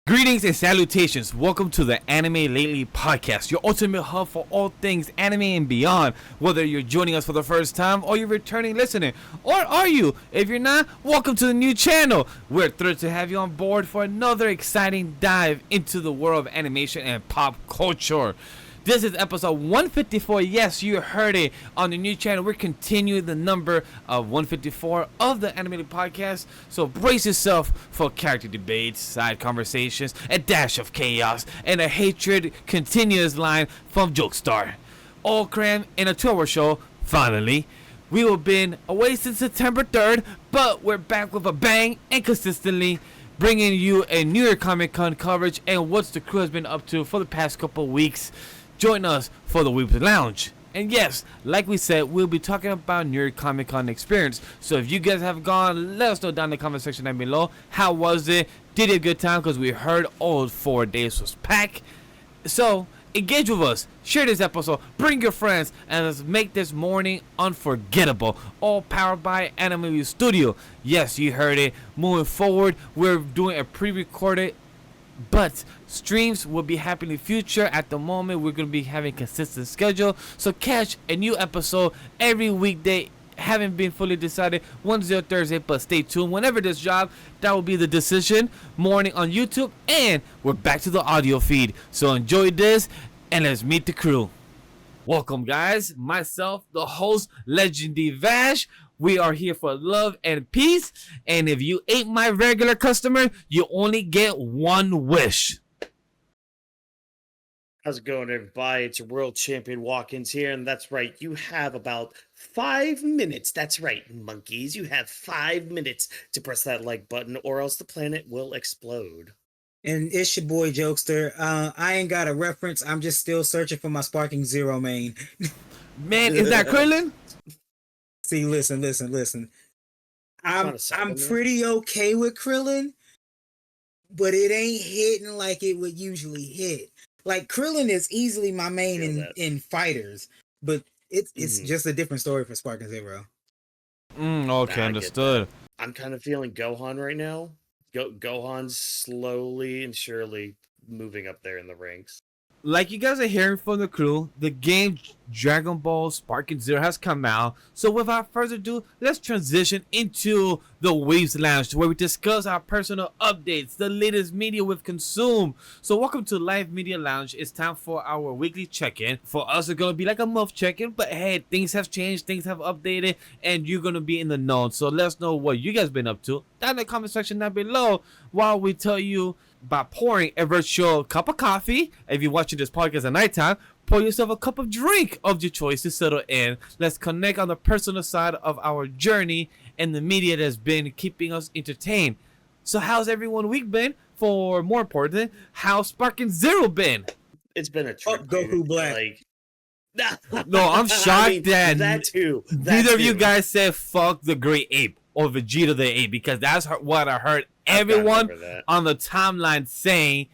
Greetings and salutations. Welcome to the Anime Lately podcast, your ultimate hub for all things anime and beyond. Whether you're joining us for the first time or you're returning listener, or are you? If you're not, welcome to the new channel. We're thrilled to have you on board for another exciting dive into the world of animation and pop culture. This is episode 154. Yes, you heard it. On the new channel, we're continuing the number of 154 of the Animated Podcast. So brace yourself for character debates, side conversations, a dash of chaos, and a hatred continuous line from Jokestar. All crammed in a 2-hour show, finally. We have been away since September 3rd, but we're back with a bang and consistently bringing you a New York Comic Con coverage and what the crew has been up to for the past couple weeks. Join us for the Weebs Lounge. And yes, like we said, we'll be talking about New York Comic Con experience. So if you guys have gone, let us know down in the comment section down below. How was it? Did you have a good time? Because we heard all 4 days was packed. So engage with us. Share this episode. Bring your friends. And let's make this morning unforgettable. All powered by Anime Studio. Yes, you heard it. Moving forward, we're doing a pre-recorded, but streams will be happening in the future. At the moment, we're going to be having a consistent schedule. So catch a new episode every weekday. Haven't been fully decided Wednesday or Thursday, but stay tuned. Whenever this job, that will be the decision. Morning on YouTube, and we're back to the audio feed. So enjoy this, and let's meet the crew. Welcome, guys. Myself, the host, Legendy Vash. We are here for love and peace. And if you ain't my regular customer, you only get one wish. How's it going, everybody? It's your world champion Walk-ins here, and that's right, you have about 5 minutes. That's right, monkeys. You have 5 minutes to press that like button, or else the planet will explode. And it's your boy Jokester. I ain't got a reference. I'm just still searching for my Sparking Zero main. Man, is that Krillin? See, listen. I'm pretty okay with Krillin, but it ain't hitting like it would usually hit. Like, Krillin is easily my main in fighters, but it's just a different story for Sparking Zero. Okay, understood. I'm kind of feeling Gohan right now. Gohan's slowly and surely moving up there in the ranks. Like you guys are hearing from the crew, the game Dragon Ball Sparking Zero has come out. So without further ado, let's transition into the Weebs Lounge, where we discuss our personal updates, the latest media we've consumed. So welcome to Live Media Lounge. It's time for our weekly check-in. For us, it's going to be like a month check-in, but hey, things have changed, things have updated, and you're going to be in the know. So let us know what you guys been up to down in the comment section down below while we tell you by pouring a virtual cup of coffee. If you're watching this podcast at nighttime, pour yourself a cup of drink of your choice to settle in. Let's connect on the personal side of our journey and the media that's been keeping us entertained. So how's everyone week been? For more important, how's Sparking Zero been? It's been a trip. Goku Black. No, I'm shocked that too. Neither of you guys said fuck the Great Ape or Vegeta the Ape, because that's what I heard everyone on the timeline saying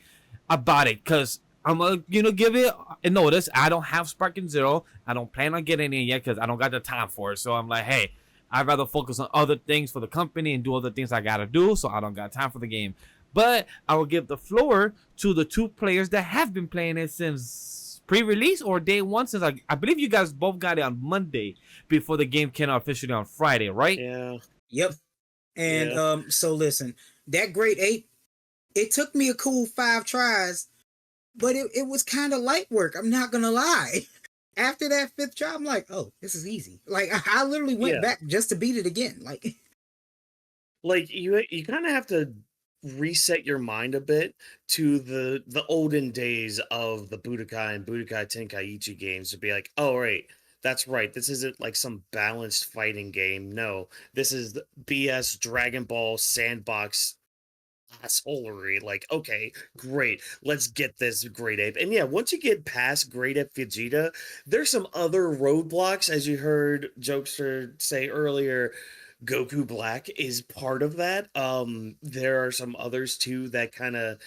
about it. Because I'm gonna give it a notice. I don't have Sparking Zero. I don't plan on getting it yet because I don't got the time for it. So I'm like, hey, I'd rather focus on other things for the company and do other things I gotta do, so I don't got time for the game. But I will give the floor to the 2 players that have been playing it since pre-release or day one, since I believe you guys both got it on Monday before the game came out officially on Friday, right? Yeah. Yep. And so listen, that Great Ape, it took me a cool 5 tries, but it was kind of light work. I'm not gonna lie. After that 5th try, I'm like, oh, this is easy. Like, I literally went back just to beat it again. Like you kind of have to reset your mind a bit to the olden days of the Budokai and Budokai Tenkaichi games to be like, oh, right. That's right. This isn't like some balanced fighting game. No, this is the BS Dragon Ball sandbox assholery. Like, okay, great. Let's get this Great Ape. And yeah, once you get past Great Ape Vegeta, there's some other roadblocks, as you heard Jokester say earlier. Goku Black is part of that. There are some others too that kind of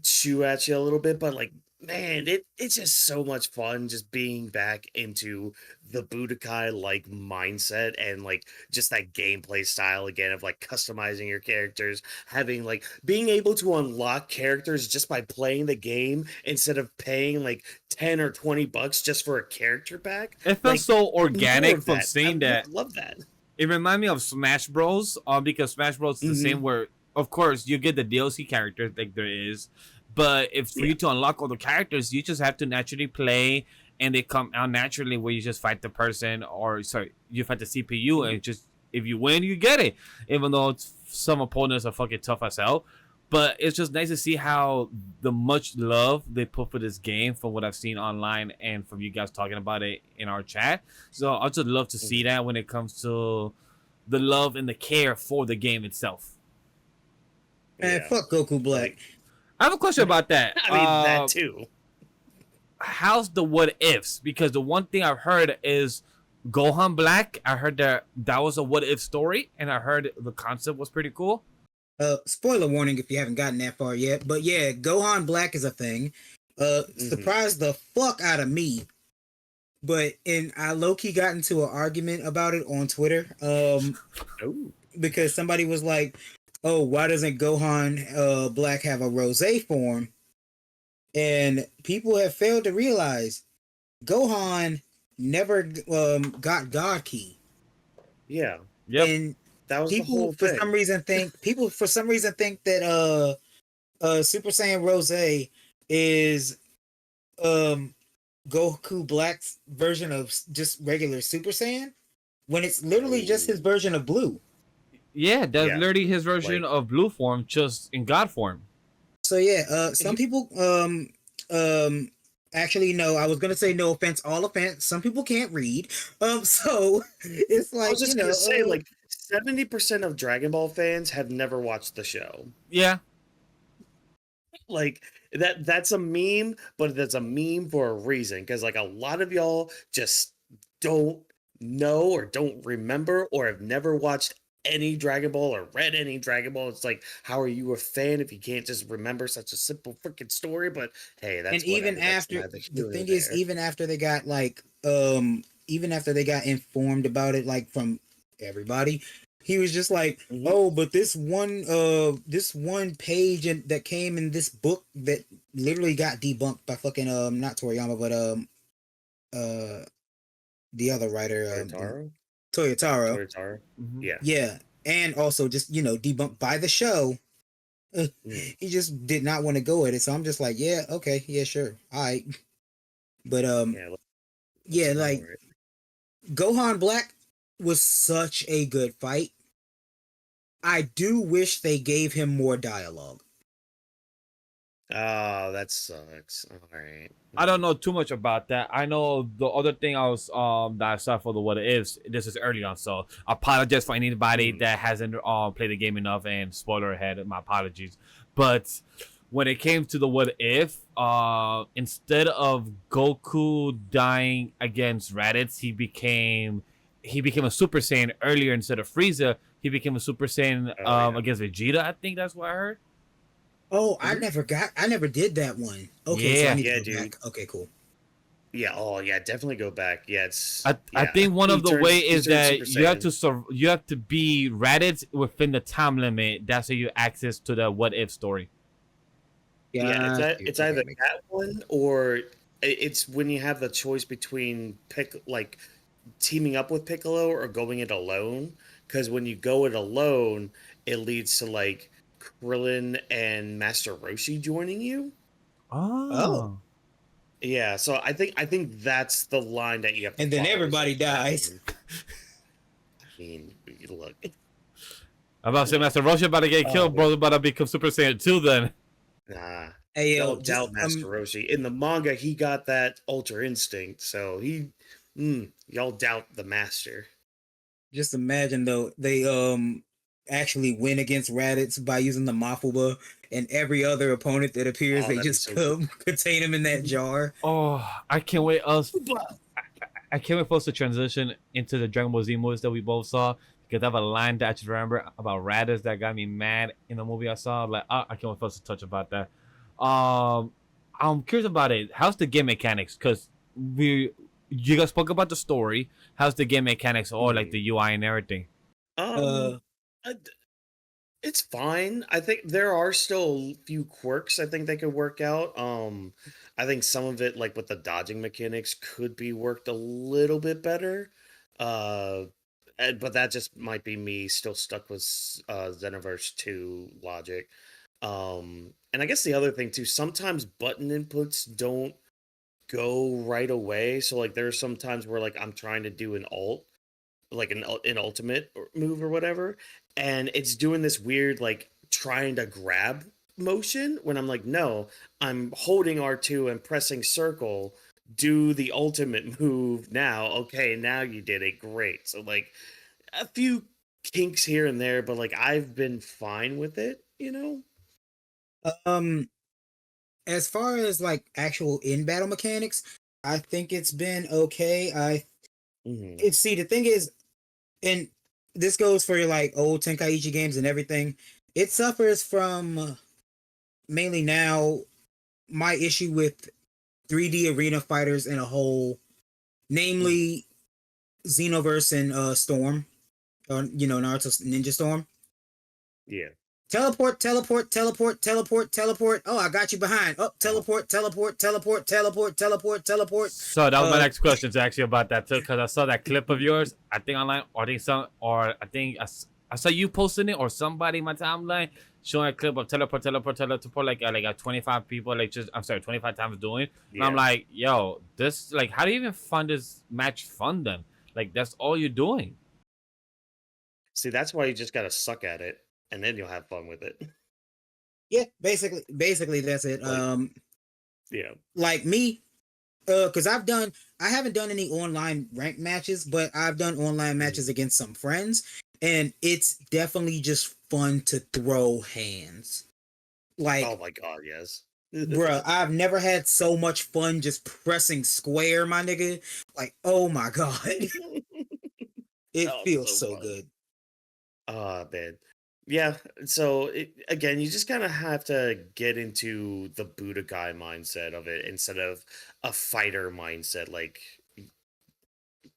chew at you a little bit, but like man, it's just so much fun just being back into the Budokai like mindset and like just that gameplay style again of like customizing your characters, having like being able to unlock characters just by playing the game instead of paying like 10 or $20 just for a character pack. It felt Like, so organic from that. seeing that. Love that. It reminded me of Smash Bros. Because Smash Bros is the same where, of course, you get the DLC characters like there is, but if for you to unlock all the characters, you just have to naturally play, and they come out naturally where you just fight the person, or sorry, you fight the CPU, and just if you win, you get it. Even though some opponents are fucking tough as hell, but it's just nice to see how the much love they put for this game from what I've seen online and from you guys talking about it in our chat. So I just love to see that when it comes to the love and the care for the game itself. Man, fuck Goku Black. I have a question about that. I mean, that too. How's the what ifs? Because the one thing I've heard is Gohan Black. I heard that was a what if story, and I heard the concept was pretty cool. Spoiler warning if you haven't gotten that far yet. But yeah, Gohan Black is a thing. Surprised the fuck out of me. But I low-key got into an argument about it on Twitter. Because somebody was like, oh, why doesn't Gohan Black have a rosé form? And people have failed to realize Gohan never got God Ki. Yeah. Yep. And that was people the whole thing. For some reason think that Super Saiyan Rosé is Goku Black's version of just regular Super Saiyan, when it's literally just his version of Blue. Yeah, that's literally his version of Blue form, just in God form. So yeah, some people actually no, I was gonna say no offense, all offense. Some people can't read. So it's like, I was just gonna say, like 70% of Dragon Ball fans have never watched the show. Yeah. Like that's a meme, but that's a meme for a reason, because like a lot of y'all just don't know or don't remember or have never watched any Dragon Ball or read any Dragon Ball. It's like, how are you a fan if you can't just remember such a simple freaking story? But hey, that's, and even after the thing is, even after they got like even after they got informed about it, like from everybody, he was just like, oh, but this one page that came in this book that literally got debunked by fucking not Toriyama, but the other writer, Toyotaro. Yeah, and also just debunked by the show. He just did not want to go at it, so I'm just like, yeah, okay, yeah, sure, all right. But like Gohan Black was such a good fight. I do wish they gave him more dialogue. Oh, that sucks. All right. I don't know too much about that. I know the other thing I was that I saw for the what ifs. This is early on, so I apologize for anybody that hasn't played the game enough, and spoiler ahead. My apologies. But when it came to the what if, instead of Goku dying against Raditz, he became a Super Saiyan earlier. Instead of Frieza, he became a Super Saiyan against Vegeta. I think that's what I heard. Oh, I never did that one. Okay, yeah, so I need to dude. back. Okay, cool. Yeah, definitely go back. Yeah, I think one of the way is that you have to be Raditz within the time limit. That's how you access to the what if story. Yeah, it's either that one or it's when you have the choice between teaming up with Piccolo or going it alone. Because when you go it alone, it leads to like Krillin and Master Roshi joining you. Oh. Yeah, so I think that's the line that you have to and then everybody dies. I mean, look. I'm about to say Master Roshi about to get killed, bro. About to become Super Saiyan 2 then. Nah. Hey, don't doubt Master Roshi. In the manga, he got that Ultra Instinct, so y'all doubt the Master. Just imagine though, they actually win against Raditz by using the Mafuba, and every other opponent that appears, they just contain him in that jar. Oh, I can't wait I can't wait for us to transition into the Dragon Ball Z movies that we both saw, because I have a line that I just remember about Raditz that got me mad in the movie I saw. Like, I can't wait for us to touch about that. I'm curious about it. How's the game mechanics? Because you guys spoke about the story. How's the game mechanics or like the UI and everything? Uh, it's fine. I think there are still a few quirks I think they could work out. I think some of it, like with the dodging mechanics, could be worked a little bit better. Uh, but that just might be me still stuck with Xenoverse 2 logic. And I guess the other thing too, sometimes button inputs don't go right away. So like there are some times where like I'm trying to do an alt, like an ultimate move or whatever, and it's doing this weird like trying to grab motion when I'm like, no, I'm holding R2 and pressing circle, do the ultimate move now. Okay, now you did it. Great. So like a few kinks here and there, but like I've been fine with it, you know? As far as like actual in battle mechanics, I think it's been okay. See, the thing is, and this goes for your like old Tenkaichi games and everything, it suffers from mainly now my issue with 3D arena fighters in a whole, namely Xenoverse and Storm, or Naruto Ninja Storm. Yeah. Teleport. Oh, I got you behind. Oh, teleport. So that was my next question to ask you about that too, because I saw that clip of yours. I think online, or I think I saw you posting it, or somebody in my timeline showing a clip of teleport, like 25 people, 25 times doing. Yeah. And I'm like, yo, this like, how do you even find this match fun then? Like that's all you're doing. See, that's why you just gotta suck at it. And then you'll have fun with it. Yeah, basically that's it. Yeah. Like me, because I haven't done any online ranked matches, but I've done online matches against some friends, and it's definitely just fun to throw hands. Like, oh my god, yes. Bruh, I've never had so much fun just pressing square, my nigga. Like, oh my god. It feels so good. Oh, man. Yeah, so again, you just kind of have to get into the Budokai mindset of it instead of a fighter mindset, like,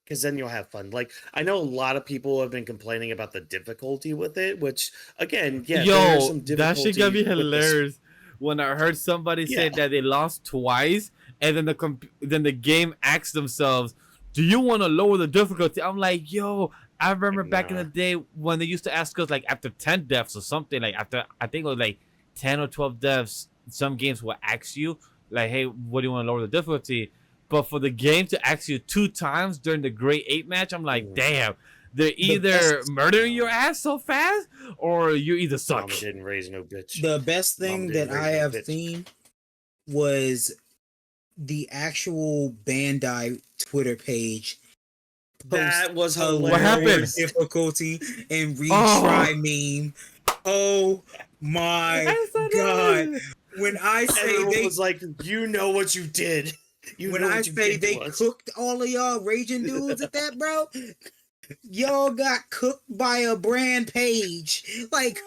because then you'll have fun. Like, I know a lot of people have been complaining about the difficulty with it, which, again, yeah, there's some difficulty. That shit got me hilarious when I heard somebody say that they lost twice, and then the game asked themselves, do you want to lower the difficulty? I'm like, yo, I remember back in the day when they used to ask us, like, after 10 deaths or something, like, after, I think it was, like, 10 or 12 deaths, some games will ask you, like, hey, what do you want to lower the difficulty? But for the game to ask you 2 times during the Grade 8 match, I'm like, damn, they're either murdering your ass so fast, or you either suck. Mama didn't raise no bitch. The best thing that I have seen was the actual Bandai Twitter page. That was hilarious. What happened? Difficulty and retry meme. Oh my god! When I say they was like, you know what you did. When I say they cooked all of y'all raging dudes at that, bro, y'all got cooked by a brand page. Like,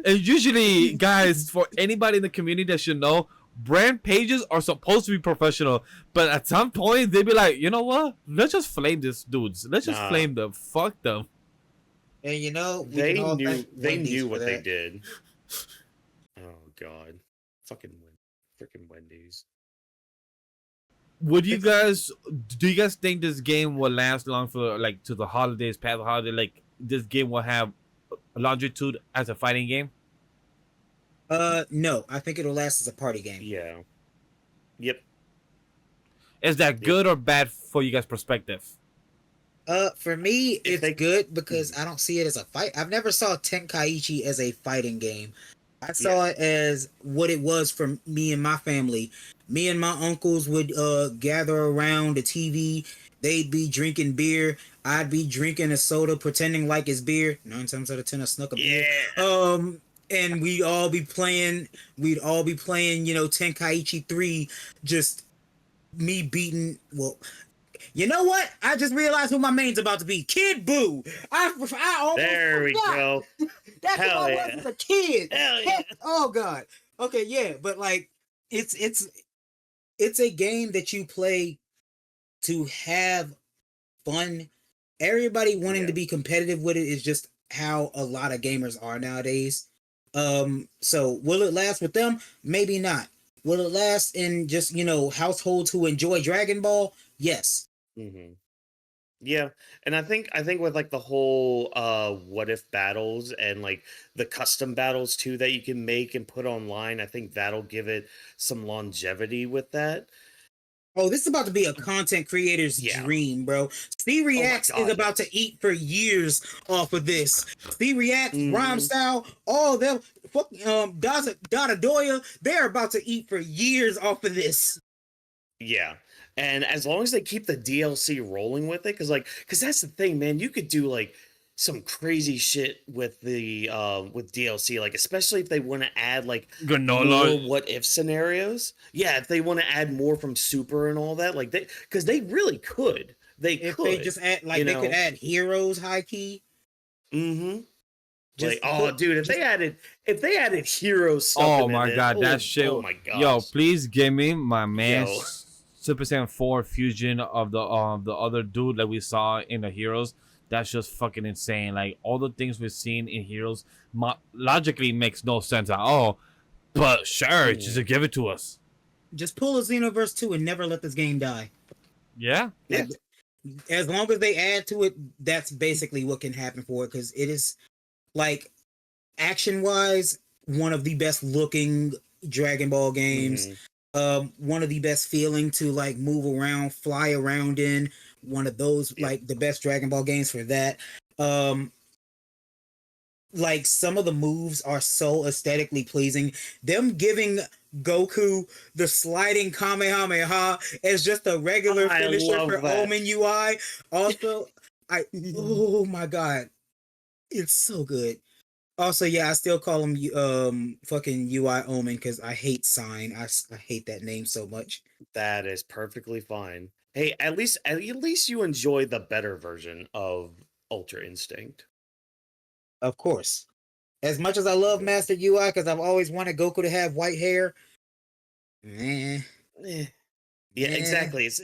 and usually, guys, for anybody in the community that should know, brand pages are supposed to be professional, but at some point they be like, you know what? Let's just flame these dudes. Let's just flame them. Fuck them. And you know, they knew what they did. Oh god, freaking Wendy's. Do you guys think this game will last long for like to the holidays, past the holiday? Like this game will have longitude as a fighting game? No, I think it'll last as a party game. Yeah. Yep. Is that good or bad for you guys' perspective? For me, it's good because I don't see it as a fight. I've never saw Tenkaichi as a fighting game. I saw it as what it was for me and my family. Me and my uncles would gather around the TV. They'd be drinking beer. I'd be drinking a soda, pretending like it's beer. 9 times out of 10, I snuck a beer. And we'd all be playing, Tenkaichi 3, just me beating, you know what? I just realized who my main's about to be. Kid Buu. I almost there we forgot. go. That's what I was as a kid. Hell yeah. Oh, God. Okay, yeah, but, like, it's a game that you play to have fun. Everybody wanting to be competitive with it is just how a lot of gamers are nowadays. So will it last with them? Maybe not. Will it last in just, households who enjoy Dragon Ball? Yes. Mm-hmm. Yeah, and I think with like the whole what if battles and like the custom battles too that you can make and put online, I think that'll give it some longevity with that. Oh, this is about to be a content creator's dream, bro. C Reacts is about to eat for years off of this. C Reacts, Rhyme Style, all them, Dada Doya, they're about to eat for years off of this. Yeah. And as long as they keep the DLC rolling with it, because that's the thing, man, you could do like some crazy shit with the with DLC, like especially if they want to add like more what if scenarios. Yeah, if they want to add more from Super and all that, like because they really could. They just add like they could add heroes high key. Mm-hmm. Dude, if they added heroes stuff. Oh my god, that shit. Oh my god. Yo, please give me my man Super Saiyan 4 fusion of the other dude that we saw in the Heroes. That's just fucking insane. Like all the things we've seen in Heroes logically makes no sense at all. But sure, just give it to us. Just pull a Xenoverse 2 and never let this game die. Yeah. Like, as long as they add to it, that's basically what can happen for it, because it is like action wise one of the best looking Dragon Ball games. One of the best feeling to like move around, fly around in. One of those like the best Dragon Ball games for that. Like some of the moves are so aesthetically pleasing. Them giving Goku the sliding Kamehameha as just a regular finisher for Omen UI. Also, oh my god, it's so good. Also, yeah, I still call him fucking UI Omen because I hate Sign. I hate that name so much. That is perfectly fine. Hey, at least you enjoy the better version of Ultra Instinct. Of course. As much as I love Master UI because I've always wanted Goku to have white hair. Yeah, exactly. It's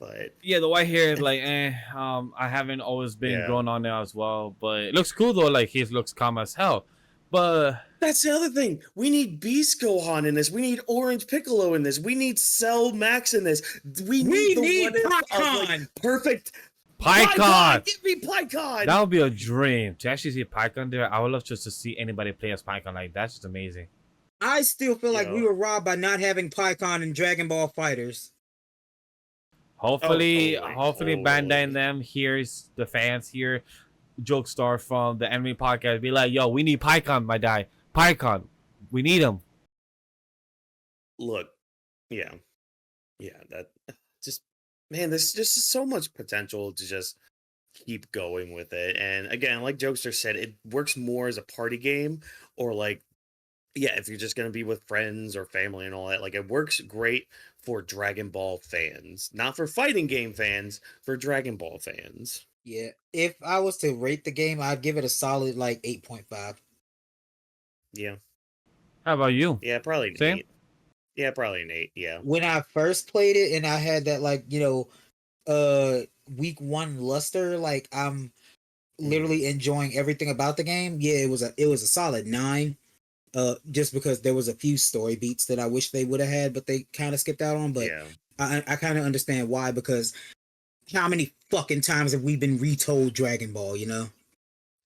but yeah, the white hair is like I haven't always been growing on there as well, but it looks cool though. Like his looks calm as hell. But that's the other thing. We need Beast Gohan in this. We need Orange Piccolo in this. We need Cell Max in this. We need Pikkon. Perfect Pikkon. Give me Pikkon. That would be a dream to actually see Pikkon there. I would love just to see anybody play as Pikkon. Like that's just amazing. I still feel like we were robbed by not having Pikkon in Dragon Ball FighterZ. Hopefully Bandai and them hears the fans here. Jokestar from the Anime Podcast be like, yo, we need Pikkon, my guy. Pikkon. We need him. Look, that just, man, there's just so much potential to just keep going with it. And again, like Jokester said, it works more as a party game or like, if you're just going to be with friends or family and all that, like it works great for Dragon Ball fans, not for fighting game fans, for Dragon Ball fans. Yeah, if I was to rate the game, I'd give it a solid like 8.5. Yeah. How about you? Yeah, probably an 8. Yeah, probably an 8. Yeah. When I first played it and I had that like, week 1 luster, like I'm literally enjoying everything about the game. Yeah, it was a solid 9. Just because there was a few story beats that I wish they would have had, but they kind of skipped out on. But I kind of understand why, because how many fucking times have we been retold Dragon Ball,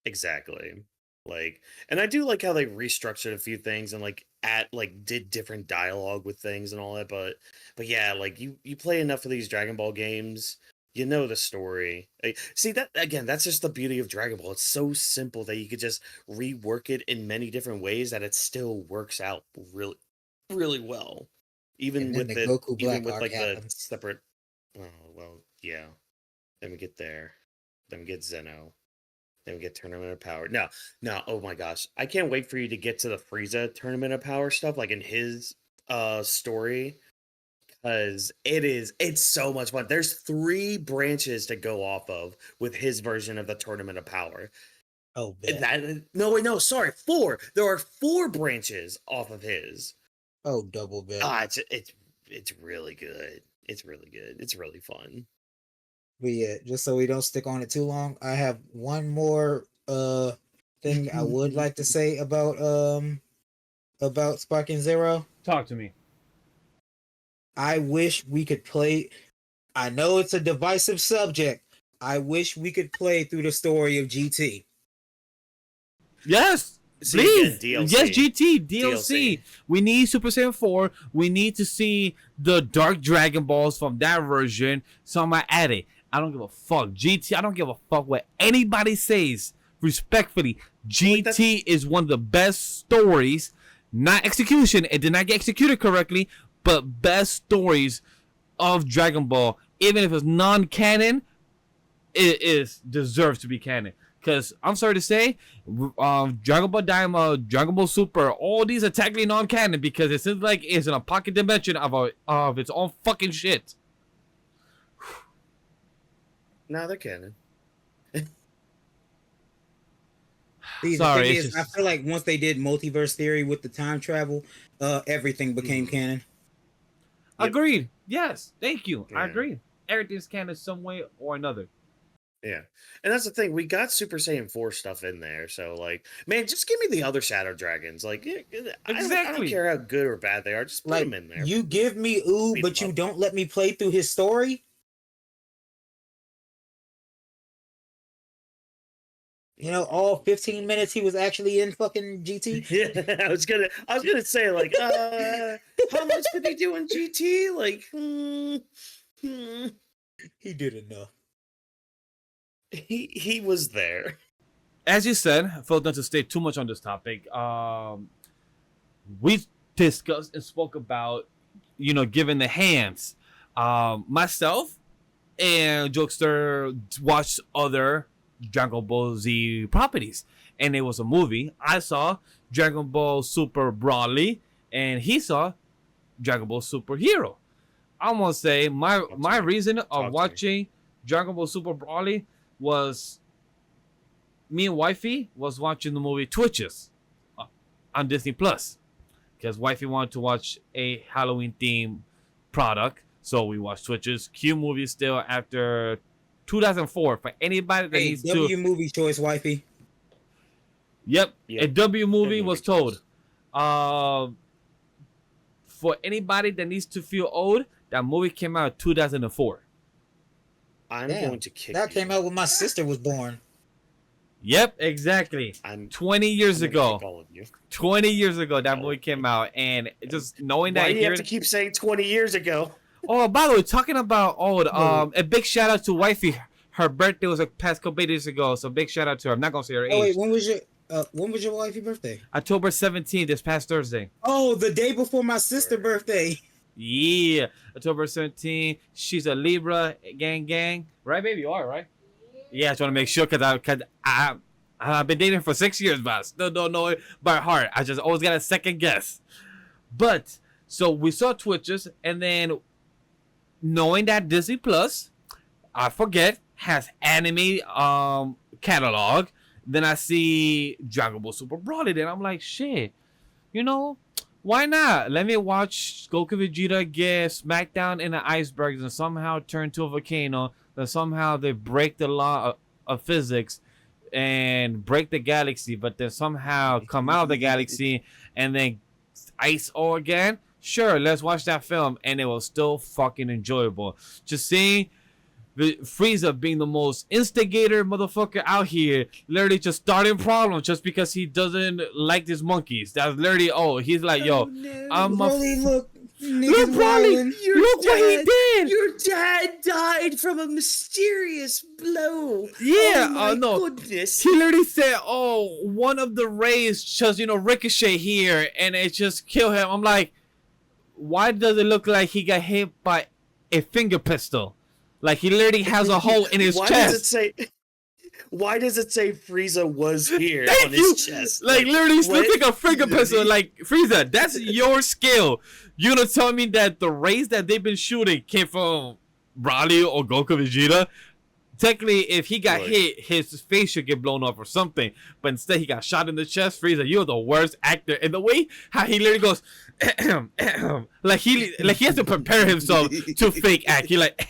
Exactly. Like, and I do like how they restructured a few things and did different dialogue with things and all that, but yeah, like you play enough of these Dragon Ball games, you know the story. Like, see that again, that's just the beauty of Dragon Ball. It's so simple that you could just rework it in many different ways that it still works out really, really well. Even with the Goku even Black with like happens. the separate. Oh well, yeah. Then we get there. Then we get Zeno. Then we get Tournament of Power. No, oh my gosh. I can't wait for you to get to the Frieza Tournament of Power stuff, like in his story. Because it's so much fun. There's 3 branches to go off of with his version of the Tournament of Power. Oh, no, sorry, 4. There are 4 branches off of his. Oh, double bet. It's really good. It's really good. It's really fun. But yeah, just so we don't stick on it too long, I have one more thing I would like to say about Sparking Zero. Talk to me. I wish we could play. I know it's a divisive subject. I wish we could play through the story of GT. Yes, See, please. again, DLC. Yes, GT DLC. We need Super Saiyan 4. We need to see the Dark Dragon Balls from that version. So I'm gonna add it. I don't give a fuck. GT. I don't give a fuck what anybody says. Respectfully, GT is one of the best stories. Not execution. It did not get executed correctly, but best stories of Dragon Ball. Even if it's non-canon, it deserves to be canon. Because I'm sorry to say, Dragon Ball Daima, Dragon Ball Super, all these are technically non-canon because it seems like it's in a pocket dimension of its own fucking shit. No, they're canon. Sorry, I feel like once they did multiverse theory with the time travel, everything became canon. Agreed. Yes. Thank you. Yeah. I agree. Everything's canon some way or another. Yeah. And that's the thing. We got Super Saiyan 4 stuff in there. So, like, man, just give me the other Shadow Dragons. Like, I don't care how good or bad they are. Just put them in there. You give me Ooh, but you don't let me play through his story? You know, all 15 minutes he was actually in fucking GT. Yeah, I was gonna say, like, how much did he do in GT? Like, He did enough. He was there. As you said, I felt not to stay too much on this topic. We discussed and spoke about, giving the hands. Myself and Jokester watched other Dragon Ball Z properties, and it was a movie. I saw Dragon Ball Super Broly, and he saw Dragon Ball Super Hero. I'm gonna say my reason of watching Dragon Ball Super Broly was me and wifey was watching the movie Twitches on Disney Plus because wifey wanted to watch a Halloween themed product, so we watched Twitches. Q movie still after 2004 for anybody that needs W to. movie choice, wifey. Yep, a W movie was told. For anybody that needs to feel old, that movie came out in 2004. I'm going to kick that came out when my sister was born. Yep, exactly. 20 years ago. All of you. 20 years ago, that movie came out, and just knowing that. Why do you have to keep saying 20 years ago? Oh, by the way, talking about old, a big shout out to wifey. Her birthday was a past couple days ago, so big shout out to her. I'm not gonna say her age. Oh wait, when was your wifey's birthday? October 17th, this past Thursday. Oh, the day before my sister's birthday. Yeah, October 17th. She's a Libra, gang. Right, baby? You are, right? Yeah, I just want to make sure because I've been dating for 6 years, but I still don't know it by heart. I just always got a second guess. But, so we saw Twitches, and then knowing that Disney Plus, I forget, has anime catalog, then I see Dragon Ball Super Broly, then I'm like, shit, why not? Let me watch Goku Vegeta get smacked down in the icebergs and somehow turn to a volcano. Then somehow they break the law of physics and break the galaxy, but then somehow come out of the galaxy and then ice all again. Sure, let's watch that film, and it was still fucking enjoyable. Just seeing Frieza being the most instigator motherfucker out here, literally just starting problems just because he doesn't like these monkeys. That's literally, he's like, yo, I'm look, Broly, look what he did. Your dad died from a mysterious blow. Yeah, oh my no. goodness. He literally said, one of the rays just, ricochet here, and it just killed him. I'm like, why does it look like he got hit by a finger pistol? Like, he literally has a hole in his chest. Why does it say Frieza was here on his chest? Like literally, it looks like a finger pistol. Like, Frieza, that's your skill. You're gonna tell me that the rays that they've been shooting came from Broly or Goku Vegeta? technically, if he got hit, his face should get blown off or something. But instead, he got shot in the chest. Frieza, you're the worst actor. And the way how he literally goes, like he has to prepare himself to fake act. He like,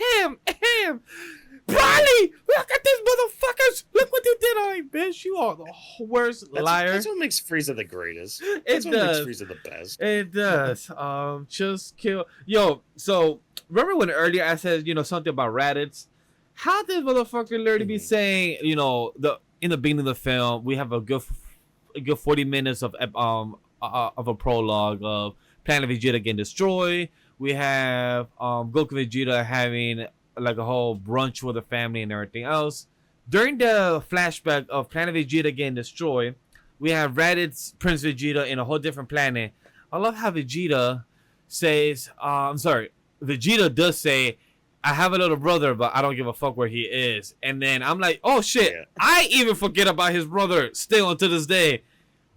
Broly, look at these motherfuckers. Look what they did. All right, bitch, you are the worst liar. That's what makes Frieza the greatest. That's what makes Frieza the best. It does. Just kill. Yo, so remember when earlier I said, something about Raditz? How did motherfucker literally be saying, in the beginning of the film, we have a good 40 minutes of a prologue of Planet Vegeta getting destroyed. We have Goku Vegeta having like a whole brunch with the family and everything else. During the flashback of Planet Vegeta getting destroyed, we have Raditz Prince Vegeta in a whole different planet. I love how Vegeta says, Vegeta does say, I have a little brother, but I don't give a fuck where he is. And then I'm like, oh shit, I even forget about his brother still until this day.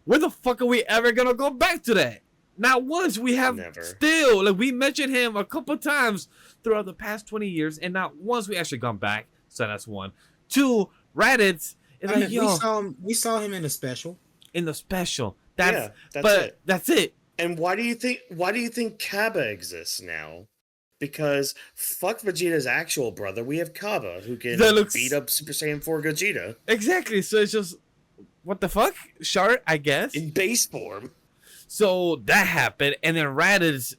Where the fuck are we ever gonna go back to that? Not once. We have still, like, we mentioned him a couple times throughout the past 20 years, and not once we actually gone back. So that's one. Two, Raditz is like, yo, we saw him in the special. In the special. That's it. And why do you think Kaba exists now? Because fuck Vegeta's actual brother, we have Kaba, who can beat up Super Saiyan 4 Gogeta. Exactly. So it's just, what the fuck? Shart, I guess. In base form. So that happened, and then Raditz,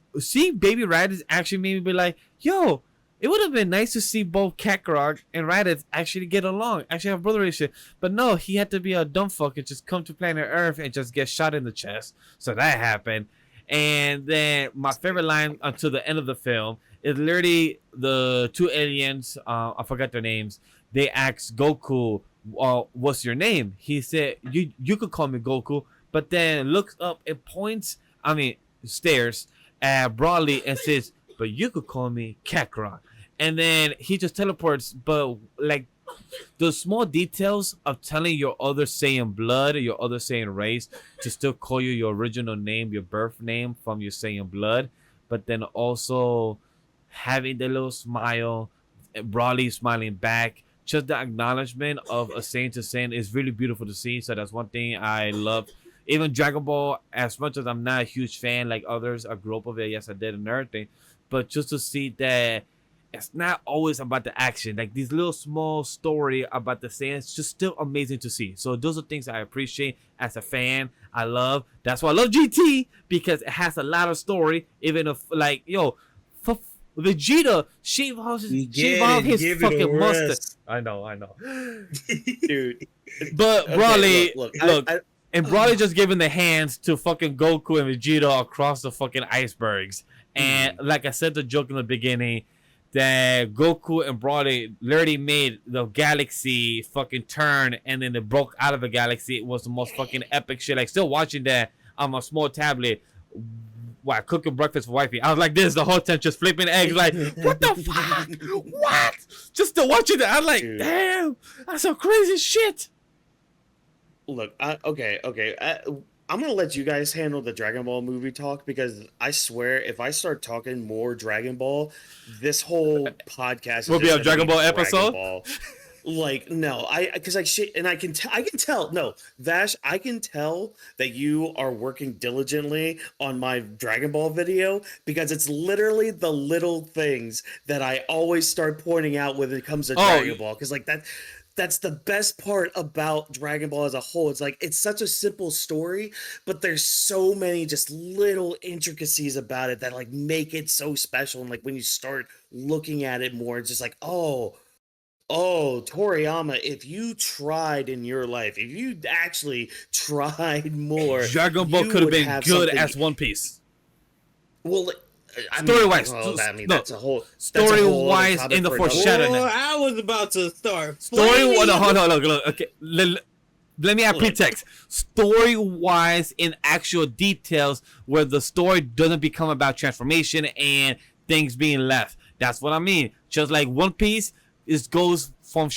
baby Raditz actually made me be like, yo, it would have been nice to see both Kakarot and Raditz actually get along, actually have brother relationship. But no, he had to be a dumb fuck and just come to planet Earth and just get shot in the chest. So that happened. And then my favorite line until the end of the film is literally the two aliens, I forgot their names. They asked Goku, what's your name? He said, you could call me Goku. But then looks up and stares at Broly and says, but you could call me Kakarot. And then he just teleports, but like the small details of telling your other Saiyan blood, your other Saiyan race, to still call you your original name, your birth name from your Saiyan blood, but then also having the little smile, Broly smiling back, just the acknowledgement of a Saiyan to Saiyan is really beautiful to see. So that's one thing I love. Even Dragon Ball, as much as I'm not a huge fan like others, I grew up with it, yes I did, and everything, but just to see that it's not always about the action, like these little small story about the Saiyans, it's just still amazing to see. So those are things I appreciate as a fan. I love, that's why I love GT, because it has a lot of story, even if like, for Vegeta shave off his fucking mustache. I know. Dude. But Broly, look, and Broly just giving the hands to fucking Goku and Vegeta across the fucking icebergs. And like I said the joke in the beginning, that Goku and Broly literally made the galaxy fucking turn, and then they broke out of the galaxy. It was the most fucking epic shit. Like, still watching that on my small tablet while cooking breakfast for wifey. I was like this the whole time, just flipping eggs, like, what the fuck? What? Just to watching that, I'm like, dude, damn, that's some crazy shit. Look, okay. I'm going to let you guys handle the Dragon Ball movie talk, because I swear if I start talking more Dragon Ball, this whole podcast will be a Dragon Ball episode. Like, no, because I can tell, no, Vash, I can tell that you are working diligently on my Dragon Ball video, because it's literally the little things that I always start pointing out when it comes to Dragon Ball, because like that's the best part about Dragon Ball as a whole. It's like, it's such a simple story, but there's so many just little intricacies about it that like make it so special. And like when you start looking at it more, it's just like, oh, Toriyama, if you tried in your life, if you actually tried more, Dragon Ball could have been good as One Piece. Well, story-wise, that's a whole story-wise in the foreshadowing. I was about to start. Look. Okay, let me add pretext. Story-wise, in actual details, where the story doesn't become about transformation and things being left. That's what I mean. Just like One Piece, it goes from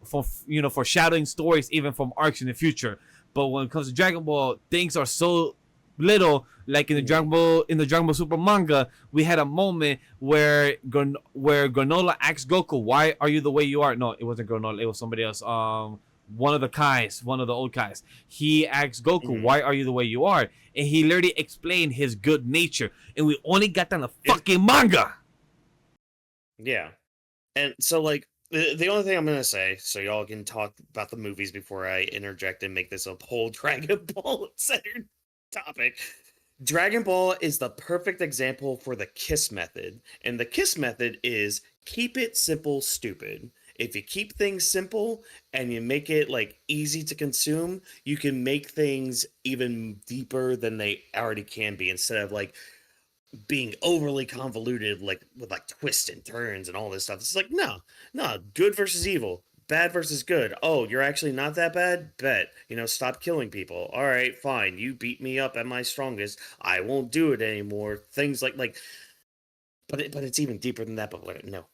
foreshadowing stories, even from arcs in the future. But when it comes to Dragon Ball, things are so little, like in the Dragon Ball Super manga, we had a moment where Granola asked Goku, "Why are you the way you are?" No, it wasn't Granola. It was somebody else. One of the Kais, one of the old Kais. He asked Goku, "Why are you the way you are?" And he literally explained his good nature, and we only got that in the fucking manga. Yeah, and so like the only thing I'm gonna say, so y'all can talk about the movies before I interject and make this a whole Dragon Ball centered topic. Dragon Ball is the perfect example for the KISS method, and the KISS method is keep it simple, stupid. If you keep things simple and you make it like easy to consume, you can make things even deeper than they already can be, instead of like being overly convoluted, like with like twists and turns and all this stuff. It's like, no, good versus evil, bad versus good. Oh, you're actually not that bad? Bet. Stop killing people. All right, fine. You beat me up at my strongest. I won't do it anymore. Things like but it's even deeper than that. But no,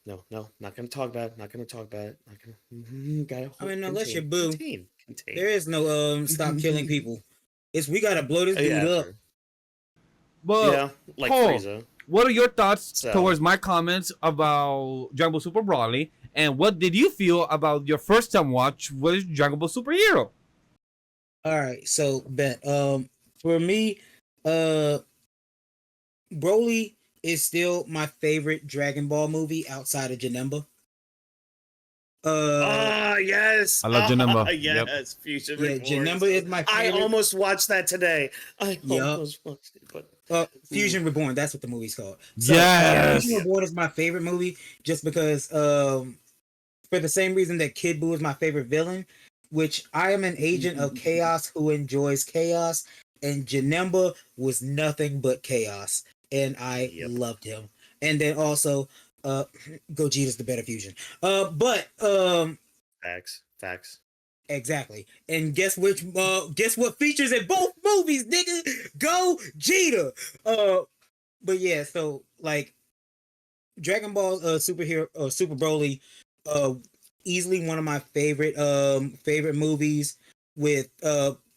not gonna talk about it. Not gonna talk about it. Not gonna. Gotta hold. I mean, unless you're boo, contain. there is no stop killing people. We gotta blow this dude up. Sure. Well, yeah, like Paul, Frieza. what are your thoughts towards my comments about Dragon Ball Super Broly, and what did you feel about your first time watch with Dragon Ball Superhero? All right, so Ben, for me, Broly is still my favorite Dragon Ball movie outside of Janemba. Yes. I love Janemba. Yes, yep. Fusion. Yeah, Janemba is my favorite. I almost watched that today. I almost watched it, but Fusion Reborn, that's what the movie's called. So, yes. Fusion Reborn is my favorite movie just because for the same reason that Kid Buu is my favorite villain, which I am an agent of chaos who enjoys chaos, and Janemba was nothing but chaos, and I loved him. And then also Gogeta's the better fusion. Facts. Exactly. And guess what features in both movies, nigga? Gogeta. But yeah, so like Dragon Ball Super Broly, easily one of my favorite movies with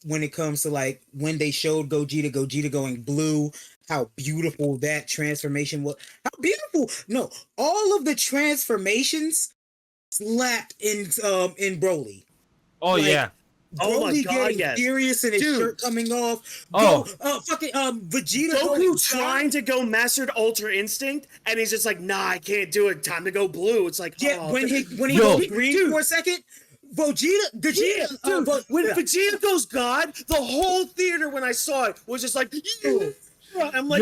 when it comes to like when they showed Gogeta going blue, how beautiful that transformation was. How beautiful! No, all of the transformations slapped in Broly. Oh like, yeah. Broly my God, getting furious and his shirt coming off. Vegeta Goku trying to go Mastered Ultra Instinct, and he's just like, nah, I can't do it. Time to go blue. It's like, when he goes green for a second. Vegeta, when Vegeta goes God, the whole theater when I saw it was just like, I'm like,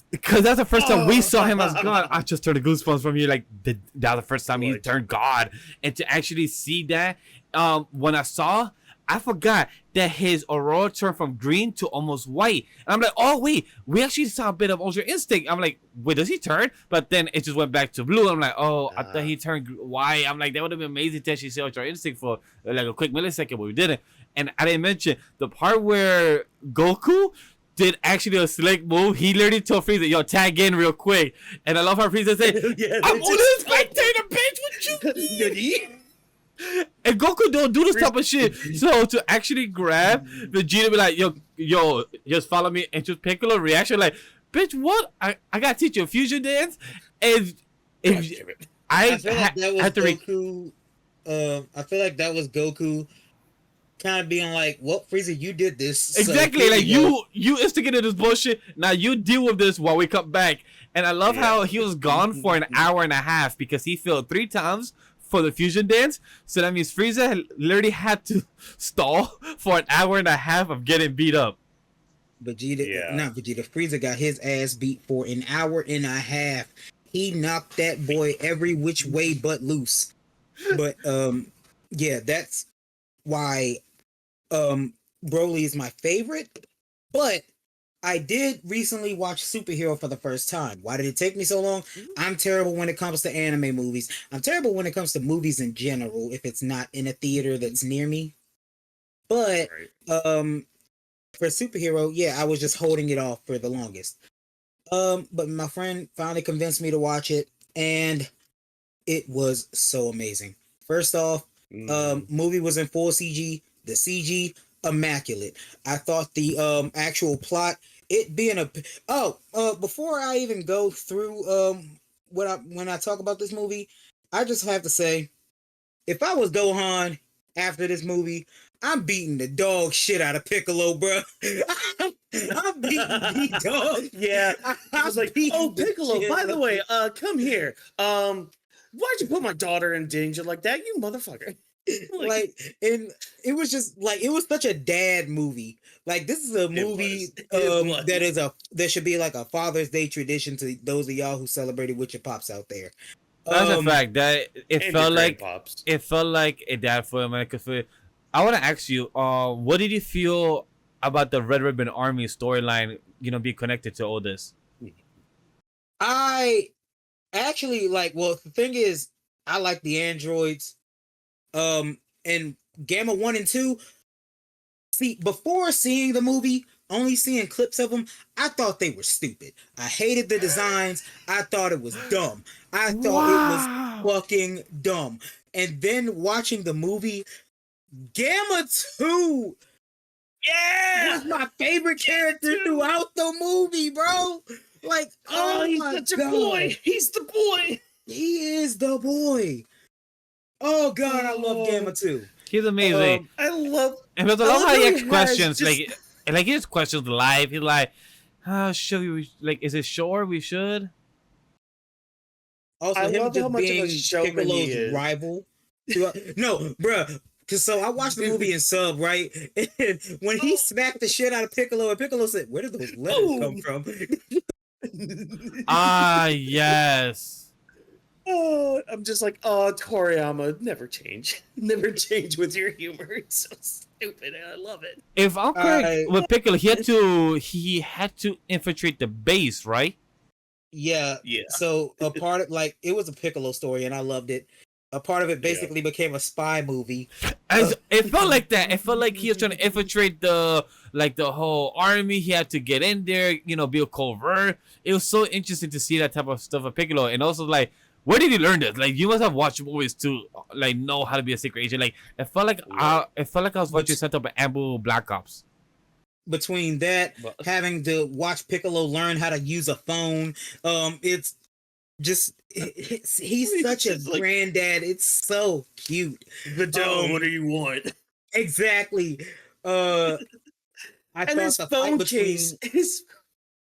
because that's the first time we saw him as God. I just turned the goosebumps from you. Like that was the first time he turned God, and to actually see that, when I forgot that his aurora turned from green to almost white. And I'm like, oh wait, we actually saw a bit of Ultra Instinct. I'm like, wait, does he turn? But then it just went back to blue. I'm like, oh, I thought he turned white. I'm like, that would have been amazing to actually see Ultra Instinct for like a quick millisecond, but we didn't. And I didn't mention the part where Goku did actually a slick move. He literally told Frieza, yo, tag in real quick. And I love how Frieza said, I'm only a spectator, bitch, what you mean? And Goku don't do this type of shit. So to actually grab Vegeta, be like, yo, just follow me, and just Piccolo reaction like, bitch, what? I gotta teach you a fusion dance. And I feel like that was Goku. I feel like that was Goku kind of being like, well, Frieza, you did this. Exactly. So like you instigated this bullshit. Now you deal with this while we come back. And I love how he was gone for an hour and a half because he failed 3 times for the fusion dance. So that means Frieza literally had to stall for an hour and a half of getting beat up. Frieza got his ass beat for an hour and a half. He knocked that boy every which way but loose. But yeah, that's why Broly is my favorite. But I did recently watch Superhero for the first time. Why did it take me so long? I'm terrible when it comes to anime movies. I'm terrible when it comes to movies in general if it's not in a theater that's near me. But for Superhero, yeah, I was just holding it off for the longest. But my friend finally convinced me to watch it, and it was so amazing. First off, movie was in full CG. The CG immaculate. I thought the actual plot, it being before I even go through when I talk about this movie, I just have to say, if I was Gohan after this movie, I'm beating the dog shit out of Piccolo, bro. I'm beating the dog. Yeah, I was like, oh, Piccolo, by the way, come here. Why'd you put my daughter in danger like that, you motherfucker? And it was just like, it was such a dad movie. Like, this is a movie that should be like a Father's Day tradition to those of y'all who celebrated with your pops out there. That's a fact. That it felt like a dad film. I want to ask you, what did you feel about the Red Ribbon Army storyline? Be connected to all this. I actually the thing is, I like the androids. And Gamma 1 and 2. See, before seeing the movie, only seeing clips of them, I thought they were stupid. I hated the designs. I thought it was dumb. I thought it was fucking dumb. And then watching the movie, Gamma 2 was my favorite character throughout the movie, bro. Like, he's such a boy. He's the boy. He is the boy. Oh God, I love Gamma 2. He's amazing. I love how he asks questions. He has questions live. He's like, should we, is it sure we should? Also, I him love just how much being of a showman he Piccolo's is. rival. No, bruh. Cause so I watched the movie in sub, right? And when he smacked the shit out of Piccolo, and Piccolo said, "Where did those letters come from?" Yes. Oh, I'm just like, Toriyama, never change. Never change with your humor. It's so stupid, and I love it. If I'm correct, with Piccolo, he had to infiltrate the base, right? Yeah. So a part of it was a Piccolo story, and I loved it. A part of it basically became a spy movie. It felt like that. It felt like he was trying to infiltrate the whole army. He had to get in there, be a covert. It was so interesting to see that type of stuff of Piccolo, and also where did you learn this? You must have watched movies to know how to be a secret agent. It felt like I was watching set up an Ambu Black Ops. Between that, having to watch Piccolo learn how to use a phone, it's just he's such a granddad. It's so cute. Vidal, what do you want? Exactly. I and thought his the phone fight case.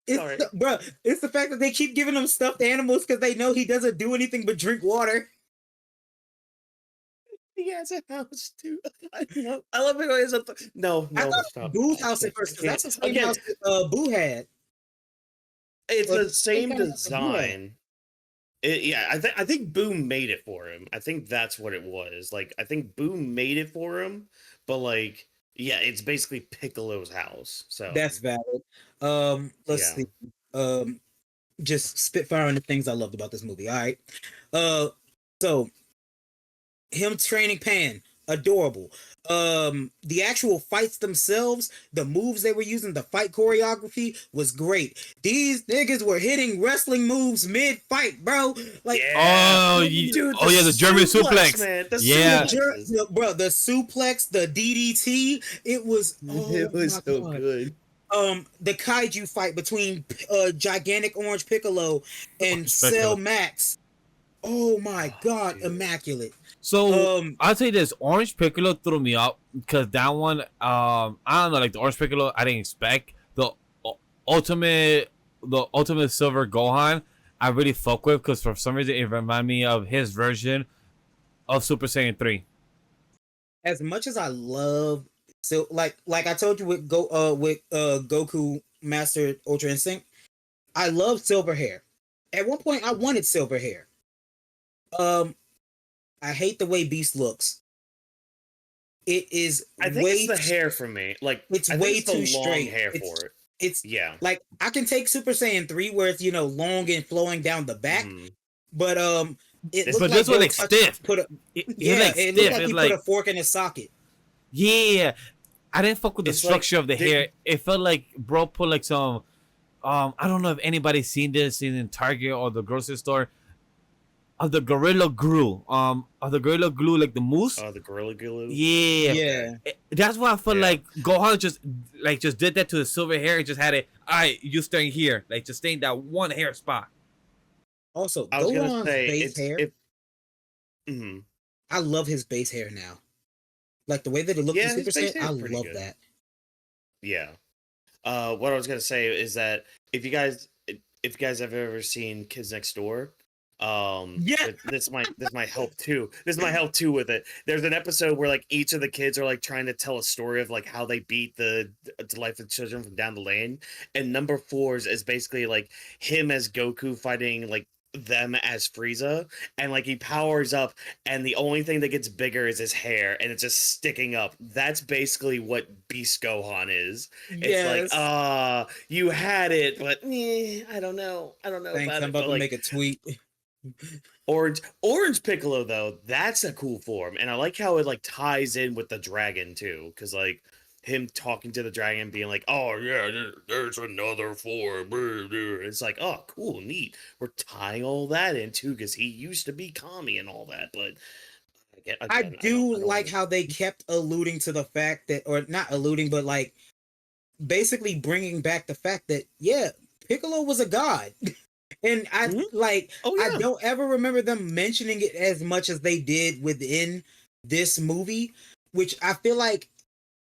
It's the fact that they keep giving him stuffed animals because they know he doesn't do anything but drink water. He has a house too. I love it. He has no. Stop. Boo's house at first, because that's the same house that Boo had. It's the same design. I think Boo made it for him. I think that's what it was. I think Boo made it for him, but it's basically Piccolo's house. So that's valid. Let's see. Just spitfiring the things I loved about this movie. All right. So him training Pan, adorable. The actual fights themselves, the moves they were using, the fight choreography was great. These niggas were hitting wrestling moves mid-fight, bro. Dude, the German suplex. Man. The suplex, the DDT. It was so good. The kaiju fight between gigantic Orange Piccolo and Cell Max. Oh my God, immaculate. So I'll say this: Orange Piccolo threw me up because that one, I don't know, the Orange Piccolo, I didn't expect the ultimate Silver Gohan. I really fuck with because for some reason it reminded me of his version of Super Saiyan 3. As much as I love, so like I told you with Goku Master Ultra Instinct, I love silver hair. At one point, I wanted silver hair. I hate the way Beast looks. It is. I think it's the hair for me. It's way too straight. Hair for it. It's I can take Super Saiyan 3 where it's long and flowing down the back, but this one stiff. It looked like he put a fork in his socket. Yeah, I didn't fuck with the structure of the hair. It felt like bro put some. I don't know if anybody's seen this in Target or the grocery store. of the gorilla glue. Of the gorilla glue, like the moose. Oh, the gorilla glue. Yeah, Yeah. That's why I feel like Gohan just did that to his silver hair and just had it. All right, you staying here, like just staying that one hair spot. Also, I was gonna Gohan's say base hair. Mhm. I love his base hair now. Like the way that it looks in Super Saiyan, I love that. Yeah. What I was gonna say is that if you guys have ever seen Kids Next Door, this might help too. This might help too with it. There's an episode where like each of the kids are like trying to tell a story of like how they beat the Delightful Children from down the lane, and number 4 is basically like him as Goku fighting like them as Frieza, and like he powers up and the only thing that gets bigger is his hair and it's just sticking up. That's basically what Beast Gohan is. Yes. It's like you had it, but I don't know Thanks, about I'm it. about to make a tweet. Orange Piccolo though, that's a cool form, and I like how it like ties in with the dragon too, because like him talking to the dragon being like, oh yeah, there's another form. It's like, oh cool, neat, we're tying all that in too, because he used to be Kami and all that. But again, I do like how they kept alluding to the fact that, or not alluding, but like basically bringing back the fact that Piccolo was a god. And I I don't ever remember them mentioning it as much as they did within this movie, which I feel like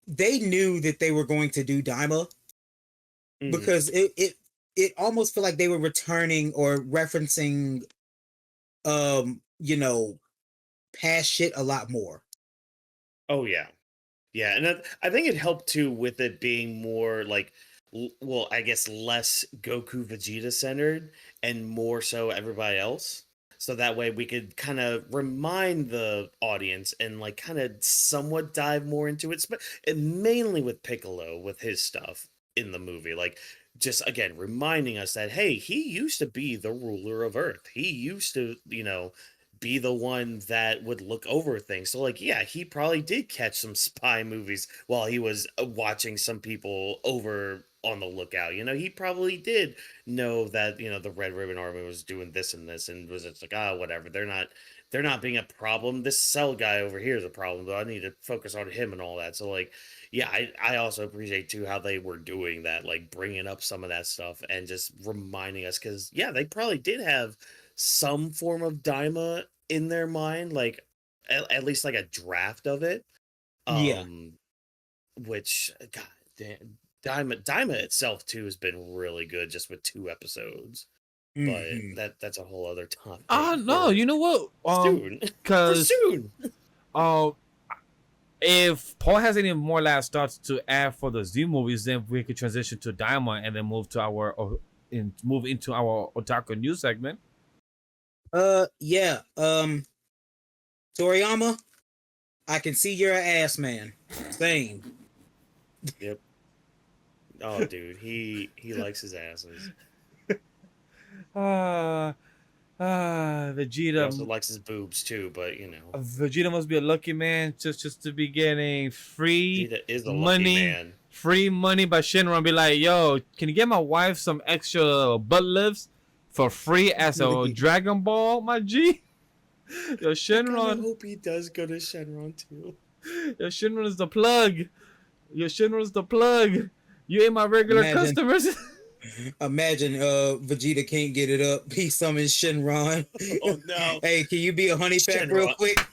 they knew that they were going to do Daima, because it almost felt like they were returning or referencing past shit a lot more. Oh yeah, and I think it helped too with it being more like, well, I guess less Goku Vegeta centered and more so everybody else. So that way we could kind of remind the audience and like kind of somewhat dive more into it, and mainly with Piccolo with his stuff in the movie. Like just again reminding us that hey, he used to be the ruler of Earth. He used to, be the one that would look over things. So like, yeah, he probably did catch some spy movies while he was watching some people over on the lookout. He probably did know that, the Red Ribbon Army was doing this and this, and was just like, whatever. They're not being a problem. This Cell guy over here is a problem, but I need to focus on him and all that. So like, yeah, I also appreciate too how they were doing that, like bringing up some of that stuff and just reminding us, because yeah, they probably did have some form of Daima in their mind, like at least like a draft of it. Which god damn, Daima itself too has been really good just with 2 episodes. But that's a whole other topic. No, you know what? Soon. Because soon. If Paul has any more last thoughts to add for the Z movies, then we could transition to Daima and then move into our Otaku News segment. Toriyama, I can see you're an ass man. Same. Yep. Oh, dude, he likes his asses. Vegeta. He also likes his boobs too, but Vegeta must be a lucky man just to be getting free Vegeta is a money. Lucky man. Free money by Shenron. Be like, yo, can you get my wife some extra butt lifts for free as a Dragon Ball, my G? Yo, Shenron. I hope he does go to Shenron too. Yo, Shenron is the plug. You ain't my regular customers. Imagine Vegeta can't get it up. He summons Shenron. Oh no. Hey, can you be a honey pack real quick?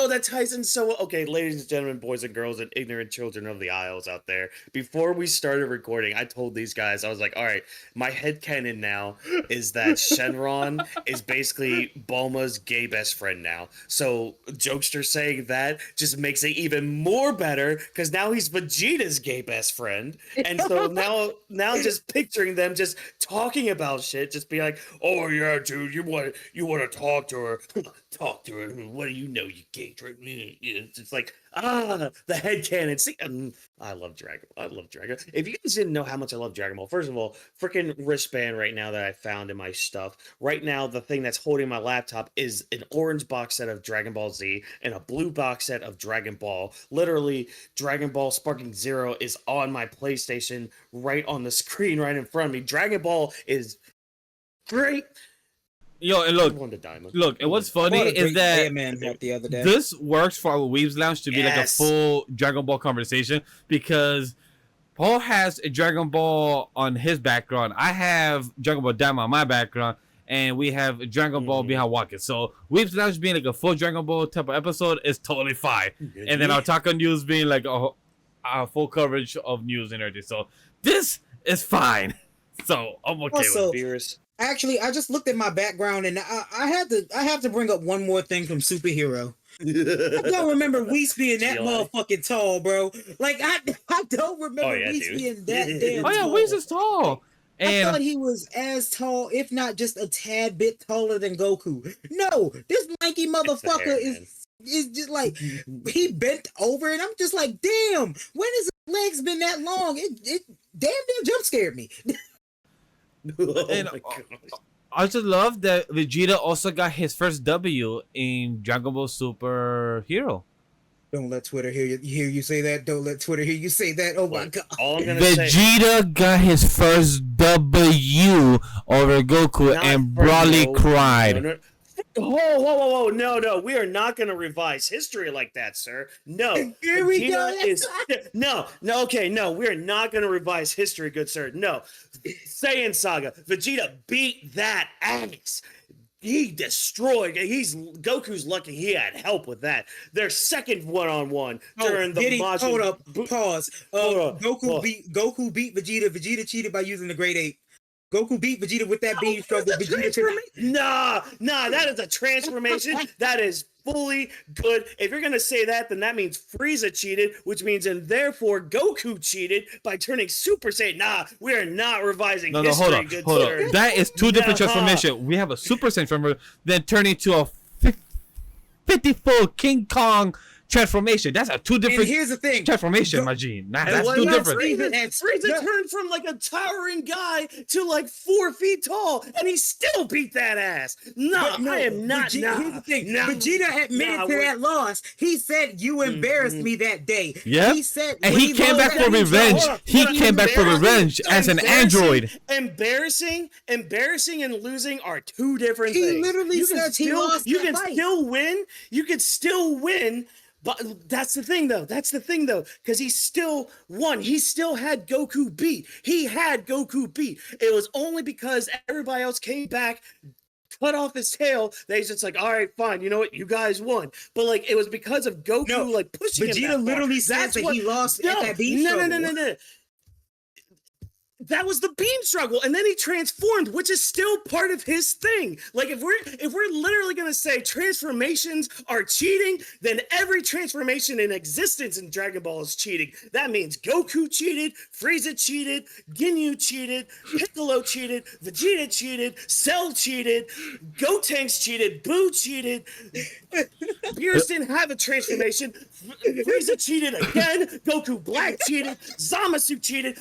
That ties in so well. Okay, ladies and gentlemen, boys and girls, and ignorant children of the aisles out there. Before we started recording, I told these guys, I was like, all right, my headcanon now is that Shenron is basically Bulma's gay best friend now. So Jokester saying that just makes it even more better, because now he's Vegeta's gay best friend. And so now just picturing them just talking about shit, just be like, oh yeah, dude, you want to talk to her. Talk to her. what do you know, you gay? It's just like, the headcanon. See, I love Dragon Ball. I love Dragon Ball. If you guys didn't know how much I love Dragon Ball, first of all, freaking wristband right now that I found in my stuff. Right now, the thing that's holding my laptop is an orange box set of Dragon Ball Z and a blue box set of Dragon Ball. Literally, Dragon Ball Sparking Zero is on my PlayStation right on the screen right in front of me. Dragon Ball is great. Yo, and look, and what's funny is that the other day. This works for our Weebs Lounge to be like a full Dragon Ball conversation because Paul has a Dragon Ball on his background. I have Dragon Ball Daima on my background, and we have Dragon Ball behind Walking. So Weebs Lounge being like a full Dragon Ball type of episode is totally fine. And then our Otaku News being like a full coverage of news and everything. So this is fine. So I'm okay with it. Actually, I just looked at my background and I have to bring up one more thing from Superhero. I don't remember Whis being that motherfucking tall, bro. Like I don't remember Whis being that damn tall. Oh yeah, Whis is tall. And I thought he was as tall, if not just a tad bit taller than Goku. No, this lanky motherfucker is just like he bent over and I'm just like, damn, when has his legs been that long? It damn near jump scared me. And I just love that Vegeta also got his first W in Dragon Ball Superhero. Don't let Twitter hear you say that. Don't let Twitter hear you say that. Oh my god. Vegeta got his first W over Goku and Broly cried. Whoa. No. We are not going to revise history like that, sir. No. Here we go. No, we are not going to revise history, good sir. No. Saiyan Saga. Vegeta beat that ass. He destroyed. Goku's lucky he had help with that. Their second one-on-one during the Majin. Hold up. Pause. Goku beat Vegeta. Vegeta cheated by using the Great Ape. Goku beat Vegeta with that beam struggle. Nah, that is a transformation. That is fully good. If you're gonna say that, then that means Frieza cheated, which means and therefore Goku cheated by turning Super Saiyan. Nah, we are not revising history. Hold on. That is two different transformations. We have a Super Saiyan from then turning to a 50-fold King Kong transformation. That's a two different. And here's the thing. Transformation, Majin. That's two different. Frieza turned from like a towering guy to like 4 feet tall, and he still beat that ass. No, I am not. Here's the thing. Vegeta admitted to that loss. He said, "You embarrassed me that day." Yeah. He said, and he came back for revenge. He came back for revenge as an android. Embarrassing, and losing are two different things. He literally says he lost. You can still win. You can still win. But that's the thing, though. Because he still won. He still had Goku beat. It was only because everybody else came back, cut off his tail, that he's just like, all right, fine. You know what? You guys won. But, like, it was because of Goku, pushing him Vegeta literally says that he lost at that beam struggle. No. That was the beam struggle, and then he transformed, which is still part of his thing. Like if we're literally gonna say transformations are cheating, then every transformation in existence in Dragon Ball is cheating. That means Goku cheated, Frieza cheated, Ginyu cheated, Piccolo cheated, Vegeta cheated, Cell cheated, Gotenks cheated, Boo cheated. Beerus didn't have a transformation. Frieza cheated again. Goku Black cheated. Zamasu cheated.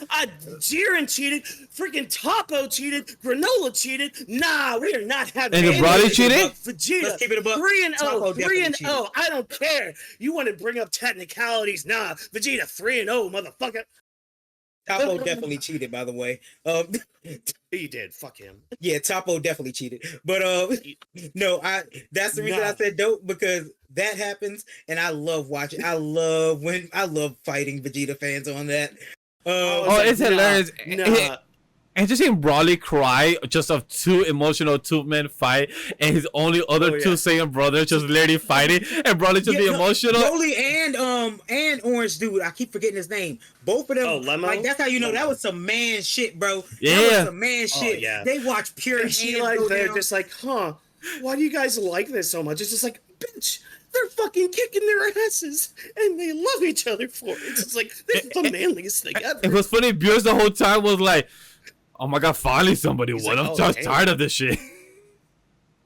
Jiren cheated. Freaking Toppo cheated. Granola cheated. Nah, we are not having. And the Brody cheated. Vegeta 3-0. 3-0. I don't care. You want to bring up technicalities? Nah, Vegeta 3-0, motherfucker. Toppo definitely cheated, by the way. He did. Fuck him. Yeah, Toppo definitely cheated. But no, that's the reason I said dope, because that happens, and I love watching. I love fighting Vegeta fans on that. It's hilarious. And just seeing Broly cry just of two emotional two-men fight, and his only other two Saiyan brothers just literally fighting, and Broly just be emotional. Broly and Orange Dude, I keep forgetting his name. Both of them, like that's how you know that was some man shit, bro. Yeah, that was some man shit. Yeah. They watch pure hands go they're down. just like, why do you guys like this so much? It's just like, bitch. They're fucking kicking their asses, and they love each other for it. It's just like, this is the manliest thing ever. It was funny. Beerus the whole time was like, "Oh my god, finally somebody won! I'm just tired of this shit."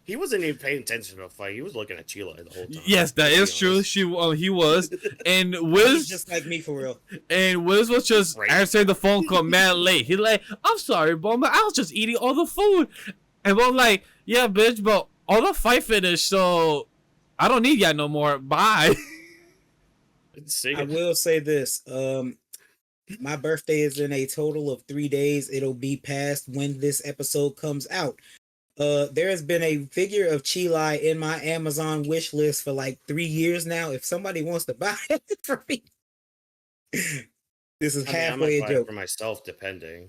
He wasn't even paying attention to the fight. He was looking at Chile the whole time. Yes, that is true. He was, and Wiz just like me for real. And Wiz was just answering the phone call mad late. He's like, "I'm sorry, Boma. I was just eating all the food." And Boma's like, "Yeah, bitch, but all the fight finished, so I don't need y'all no more. Bye." I will say this. My birthday is in a total of 3 days. It'll be past when this episode comes out. There has been a figure of Chile in my Amazon wish list for like 3 years now. If somebody wants to buy it for me, this is halfway a joke for myself, depending.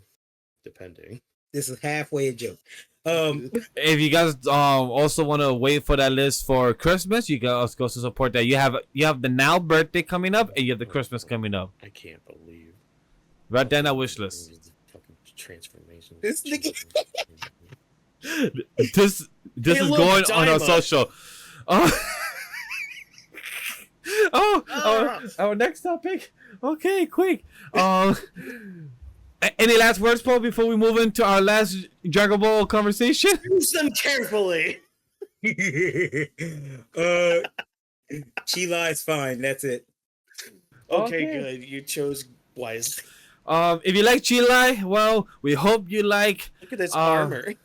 This is halfway a joke. If you guys also want to wait for that list for Christmas, you guys go to support that. You have the now birthday coming up, and you have the Christmas coming up. I can't believe. Right then, that wish list. Fucking transformation. This nigga. This is going on our social. Our next topic. Okay, quick. Any last words, Paul, before we move into our last Dragon Ball conversation? Use them carefully. Chila is fine. That's it. Okay, good. You chose wisely. If you like Chile, well, we hope you like. Look at this armor.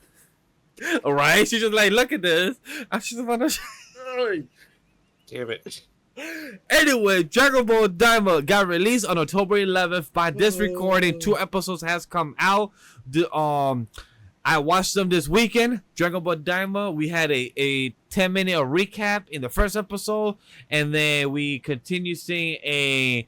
All right, she's just like, look at this. I just want to. Damn it. Anyway, Dragon Ball Daima got released on October 11th. By this recording, 2 episodes has come out. I watched them this weekend. Dragon Ball Daima, we had a 10-minute recap in the first episode, and then we continue seeing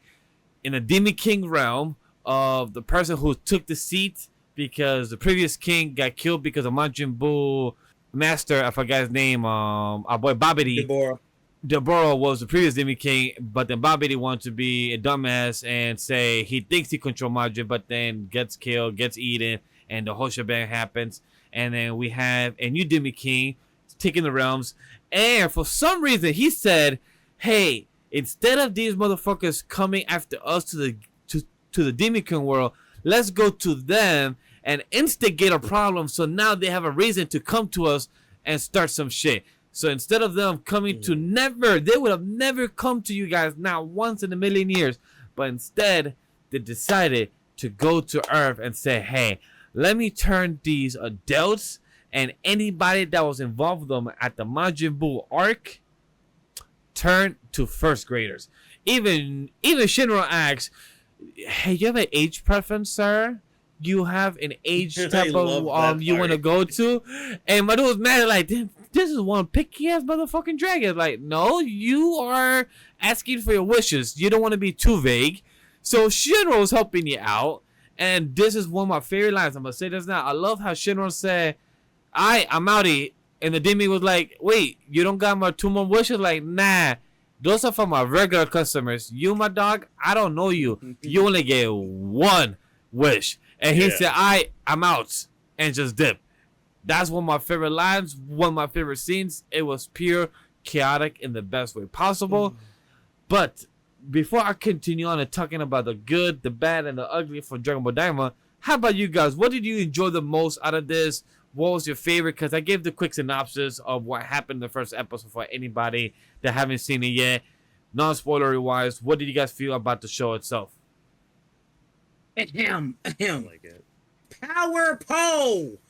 in a Demon King realm of the person who took the seat because the previous king got killed because of Majin Buu master. I forgot his name. Our boy Babidi. Deborah was the previous Demon King, but then Babidi wanted to be a dumbass and say he thinks he controls Majin, but then gets killed, gets eaten, and the whole shebang happens. And then we have a new Demon King taking the realms, and for some reason he said, "Hey, instead of these motherfuckers coming after us to the Demon King world, let's go to them and instigate a problem. So now they have a reason to come to us and start some shit." So instead of them coming to they would have never come to you guys, not once in a million years. But instead, they decided to go to Earth and say, "Hey, let me turn these adults and anybody that was involved with them at the Majin Buu arc, turn to first graders." Even Shinra asks, "Hey, you have an age preference, sir? You have an age type of you want to go to?" And my dude was mad, like, this is one picky ass motherfucking dragon. Like, no, you are asking for your wishes. You don't want to be too vague. So Shinra was helping you out, and this is one of my favorite lines. I'm gonna say this now. I love how Shinra said, I'm outie," and the demon was like, "Wait, you don't got my 2 more wishes?" Like, nah. Those are for my regular customers. You, my dog, I don't know you. You only get 1 wish. And he said, I'm out. And just dip. That's one of my favorite lines. One of my favorite scenes. It was pure chaotic in the best way possible. But before I continue on and talking about the good, the bad, and the ugly for Dragon Ball Daima, how about you guys? What did you enjoy the most out of this? What was your favorite? Because I gave the quick synopsis of what happened in the first episode for anybody that haven't seen it yet. Non-spoilery wise, what did you guys feel about the show itself? Ahem. Like it. Power pole.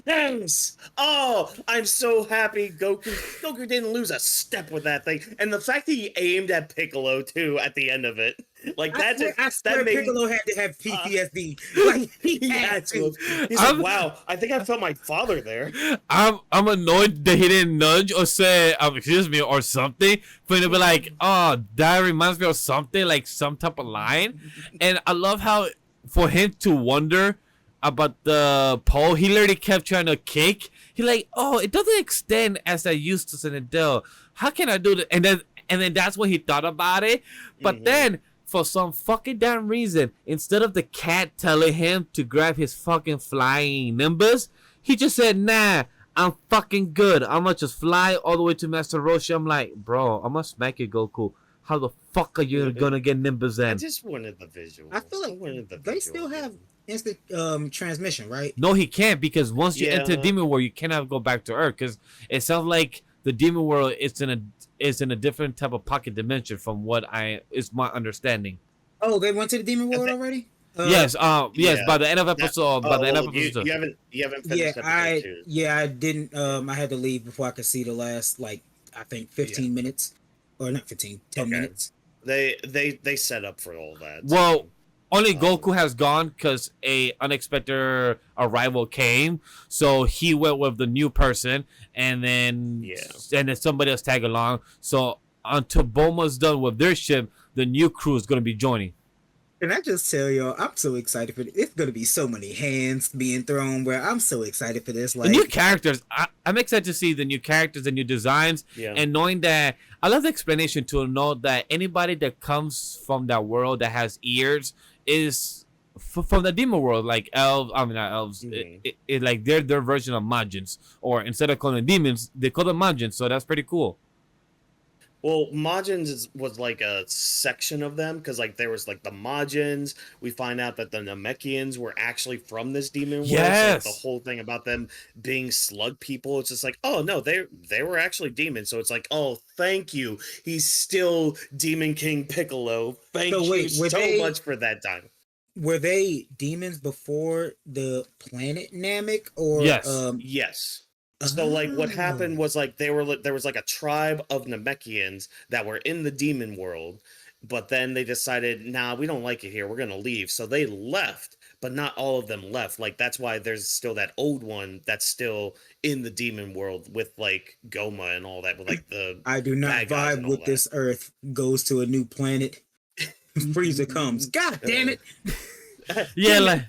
Yes! Oh, I'm so happy Goku didn't lose a step with that thing. And the fact that he aimed at Piccolo, too, at the end of it. Like, I swear Piccolo had to have PTSD. Like, he had to. He's like, wow, I think I felt my father there. I'm annoyed that he didn't nudge or say, excuse me, or something. For him to be like, oh, that reminds me of something, like some type of line. And I love how, for him to wonder about the pole, he literally kept trying to kick. He like, oh, it doesn't extend as I used to as an adult. How can I do that? And then that's when he thought about it. But then, for some fucking damn reason, instead of the cat telling him to grab his fucking flying Nimbus, he just said, nah, I'm fucking good. I'm gonna just fly all the way to Master Roshi. I'm like, bro, I'm gonna smack you, Goku. How the fuck are you gonna get Nimbus then? I just wanted the visual. I feel like they still have instant transmission, right? No, he can't, because once you enter Demon World, you cannot go back to Earth, because it sounds like the Demon World is in a different type of pocket dimension from what is my understanding. Oh, they went to the Demon World already? Yes, by the end of episode, you haven't finished episode 2. I didn't. I had to leave before I could see the last, like, I think 15 minutes, or not 15, 10 minutes. They set up for all that. Well, only Goku has gone because a unexpected arrival came, so he went with the new person, and then somebody else tag along. So until Bulma's done with their ship, the new crew is going to be joining. Can I just tell y'all, I'm so excited for this. It's going to be so many hands being thrown, where I'm so excited for this. Like, the new characters, I'm excited to see the new characters, the new designs, and knowing that, I love the explanation to know that anybody that comes from that world that has ears is from the demon world, like elves. I mean, not elves. Mm-hmm. Like they're their version of Majins, or instead of calling them demons, they call them Majins. So that's pretty cool. Well, Majins was like a section of them, because like there was like the Majins. We find out that the Namekians were actually from this demon world. Yes. So like the whole thing about them being slug people, it's just like, oh no, they were actually demons. So it's like, oh, thank you. He's still Demon King Piccolo. Thank you so much for that time. Were they demons before the planet Namek, or yes? Yes. So like what happened was like there was like a tribe of Namekians that were in the demon world, but then they decided, nah, we don't like it here, we're gonna leave. So they left, but not all of them left. Like that's why there's still that old one that's still in the demon world with like Goma and all that. With like the I do not vibe with this Earth. Goes to a new planet. Frieza comes. God damn it! Yeah, like,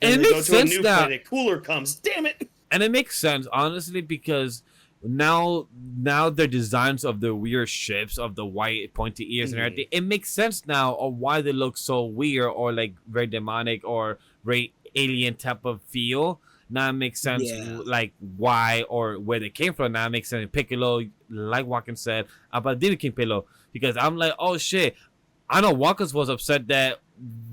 and it makes sense now. Planet, Cooler comes. Damn it! And it makes sense, honestly, because now their designs of the weird ships, of the white pointy ears and everything, it makes sense now of why they look so weird, or like very demonic or very alien type of feel. Now it makes sense, like why or where they came from. Now it makes sense. Piccolo, like Wacken said about Demon King Piccolo, because I'm like, oh shit, I know Wacken was upset that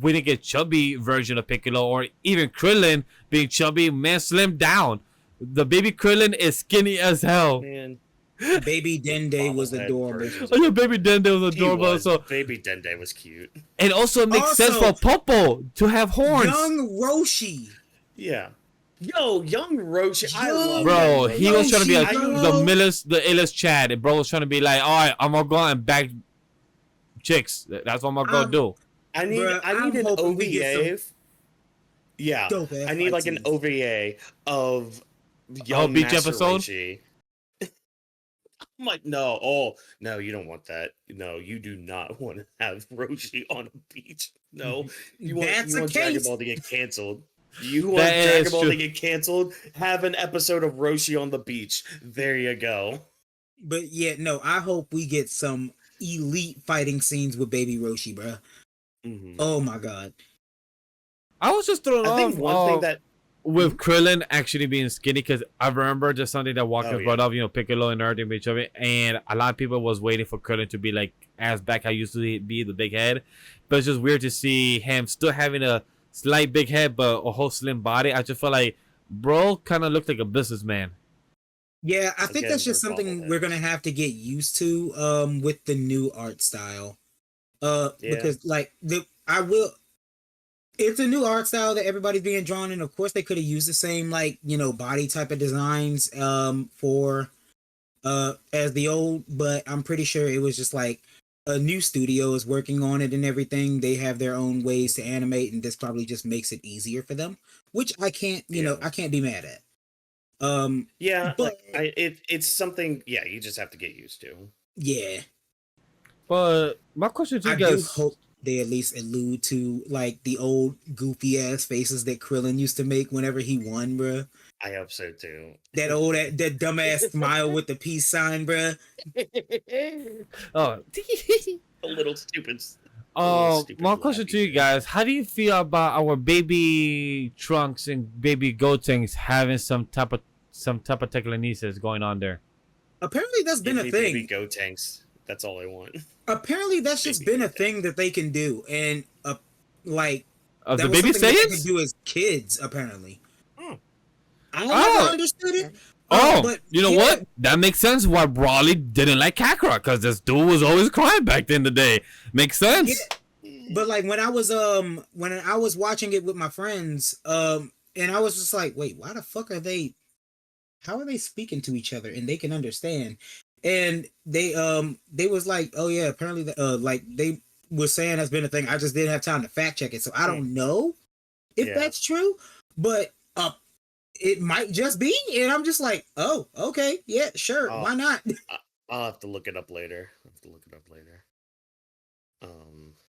we didn't get chubby version of Piccolo, or even Krillin being chubby. Man, slimmed down. The baby Krillin is skinny as hell. Man, baby Dende was adorable. Oh yeah, baby Dende was adorable. So baby Dende was cute. And also makes sense for Popo to have horns. Young Roshi. Yeah. Yo, young Roshi. I love bro. He was trying to be like the illest Chad. And bro was trying to be like, all right, I'm gonna go and back chicks. That's what I'm gonna go do. I need an OVA. Yeah, I need like an OVA of young beach Master episode. Roshi. I'm like, no, you don't want that. No, you do not want to have Roshi on a beach. No, you want Dragon Ball to get canceled. You want Dragon Ball to get canceled? Have an episode of Roshi on the beach. There you go. But yeah, no, I hope we get some elite fighting scenes with Baby Roshi, bro. Mm-hmm. Oh my god. I was just throwing off. I think one thing that with Krillin actually being skinny, because I remember just something that Walker brought up, Piccolo and everything, each of it, and a lot of people was waiting for Krillin to be like as back how used to be, the big head, but it's just weird to see him still having a slight big head but a whole slim body. I just felt like bro kind of looked like a businessman. Yeah, I think that's just something we're gonna have to get used to with the new art style. Because like it's a new art style that everybody's being drawn in. Of course, they could have used the same body type of designs for as the old, but I'm pretty sure it was just like a new studio is working on it and everything. They have their own ways to animate, and this probably just makes it easier for them, which I can't I can't be mad at. But it's something you just have to get used to. Yeah. But my question to you guys, do hope they at least allude to like the old goofy ass faces that Krillin used to make whenever he won, bruh. I hope so too. That dumbass smile with the peace sign, bruh. Oh, a little stupid. My question to you guys: how do you feel about our baby Trunks and baby Gotenks having some type of telekinesis going on there? Apparently, that's been a thing. Baby Gotenks. That's all I want. Apparently, that's just been a thing that they can do, and of that the was baby something that they Saiyans. could do as kids, apparently. I Oh. never understood it. But you know what? That makes sense why Broly didn't like Kakarot, because this dude was always crying back in the day. Makes sense. Yeah. But like when I was watching it with my friends, and I was just like, wait, why the fuck are they? How are they speaking to each other and they can understand? And they was like, oh yeah, apparently like they were saying that's been a thing. I just didn't have time to fact check it, so I don't know if that's true. But it might just be, and I'm just like, oh, okay, yeah, sure, why not? I'll have to look it up later.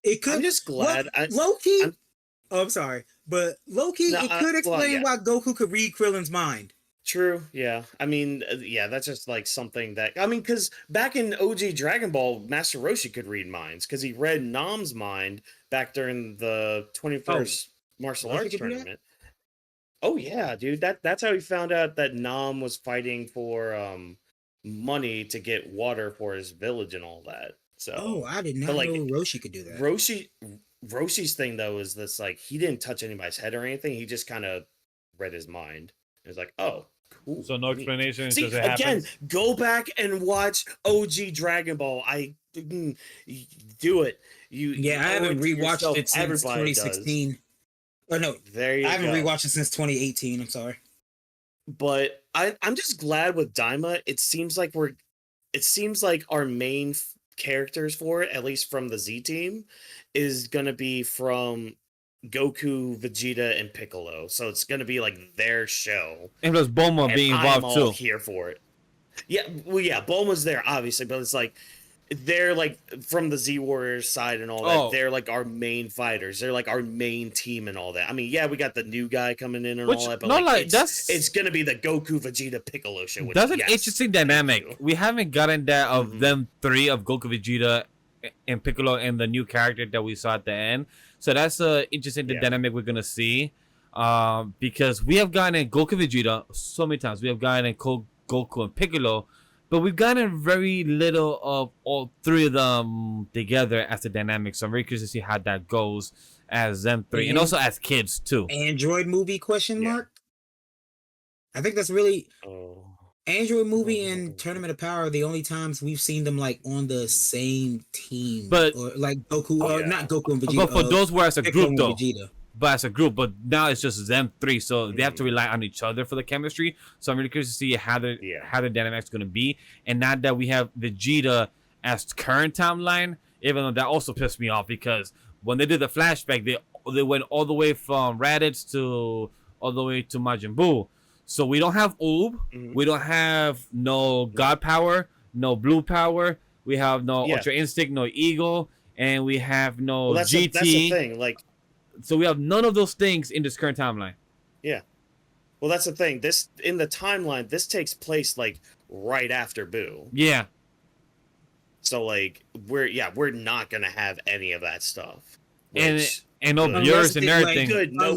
It could. I'm just glad. Low key. I'm sorry, but low key, it could explain why Goku could read Krillin's mind. True. Yeah. I mean, yeah, that's just like something that because back in OG Dragon Ball, Master Roshi could read minds because he read Nam's mind back during the 21st martial arts tournament. Oh yeah, dude. That's how he found out that Nam was fighting for money to get water for his village and all that. So I did not know Roshi could do that. Roshi's thing though is this, like, he didn't touch anybody's head or anything. He just kind of read his mind. It was like, oh, cool. So no explanation. See, again, go back and watch OG Dragon Ball. Do it. I haven't rewatched it since 2016. Oh no, there you go. I haven't rewatched it since 2018. I'm sorry, but I'm just glad with Daima. It seems like our main characters for it, at least from the Z team, is gonna be from Goku, Vegeta, and Piccolo. So it's gonna be like their show. And plus Bulma being involved too. Here for it. Yeah, well, yeah, Bulma's there obviously, but it's like they're like from the Z Warriors side and all that. They're like our main fighters. They're like our main team and all that. I mean, yeah, we got the new guy coming in and all that, but it's gonna be the Goku, Vegeta, Piccolo show. That's an interesting dynamic. We haven't gotten that of them three, of Goku, Vegeta, and Piccolo, and the new character that we saw at the end. So that's an interesting dynamic we're gonna see, because we have gotten Goku, Vegeta so many times. We have gotten Goku and Piccolo. But we've gotten very little of all three of them together as a dynamic. So I'm very curious to see how that goes as them three. And also as kids, too. Android movie, question mark? I think that's really... Android movie and Tournament of Power are the only times we've seen them like on the same team. But or like Goku, not Goku and Vegeta. But for those were as a group, though. Vegeta. But as a group, but now it's just them three, so they have to rely on each other for the chemistry. So I'm really curious to see how the dynamic's going to be. And now that we have Vegeta as current timeline, even though that also pissed me off, because when they did the flashback, they went all the way from Raditz to all the way to Majin Buu. So we don't have Oob, we don't have no God Power, no Blue Power, we have no Ultra Instinct, no Eagle, and we have no GT. That's the thing, like. So we have none of those things in this current timeline. Yeah. Well, that's the thing. This in the timeline, this takes place like right after Boo. Yeah. So like we're not gonna have any of that stuff. Which, and no Beerus and everything. Good. No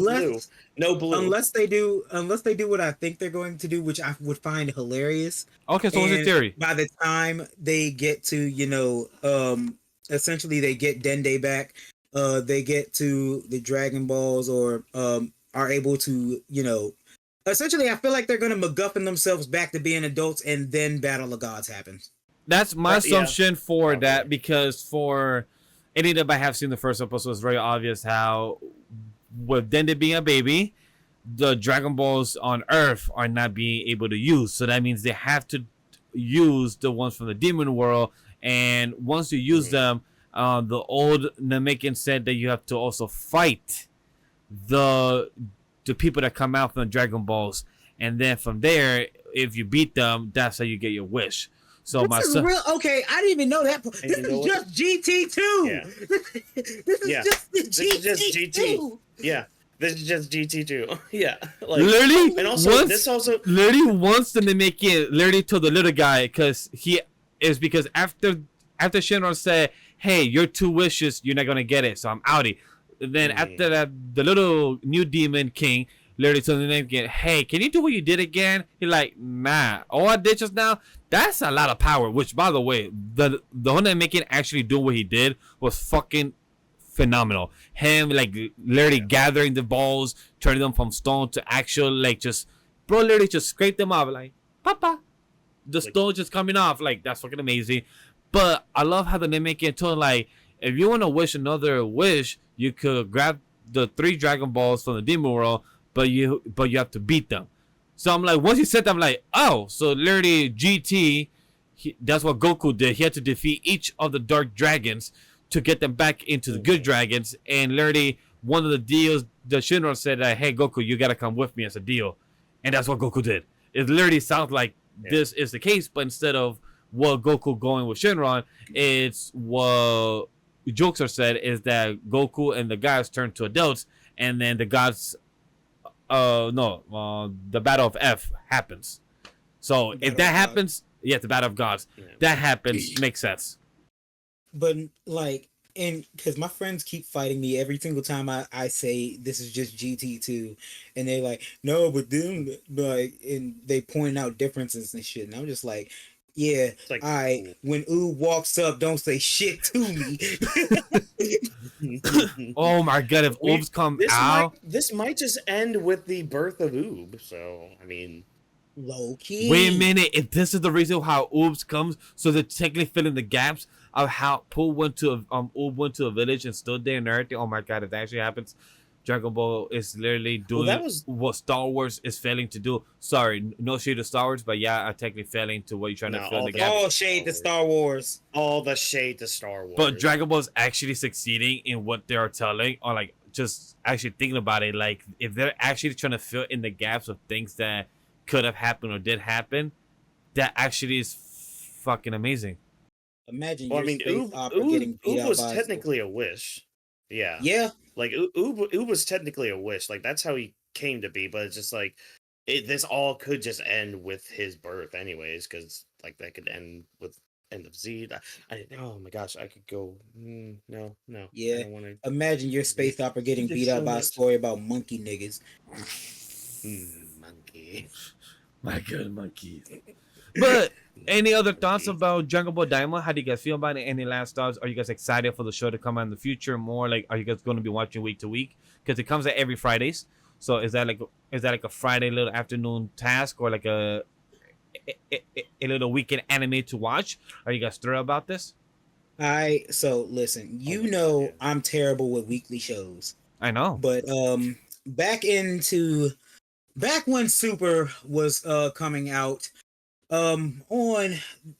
blue. Unless they do what I think they're going to do, which I would find hilarious. Okay, so what's the theory? By the time they get to, essentially they get Dende back. They get to the Dragon Balls or are able to, essentially I feel like they're going to MacGuffin themselves back to being adults and then Battle of Gods happens. That's my assumption for that, because for any that I have seen the first episode, it's very obvious how with Dende being a baby, the Dragon Balls on Earth are not being able to use. So that means they have to use the ones from the Demon World, and once you use them, the old Namekian said that you have to also fight the people that come out from the Dragon Balls, and then from there, if you beat them, that's how you get your wish. So this is real. Okay, I didn't even know that. This is just GT2. Yeah. This is just GT2. Yeah. This is just GT2. Yeah. Like, literally, and also this also literally once the Namekian literally told the little guy, because after Shenron said, hey, your 2 wishes, you're not gonna get it, so I'm outie. And then after that, the little new demon king literally told him again, hey, can you do what you did again? He's like, nah, all I did just now, that's a lot of power. Which, by the way, the one that making actually doing what he did was fucking phenomenal. Him like literally gathering the balls, turning them from stone to actual like just bro literally just scrape them off like papa. The stone just coming off like that's fucking amazing. But I love how they make it to like if you want to wish another wish, you could grab the 3 Dragon Balls from the Demon World, but you have to beat them. So I'm like, once you said that, I'm like, oh, so literally GT, that's what Goku did. He had to defeat each of the Dark Dragons to get them back into the good dragons. And literally, one of the deals, the Shinra said, hey, Goku, you got to come with me as a deal. And that's what Goku did. It literally sounds like this is the case, but instead of what Goku going with Shinron, it's what Jokester said is that Goku and the gods turn to adults, and then the gods, the Battle of F happens. So if that happens, the Battle of Gods, that happens, makes sense. But like, and because my friends keep fighting me every single time I say this is just GT2, and they're like, no, but then like, and they point out differences and shit, and I'm just like, yeah, like, when Oob walks up, don't say shit to me. Oh my god, if Oobs come out, this might just end with the birth of Oob. So I mean, low key. Wait a minute, if this is the reason how Oobs comes, so they're technically filling the gaps of how Oob went to a village and stood there and everything. Oh my god, if that actually happens, Dragon Ball is literally doing what Star Wars is failing to do. Sorry, no shade to Star Wars, but I'm technically failing to what you're trying to fill in the gap. All shade to Star Wars. All the shade to Star Wars. But Dragon Ball is actually succeeding in what they are telling, or like just actually thinking about it. Like if they're actually trying to fill in the gaps of things that could have happened or did happen, that actually is fucking amazing. Imagine getting beat out was by technically a wish. Yeah. Yeah. Like Oob was technically a wish. Like that's how he came to be, but it's just like this all could just end with his birth anyways, because like that could end with end of Z. Oh my gosh, I could go no. Yeah. I don't wanna... Imagine your space opera getting beat up by a story about monkey niggas. Monkey. My good monkey. But any other thoughts about Dragon Ball Daima? How do you guys feel about it? Any last thoughts? Are you guys excited for the show to come out in the future? More like, are you guys going to be watching week to week? Because it comes out every Fridays. So is that like a Friday little afternoon task, or like a little weekend anime to watch? Are you guys thrilled about this? So listen, I'm terrible with weekly shows. I know, but back when Super was coming out. On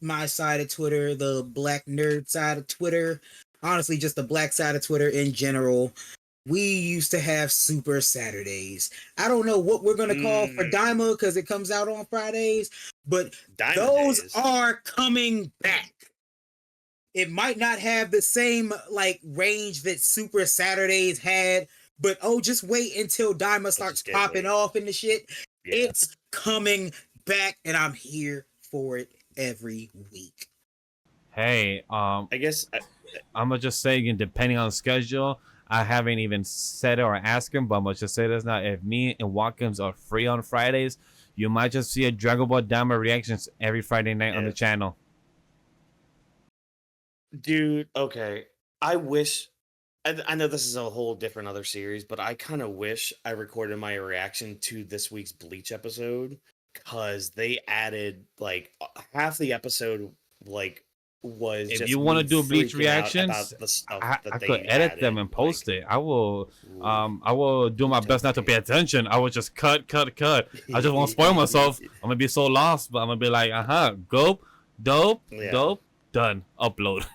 my side of Twitter, the black nerd side of Twitter, honestly, just the black side of Twitter in general, we used to have Super Saturdays. I don't know what we're going to call for Daima because it comes out on Fridays, but those are coming back. It might not have the same like range that Super Saturdays had, but just wait until Daima starts popping off in the shit. Yeah. It's coming back, and I'm here for it every week. Hey, I guess I'm gonna just say again, depending on the schedule, I haven't even said it or asked him, but I'm gonna just say this now: if me and Watkins are free on Fridays, you might just see a Dragon Ball Daima reactions every Friday night on the channel. Dude, okay. I wish. I know this is a whole different other series, but I kind of wish I recorded my reaction to this week's Bleach episode. Because they added like half the episode, like was. If you want to do Bleach reactions, I could edit them and post it. I will. I will do my best not to pay attention. I will just cut. I just won't spoil myself. I'm gonna be so lost, but I'm gonna be like, dope, done, upload.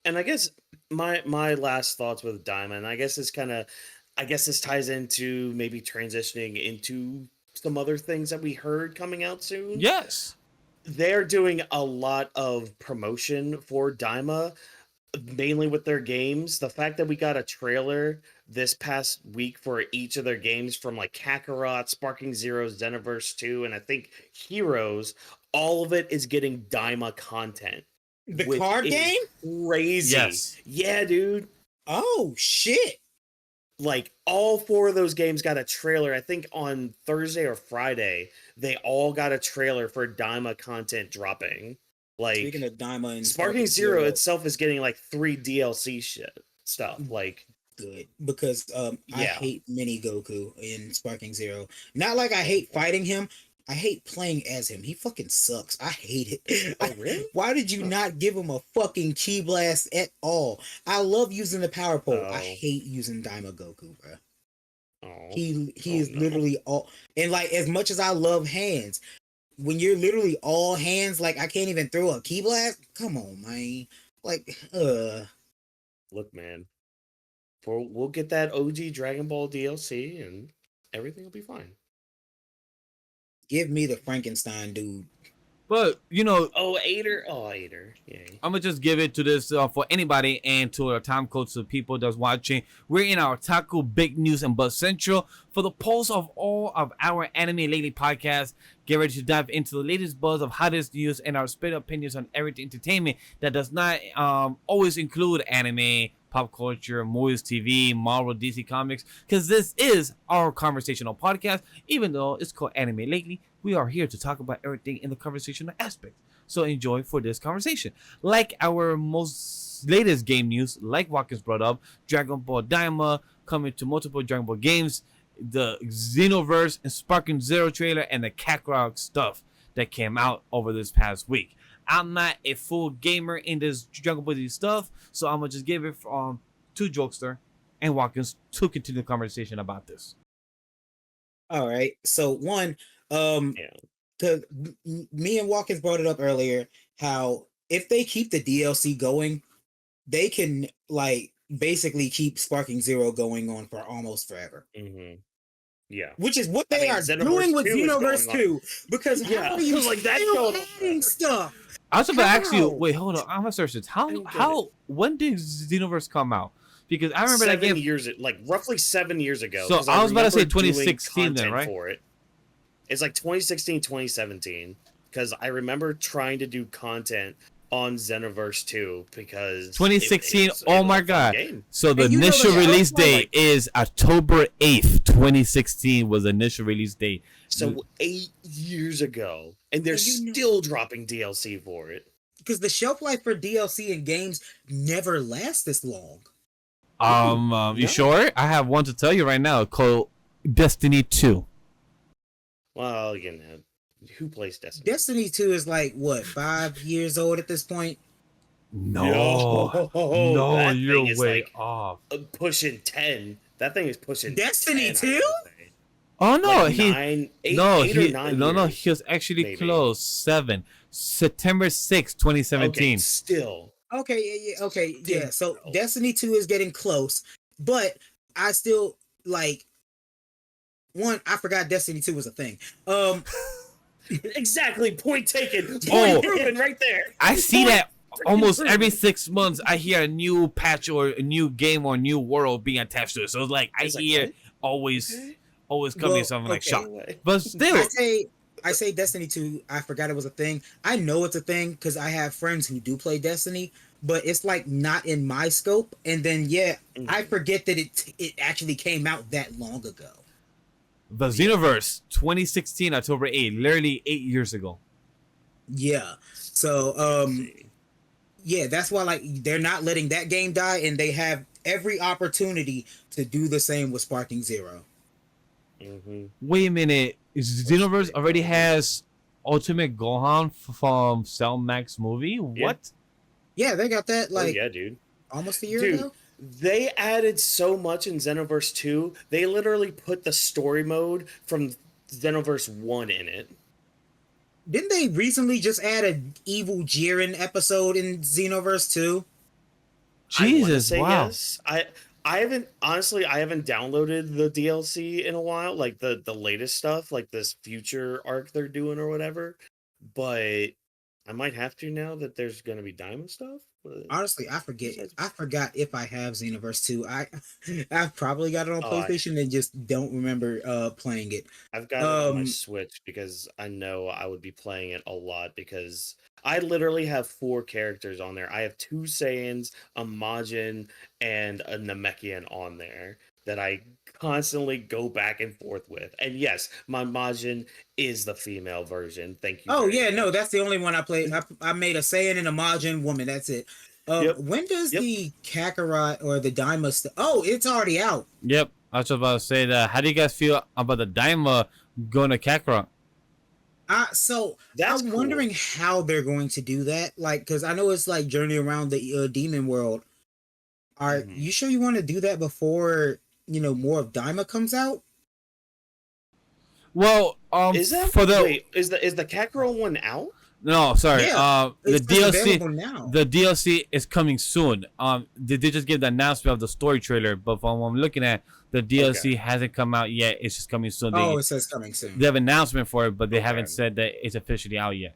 And I guess my last thoughts with Diamond, I guess this ties into maybe transitioning into some other things that we heard coming out soon. Yes. They're doing a lot of promotion for Daima, mainly with their games. The fact that we got a trailer this past week for each of their games from like Kakarot, Sparking Zero, Xenoverse 2, and I think Heroes, all of it is getting Daima content. The card game? Crazy. Yes. Yeah, dude. Oh, shit. Like all 4 of those games got a trailer. I think on Thursday or Friday, they all got a trailer for Daima content dropping. Like speaking of Daima and Sparking Zero itself is getting like 3 DLC shit. stuff. Like, good because I hate Mini Goku in Sparking Zero. Not like I hate fighting him. I hate playing as him. He fucking sucks. I hate it. Oh, really? Why did you not give him a fucking Chi Blast at all? I love using the Power Pole. I hate using Daima Goku, bro. He is literally all, and like as much as I love hands, when you're literally all hands, like I can't even throw a Ki Blast. Come on, man. Like, look, man. We'll get that OG Dragon Ball DLC and everything will be fine. Give me the Frankenstein dude. But, Ader. Yeah. I'm going to just give it to this for anybody and to our time codes to people that's watching. We're in our Otaku Big News and Buzz Central for the pulse of all of our Anime Lately podcast. Get ready to dive into the latest buzz of hottest news and our split opinions on everything entertainment that does not always include anime, pop culture, movies, TV, Marvel, DC Comics, because this is our conversational podcast. Even though it's called Anime Lately, we are here to talk about everything in the conversational aspect. So enjoy for this conversation. Like our most latest game news, like Watkins brought up, Dragon Ball Daima coming to multiple Dragon Ball games, the Xenoverse and Sparking Zero trailer, and the Kakarot stuff that came out over this past week. I'm not a full gamer in this Dragon Ball Z stuff, so I'm gonna just give it to Jokester and Watkins to continue the conversation about this. All right. So one, because me and Watkins brought it up earlier, how if they keep the DLC going, they can like basically keep Sparking Zero going on for almost forever. Mm-hmm. Yeah, which is what they are doing with Xenoverse 2. Because how are you like still adding stuff? I was about to ask you. Wait, hold on. I'm gonna search this. When did Xenoverse come out? Because I remember that game roughly 7 years ago. So I was about to say 2016 then, right? For it. It's like 2016, 2017. Because I remember trying to do content on Xenoverse 2 because 2016. Oh my god! So the initial release date is October 8th, 2016 was the initial release date. So 8 years ago, and they're still dropping DLC for it. Because the shelf life for DLC in games never lasts this long. You sure? I have one to tell you right now called Destiny 2. Well, who plays Destiny? Destiny 2 is like, what, 5 years old at this point? No, you're way off. Pushing 10. That thing is pushing Destiny 2? Oh, no. Like he was actually close. 7. September 6th, 2017. Okay, still. Okay, yeah. So Destiny 2 is getting close, but I still, like, one, I forgot Destiny 2 was a thing. Exactly. Point taken. Point proven right there. I see that almost every 6 months. I hear a new patch or a new game or a new world being attached to it. So it's like I hear always coming something like shock. But still, I say Destiny 2. I forgot it was a thing. I know it's a thing because I have friends who do play Destiny, but it's like not in my scope. And then I forget that it actually came out that long ago. The Xenoverse 2016 October 8th, literally 8 years ago. Yeah. So that's why like they're not letting that game die, and they have every opportunity to do the same with Sparking Zero. Mm-hmm. Wait a minute. Xenoverse already has Ultimate Gohan from Cell Max movie? What? Yeah, they got that dude. Almost a year ago. They added so much in Xenoverse 2. They literally put the story mode from Xenoverse 1 in it. Didn't they recently just add an Evil Jiren episode in Xenoverse 2? Jesus, wow. Yes. I haven't downloaded the DLC in a while, like the latest stuff, like this future arc they're doing or whatever. But I might have to now that there's going to be Diamond stuff. Honestly, I forgot if I have Xenoverse 2. I've probably got it on PlayStation and just don't remember playing it. I've got it on my Switch because I know I would be playing it a lot because I literally have 4 characters on there. I have 2 Saiyans, a Majin, and a Namekian on there that I constantly go back and forth with. And yes, my Majin is the female version. Thank you. Oh yeah, no, that's the only one I played. I made a Saiyan and a Majin woman. That's it. When does the Kakarot or the Daima oh, it's already out. Yep. I was just about to say that. How do you guys feel about the Daima going to Kakarot? So I'm wondering how they're going to do that. Like, because I know it's like Journey Around the Demon World. Are you sure you want to do that before, more of Daima comes out? Well, is that is the Kakarot one out? No, sorry. Yeah, the DLC is coming soon. They just gave the announcement of the story trailer, but from what I'm looking at, the DLC hasn't come out yet. It's just coming soon. It says coming soon. They have an announcement for it, but they haven't said that it's officially out yet.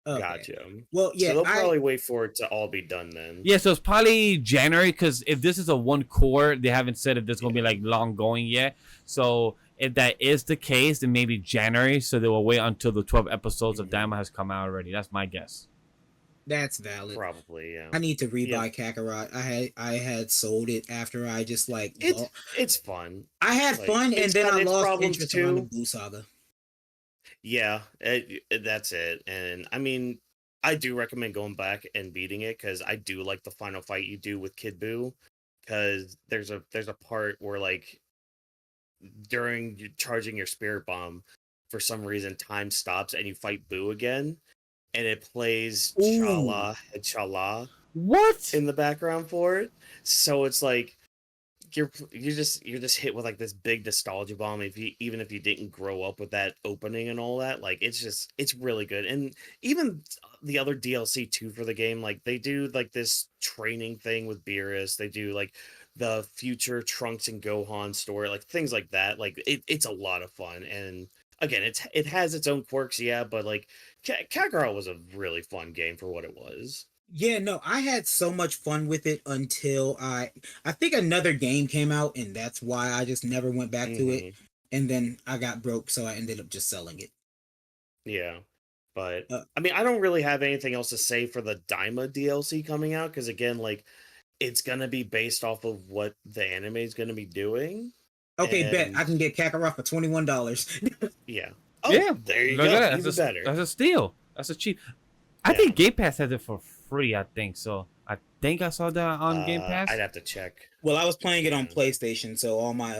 Okay. Gotcha. Well, yeah, so they'll probably wait for it to all be done then. Yeah, so it's probably January, because if this is a one core, they haven't said if this is gonna be like long going yet. So if that is the case, then maybe January. So they will wait until the 12 episodes of Daima has come out already. That's my guess. That's valid. Probably, yeah. I need to rebuy Kakarot. I had sold it after I just it's fun. I had fun, and then I lost interest in the Blue Saga. Yeah, that's it. And I mean, I do recommend going back and beating it, because I do like the final fight you do with Kid Buu, because there's a part where like during charging your spirit bomb, for some reason time stops and you fight Buu again, and it plays Chala What in the background for it. So it's like you're just hit with like this big nostalgia bomb even if you didn't grow up with that opening and all that. Like it's really good. And even the other DLC too for the game, like they do like this training thing with Beerus. They do like the future Trunks and Gohan story, like things like that. Like it's a lot of fun. And again, it has its own quirks, but like Kakarot was a really fun game for what it was. Yeah, no, I had so much fun with it until I think another game came out, and that's why I just never went back to it. And then I got broke, so I ended up just selling it. Yeah, but I mean, I don't really have anything else to say for the Daima DLC coming out, because again, like it's gonna be based off of what the anime is gonna be doing. Okay, bet I can get Kakarot for $21. Yeah. Oh, yeah. There you go. Even better. That's a steal. That's a cheap. I think Game Pass has it for free. I think so. I think I saw that on Game Pass. I'd have to check. Well, I was playing it on PlayStation, so all my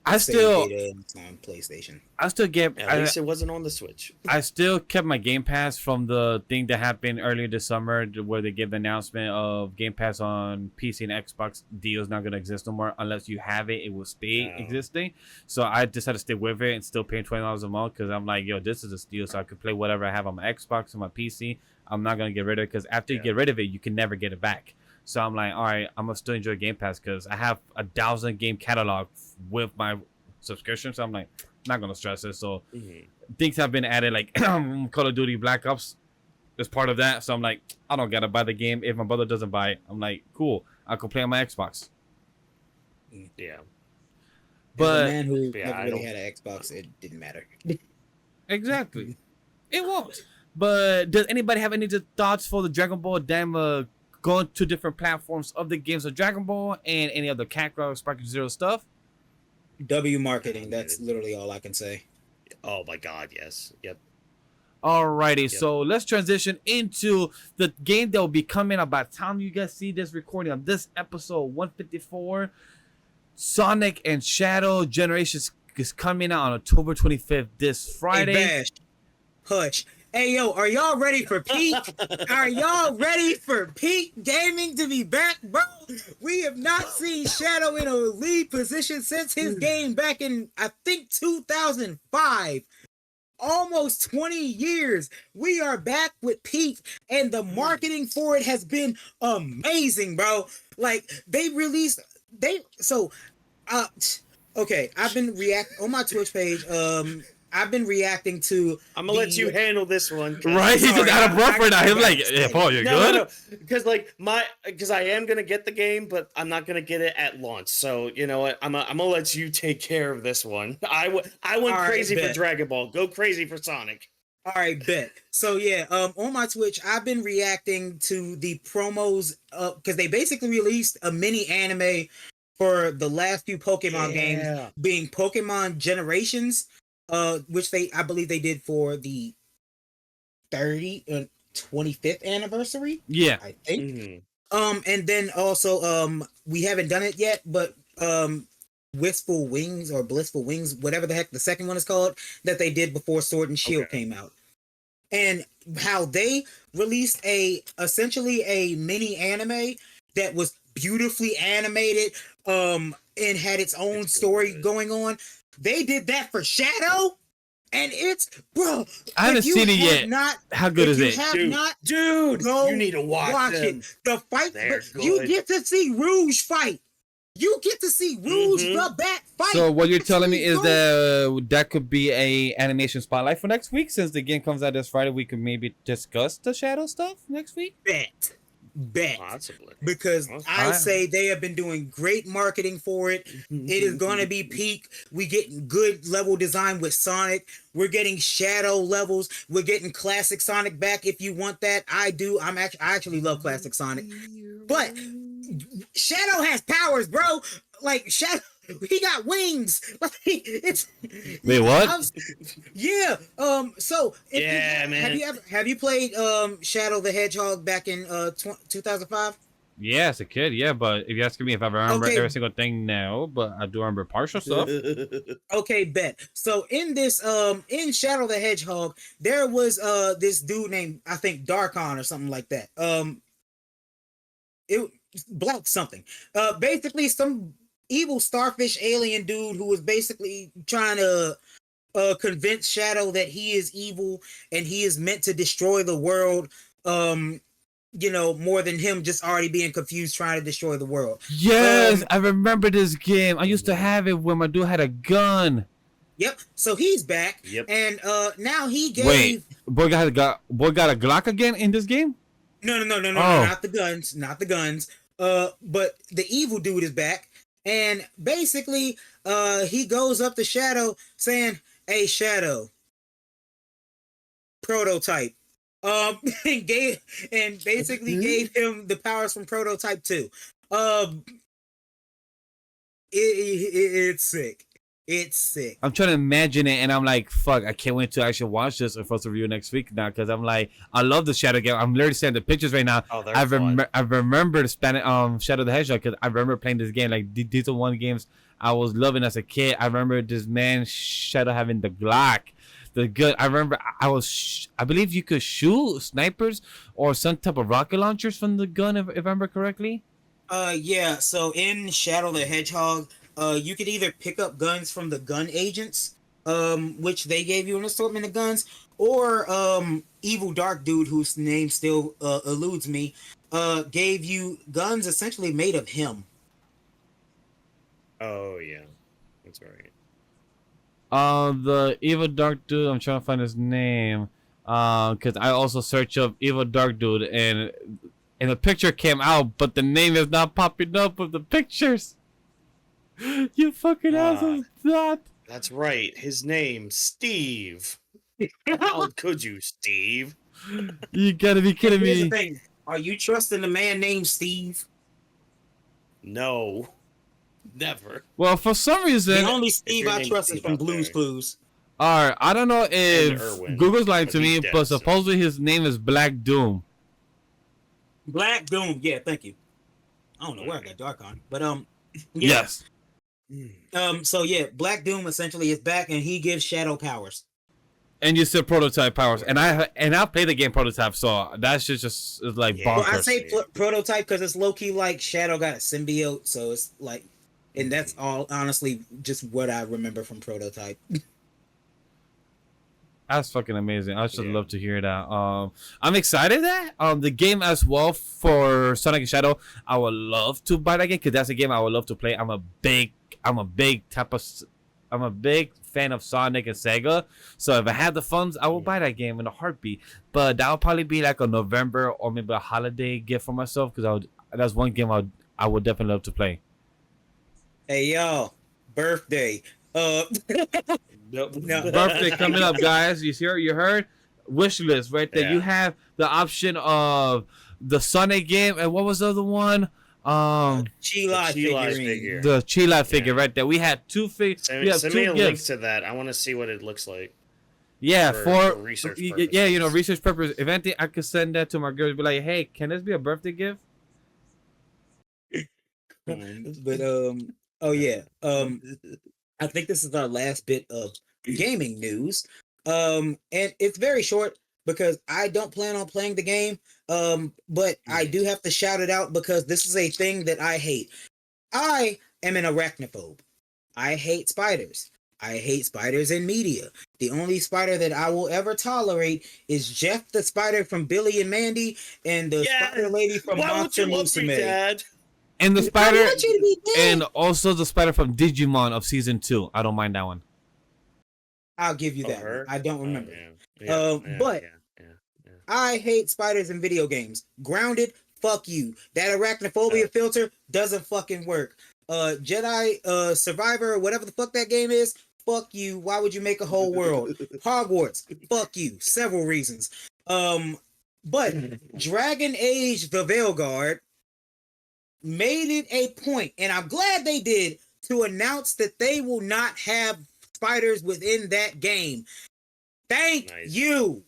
I still it's on PlayStation. I still get. At least it wasn't on the Switch. I still kept my Game Pass from the thing that happened earlier this summer, where they gave the announcement of Game Pass on PC and Xbox deals not gonna exist no more unless you have it. It will stay existing. So I decided to stay with it and still paying $20 a month, because I'm like, yo, this is a steal. So I could play whatever I have on my Xbox and my PC. I'm not gonna get rid of it, because after you get rid of it, you can never get it back. So I'm like, all right, I'm gonna still enjoy Game Pass, because I have 1,000 game catalog with my subscription. So I'm like, not gonna stress it. So things have been added, like Call of Duty Black Ops is part of that. So I'm like, I don't gotta buy the game if my brother doesn't buy it. I'm like, cool, I can play on my Xbox. Yeah, but as a man who never really had an Xbox, it didn't matter. Exactly, it won't. But does anybody have any thoughts for the Dragon Ball Daima going to different platforms of the games of Dragon Ball and any other Kakarot, Sparking Zero stuff? W marketing. That's literally all I can say. Oh my God, yes. Yep. Alrighty, so let's transition into the game that will be coming out by the time you guys see this recording of this episode 154. Sonic and Shadow Generations is coming out on October 25th, this Friday. Hey, Bash. Hush. Hey, yo, are y'all ready for peak? Are y'all ready for peak gaming to be back, bro? We have not seen Shadow in a lead position since his game back in, I think, 2005. Almost 20 years. We are back with peak, and the marketing for it has been amazing, bro. Like, okay, I've been reacting on my Twitch page, I've been reacting to. I'm gonna let you handle this one, right? He's just out of breath right now. He's like, "Yeah, Paul, you're good." No, because because I am gonna get the game, but I'm not gonna get it at launch. So you know what? I'm gonna let you take care of this one. I went crazy for Dragon Ball. Go crazy for Sonic. All right, bet. So yeah, on my Twitch, I've been reacting to the promos because they basically released a mini anime for the last few Pokemon games, being Pokemon Generations. Which I believe they did for the 30 25th anniversary. Yeah, I think. And then also we haven't done it yet, but Wistful Wings or Blissful Wings, whatever the heck the second one is called, that they did before Sword and Shield came out. And how they released essentially a mini anime that was beautifully animated and had its own story going on. They did that for Shadow, and it's, bro, I haven't seen it yet. How good is it? Dude, you need to watch it. The fight, you get to see Rouge fight. You get to see Rouge the Bat fight. So what you're telling me is that could be a animation spotlight for next week, since the game comes out this Friday. We could maybe discuss the Shadow stuff next week. Bet. Possibly. Because I say they have been doing great marketing for it. It is going to be peak. We getting good level design with Sonic. We're getting Shadow levels. We're getting classic Sonic back if you want that. I do. I actually love classic Sonic. But Shadow has powers, bro. Like Shadow, he got wings. Like it's. Wait, what? Yeah. So man. Have you played Shadow the Hedgehog back in 2005? Yeah, as a kid, yeah. But if you're asking me if I remember every single thing, no. But I do remember partial stuff. Okay, bet. So in this in Shadow the Hedgehog, there was this dude named, I think, Darkon or something like that. It black something. Basically some evil starfish alien dude who was basically trying to convince Shadow that he is evil and he is meant to destroy the world. More than him just already being confused trying to destroy the world. Yes, I remember this game. I used to have it when my dude had a gun. Yep. So he's back. Yep. And now he gave. Wait, boy got a Glock again in this game? No, not the guns. But the evil dude is back, and basically, he goes up to Shadow saying, "Hey, Shadow, Prototype," and basically gave him the powers from Prototype 2. It's sick. It's sick. I'm trying to imagine it, and I'm like, fuck, I can't wait to actually watch this for us to review next week now, because I'm like, I love the Shadow game. I'm literally seeing the pictures right now. Oh, I remember the Spanish Shadow the Hedgehog, because I remember playing this game. Like, these are one games I was loving as a kid. I remember this man Shadow having the Glock, the gun. I remember I believe you could shoot snipers or some type of rocket launchers from the gun, if I remember correctly. Yeah. So in Shadow the Hedgehog, you could either pick up guns from the gun agents, which they gave you an assortment of guns, or evil dark dude whose name still eludes me, gave you guns essentially made of him. Oh yeah, that's right. The evil dark dude. I'm trying to find his name. Because I also searched up evil dark dude, and the picture came out, but the name is not popping up with the pictures. You fucking asshole! That's right. His name, Steve. How could you, Steve? You gotta be kidding me. Here's the thing. Are you trusting a man named Steve? No. Never. Well, for some reason, the only Steve I trust is from Blue's Clues. Alright, I don't know if Google's lying to me, but supposedly his name is Black Doom. Black Doom, yeah, thank you. I don't know where I got dark on, but yeah. Yes. So yeah, Black Doom essentially is back, and he gives Shadow powers. And you said Prototype powers, and I played the game Prototype, so that's just like bonkers. Well, I say Prototype because it's low key like Shadow got a symbiote, so it's like, and that's all honestly just what I remember from Prototype. That's fucking amazing. I should love to hear that. I'm excited that the game as well for Sonic and Shadow. I would love to buy that game because that's a game I would love to play. I'm a big fan of Sonic and Sega. So if I had the funds, I would buy that game in a heartbeat. But that would probably be like a November or maybe a holiday gift for myself because that's one game I would definitely love to play. Hey y'all, birthday. No. Birthday coming up, guys. You heard? Wish list right there. Yeah. You have the option of the Sonic game, and what was the other one? Chila figure. The Chila figure right there. We had two figures. Send me a link to that. I want to see what it looks like. Yeah, for research yeah, purposes. you know, research purpose. If anything, I could send that to my girls. Be like, hey, can this be a birthday gift? But oh yeah, I think this is our last bit of gaming news. And it's very short because I don't plan on playing the game. But I do have to shout it out because this is a thing that I hate. I am an arachnophobe. I hate spiders. I hate spiders in media. The only spider that I will ever tolerate is Jeff the spider from Billy and Mandy and the spider lady from Monster Musume. Dad? And the I spider, want you to be dead. and also the spider from Digimon of season 2. I don't mind that one. I'll give you that one. I don't remember. But yeah. I hate spiders in video games. Grounded, fuck you. That arachnophobia filter doesn't fucking work. Jedi Survivor, or whatever the fuck that game is, fuck you. Why would you make a whole world? Hogwarts, fuck you. Several reasons. But Dragon Age the Veilguard made it a point, and I'm glad they did, to announce that they will not have spiders within that game. Thank you.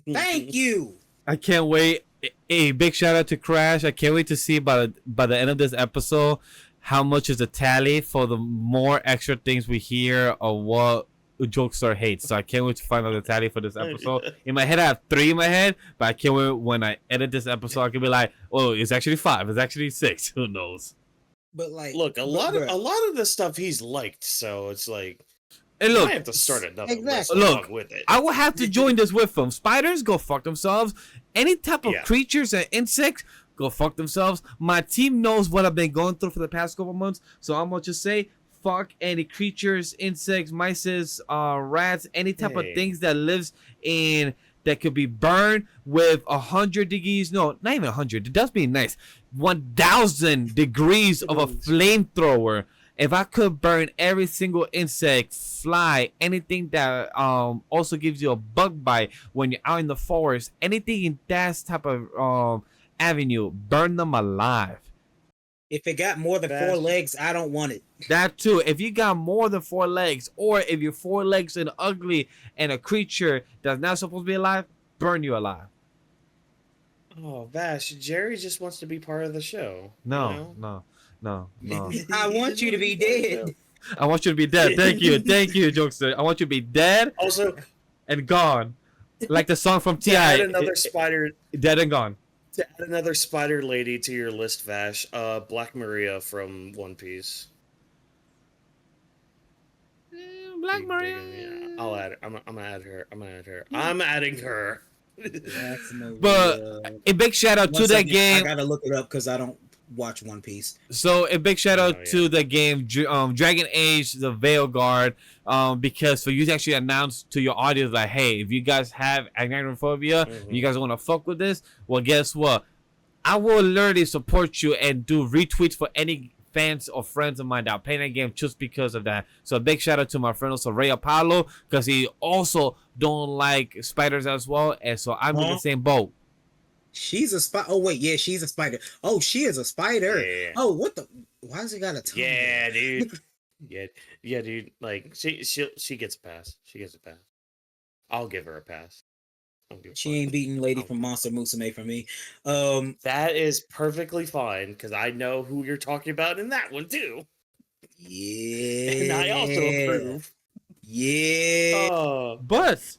Thank you. I can't wait. A big shout out to Crash. I can't wait to see by the end of this episode how much is the tally for the more extra things we hear of what Jokestar hates. So I can't wait to find out the tally for this episode. In my head, I have 3 in my head, but I can't wait when I edit this episode. I can be like, oh, it's actually 5. It's actually 6. Who knows? But like, look, a lot of the stuff he's liked, so it's like, and look, I have to start another list with it. I will have to join this with them. Spiders, go fuck themselves. Any type of creatures and insects, go fuck themselves. My team knows what I've been going through for the past couple months, so I'm gonna just say, fuck any creatures, insects, mice, rats, any type of things that lives in that could be burned with 100 degrees. No, not even 100. It does mean nice. 1,000 degrees of a flamethrower. If I could burn every single insect, fly, anything that also gives you a bug bite when you're out in the forest, anything in that type of avenue, burn them alive. If it got more than 4 legs, I don't want it. That too. If you got more than 4 legs, or if you're 4 legs and ugly and a creature that's not supposed to be alive, burn you alive. Oh, Vash, Jerry just wants to be part of the show. No, you know? no. I want you to be dead. I want you to be dead. Thank you, Jokester. I want you to be dead. Also, and gone, like the song from Ti. Add another spider. Dead and gone. To add another spider lady to your list, Vash. Black Maria from One Piece. Black Maria. Yeah, I'll add her. I'm gonna add her. I'm adding her. But a big shout out to that game. I gotta look it up because I don't watch One Piece. So a big shout out to the game Dragon Age the Veilguard, because for you to actually announce to your audience like, hey, if you guys have arachnophobia, you guys want to fuck with this, well, guess what, I will literally support you and do retweets for any fans or friends of mine that are playing that game just because of that. So a big shout out to my friend also Ray Apollo, because he also don't like spiders as well, and so I'm in the same boat. She's a spider. Oh wait, yeah, she's a spider. Oh, she is a spider. Yeah. Oh, what the? Why does it got a tongue? Yeah, dude. yeah, dude. Like she gets a pass. She gets a pass. I'll give her a pass. She ain't beating lady from Monster Musume for me. That is perfectly fine because I know who you're talking about in that one too. Yeah, and I also approve. Yeah, but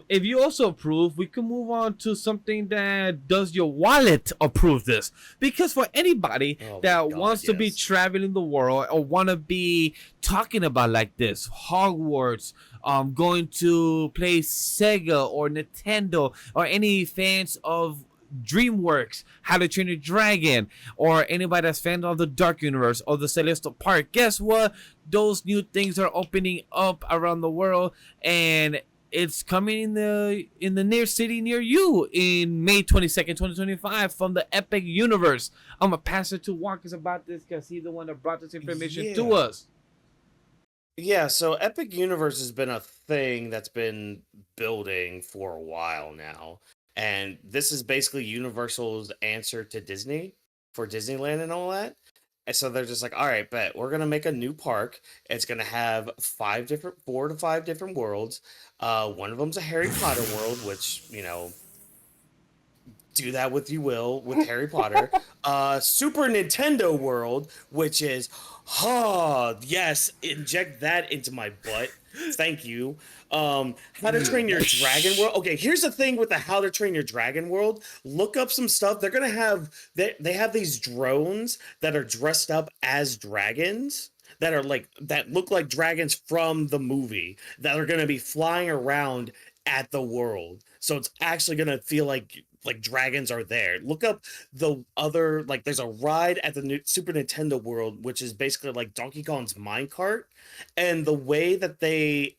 if you also approve, we can move on to something that does your wallet approve this. Because for anybody that wants to be traveling the world or want to be talking about like this, Hogwarts, going to play Sega or Nintendo, or any fans of DreamWorks, How to Train Your Dragon, or anybody that's fan of the Dark Universe or the Celestial Park, guess what? Those new things are opening up around the world, and it's coming in the near city near you in May 22nd, 2025 from the Epic Universe. I'm going to pass it to Walkers about this because he's the one that brought this information to us. Yeah, so Epic Universe has been a thing that's been building for a while now. And this is basically Universal's answer to Disney for Disneyland and all that. And so they're just like, all right, bet we're gonna make a new park. It's gonna have 4 to 5 different worlds. One of them's a Harry Potter world, which do that with you will with Harry Potter. Super Nintendo World, which is, yes, inject that into my butt. Thank you. How to Train Your Dragon World. Okay, here's the thing with the How to Train Your Dragon World. Look up some stuff. They're gonna have they have these drones that are dressed up as dragons that look like dragons from the movie that are gonna be flying around at the world. So it's actually gonna feel like dragons are there. Look up the other there's a ride at the new Super Nintendo World, which is basically like Donkey Kong's minecart, and the way that they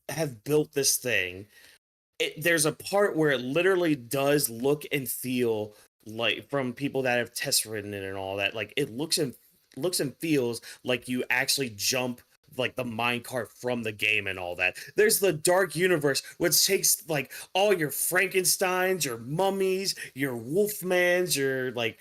have built this thing, there's a part where it literally does look and feel like, from people that have test ridden it and all that, like it looks and feels like you actually jump like the minecart from the game and all that. There's the Dark Universe, which takes like all your Frankensteins, your mummies, your Wolfmans, your like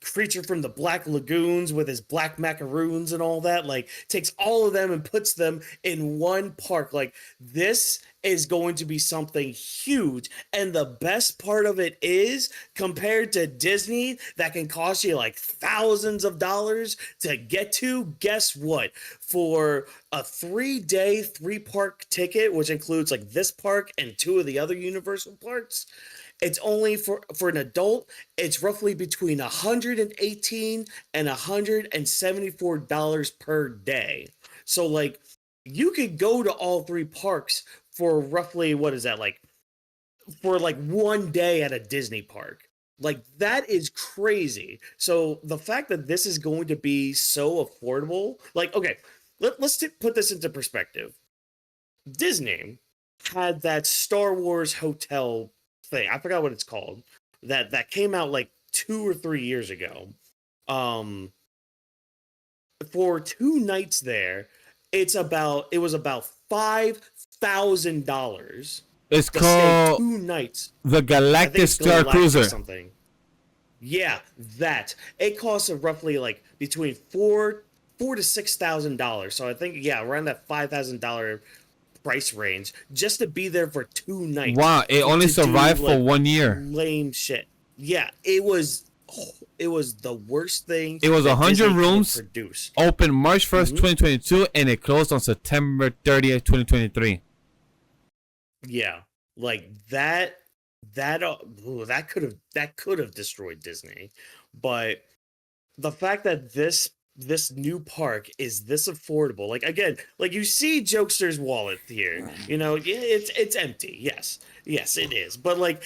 creature from the Black Lagoons with his black macaroons and all that, like takes all of them and puts them in one park. Like, this is going to be something huge, and the best part of it is, compared to Disney that can cost you like thousands of dollars to get to, guess what? For a 3-day 3-park ticket, which includes like this park and 2 of the other Universal parks, it's only for an adult, it's roughly between $118 and $174 per day. So like, you could go to all 3 parks for roughly, what is that, like, for like 1 day at a Disney park. Like, that is crazy. So the fact that this is going to be so affordable, like, okay, let's put this into perspective. Disney had that Star Wars hotel thing, I forgot what it's called, that came out like 2 or 3 years ago. For 2 nights there, it was about $5,000. It's called 2 nights. The Galactic Star Cruiser. Something. Yeah, that. It costs roughly like between $4,000 to $6,000. So I think around that $5,000 price range just to be there for 2 nights. Wow, it only survived for 1 year. Lame shit. Yeah, it was the worst thing. It was 100 rooms, opened March 1st, 2022, and it closed on September 30th, 2023. Yeah, like that could have destroyed Disney. But the fact that this new park is this affordable, like, again, like, you see Jokester's wallet here, it's empty. Yes it is, but like,